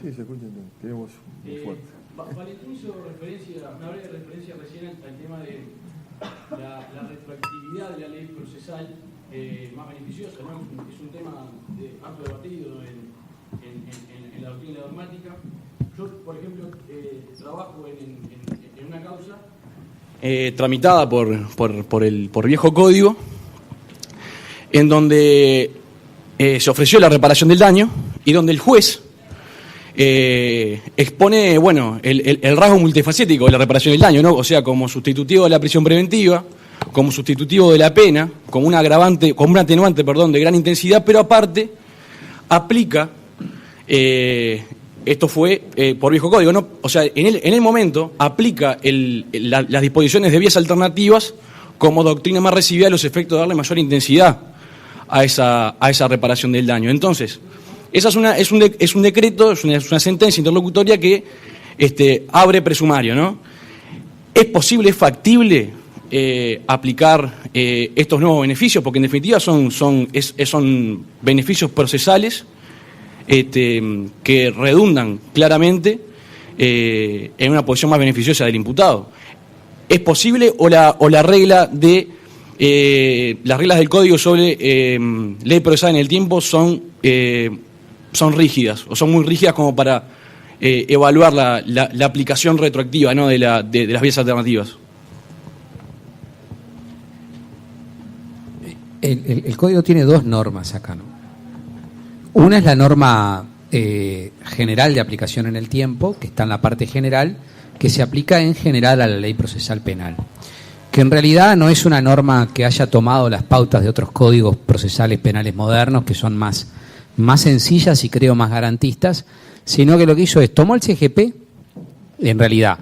Sí, se escucha, tenemos muy fuerte. Valentín hizo una breve referencia recién al tema de la retroactividad de la ley procesal más beneficiosa, ¿no? Es un tema amplio debatido en la doctrina dogmática. Yo, por ejemplo, trabajo en una causa tramitada por viejo código, en donde se ofreció la reparación del daño y donde el juez expone, bueno, el rasgo multifacético de la reparación del daño, ¿no? O sea, como sustitutivo de la prisión preventiva, como sustitutivo de la pena, como un atenuante, de gran intensidad, pero aparte aplica, esto fue por viejo código, ¿no? O sea, en el momento aplica las disposiciones de vías alternativas como doctrina más recibida a los efectos de darle mayor intensidad a esa reparación del daño. Entonces, esa es un decreto, es una sentencia interlocutoria que abre presumario, ¿no? ¿Es posible, es factible aplicar estos nuevos beneficios? Porque en definitiva son beneficios procesales que redundan claramente en una posición más beneficiosa del imputado. ¿Es posible o la regla de las reglas del Código sobre ley procesal en el tiempo son rígidas, o son muy rígidas como para evaluar la aplicación retroactiva, ¿no? de las vías alternativas? El Código tiene dos normas acá, ¿no? Una es la norma general de aplicación en el tiempo, que está en la parte general, que se aplica en general a la ley procesal penal, que en realidad no es una norma que haya tomado las pautas de otros códigos procesales penales modernos, que son más sencillas y creo más garantistas, sino que lo que hizo es, tomó el CGP, en realidad,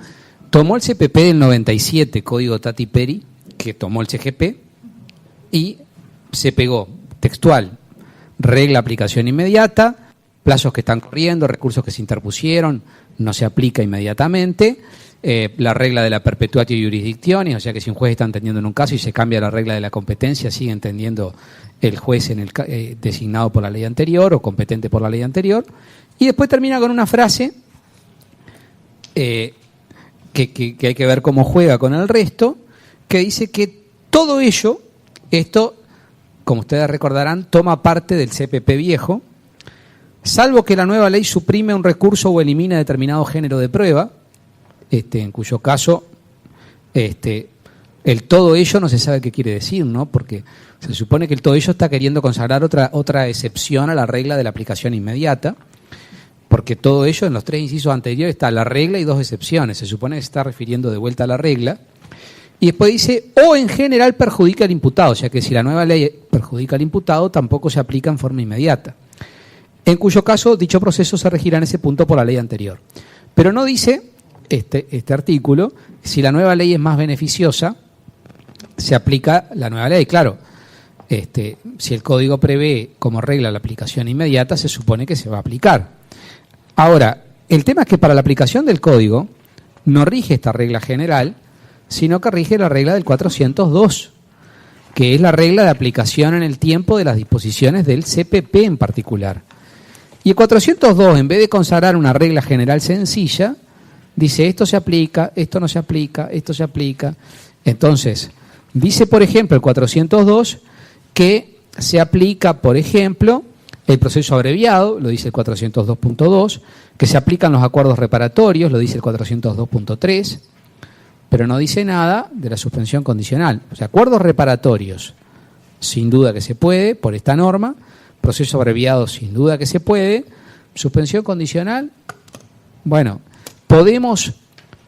tomó el CPP del 97, Código Tati Peri, que tomó el CGP, y se pegó textual, regla aplicación inmediata, plazos que están corriendo, recursos que se interpusieron, no se aplica inmediatamente, la regla de la perpetuatio jurisdictionis, o sea que si un juez está entendiendo en un caso y se cambia la regla de la competencia, sigue entendiendo el juez designado por la ley anterior o competente por la ley anterior, y después termina con una frase que hay que ver cómo juega con el resto, que dice que todo ello, esto, como ustedes recordarán, toma parte del CPP viejo, salvo que la nueva ley suprime un recurso o elimina determinado género de prueba, en cuyo caso el todo ello no se sabe qué quiere decir, ¿no? Porque se supone que el todo ello está queriendo consagrar otra excepción a la regla de la aplicación inmediata, porque todo ello en los tres incisos anteriores está la regla y dos excepciones, se supone que se está refiriendo de vuelta a la regla. Y después dice, o en general perjudica al imputado, o sea que si la nueva ley perjudica al imputado, tampoco se aplica en forma inmediata. En cuyo caso, dicho proceso se regirá en ese punto por la ley anterior. Pero no dice este artículo, si la nueva ley es más beneficiosa, se aplica la nueva ley. Claro, si el código prevé como regla la aplicación inmediata, se supone que se va a aplicar. Ahora, el tema es que para la aplicación del código no rige esta regla general, sino que rige la regla del 402, que es la regla de aplicación en el tiempo de las disposiciones del CPP en particular. Y el 402, en vez de consagrar una regla general sencilla, dice esto se aplica, esto no se aplica, esto se aplica. Entonces, dice, por ejemplo, el 402 que se aplica, por ejemplo, el proceso abreviado, lo dice el 402.2, que se aplican los acuerdos reparatorios, lo dice el 402.3, pero no dice nada de la suspensión condicional. O sea, acuerdos reparatorios, sin duda que se puede, por esta norma, proceso abreviado, sin duda que se puede, suspensión condicional, bueno, podemos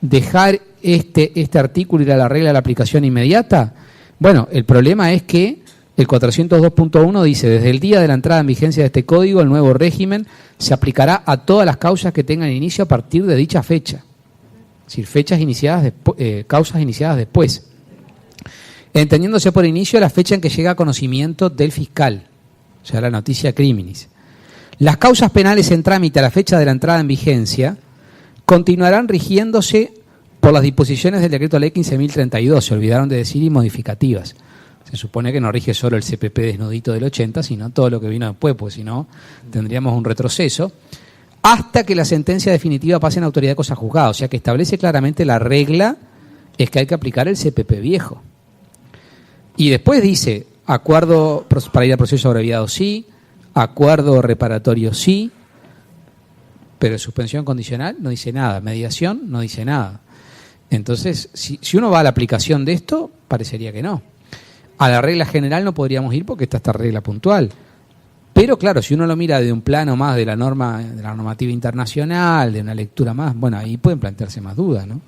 dejar este artículo ir a la regla de la aplicación inmediata? Bueno, el problema es que el 402.1 dice, desde el día de la entrada en vigencia de este código, el nuevo régimen se aplicará a todas las causas que tengan inicio a partir de dicha fecha. Es decir, causas iniciadas después. Entendiéndose por inicio la fecha en que llega a conocimiento del fiscal, o sea, la noticia criminis. Las causas penales en trámite a la fecha de la entrada en vigencia continuarán rigiéndose por las disposiciones del Decreto Ley 15.032, se olvidaron de decir, y modificativas. Se supone que no rige solo el CPP desnudito del 80, sino todo lo que vino después, pues si no tendríamos un retroceso, hasta que la sentencia definitiva pase en autoridad de cosa juzgada, o sea que establece claramente la regla, es que hay que aplicar el CPP viejo. Y después dice, acuerdo para ir al proceso abreviado sí, acuerdo reparatorio sí, pero suspensión condicional no dice nada, mediación no dice nada. Entonces, si uno va a la aplicación de esto, parecería que no. A la regla general no podríamos ir porque está esta regla puntual. Pero claro, si uno lo mira de un plano más de la normativa internacional, de una lectura más, bueno, ahí pueden plantearse más dudas, ¿no?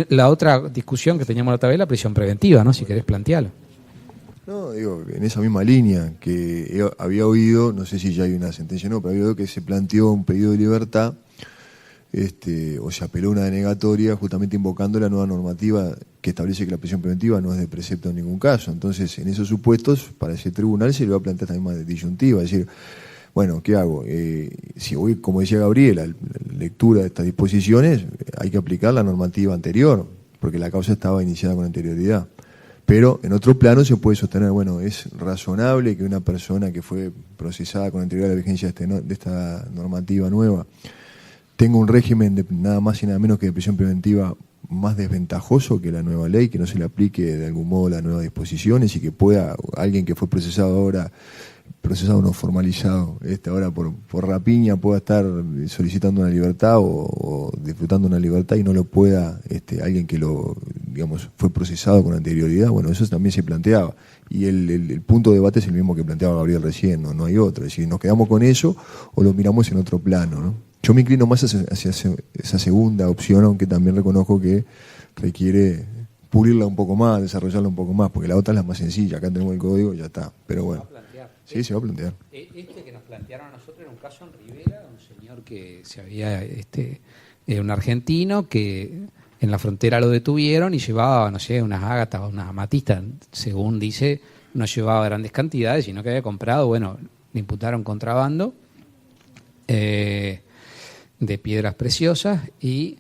La otra discusión que teníamos la otra vez, la prisión preventiva, ¿no? Si querés plantearlo. No, digo, en esa misma línea que había oído, no sé si ya hay una sentencia o no, pero había oído que se planteó un pedido de libertad, o se apeló a una denegatoria justamente invocando la nueva normativa que establece que la prisión preventiva no es de precepto en ningún caso. Entonces, en esos supuestos, para ese tribunal se le va a plantear esta misma disyuntiva, es decir, bueno, ¿qué hago? Si voy, como decía Gabriela, la lectura de estas disposiciones, hay que aplicar la normativa anterior, porque la causa estaba iniciada con anterioridad. Pero en otro plano se puede sostener, bueno, es razonable que una persona que fue procesada con anterioridad a la vigencia de esta normativa nueva tenga un régimen de nada más y nada menos que de prisión preventiva más desventajoso que la nueva ley, que no se le aplique de algún modo las nuevas disposiciones y que pueda, alguien que fue procesado no formalizado, ahora por rapiña, pueda estar solicitando una libertad o disfrutando una libertad y no lo pueda alguien que fue procesado con anterioridad. Bueno, eso también se planteaba. Y el punto de debate es el mismo que planteaba Gabriel recién, no hay otro. Es decir, nos quedamos con eso o lo miramos en otro plano, ¿no? Yo me inclino más hacia esa segunda opción, aunque también reconozco que requiere pulirla un poco más, desarrollarla un poco más, porque la otra es la más sencilla. Acá tenemos el código y ya está. Pero bueno. Sí, se va a plantear. Este que nos plantearon a nosotros era un caso en Rivera, un señor que se había, un argentino que en la frontera lo detuvieron y llevaba, no sé, unas ágatas o unas amatistas, según dice, no llevaba grandes cantidades, sino que había comprado, bueno, le imputaron contrabando de piedras preciosas y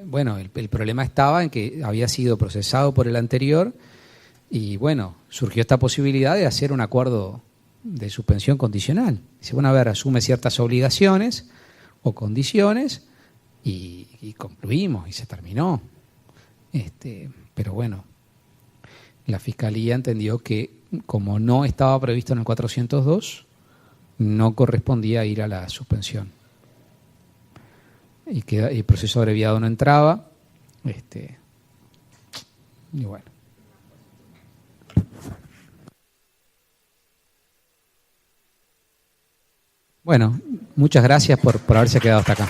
bueno, el problema estaba en que había sido procesado por el anterior y bueno, surgió esta posibilidad de hacer un acuerdo de suspensión condicional. Dice, bueno, a ver, asume ciertas obligaciones o condiciones y concluimos y se terminó. Pero bueno, la Fiscalía entendió que como no estaba previsto en el 402, no correspondía ir a la suspensión. Y que el proceso abreviado no entraba. Y bueno. Bueno, muchas gracias por haberse quedado hasta acá.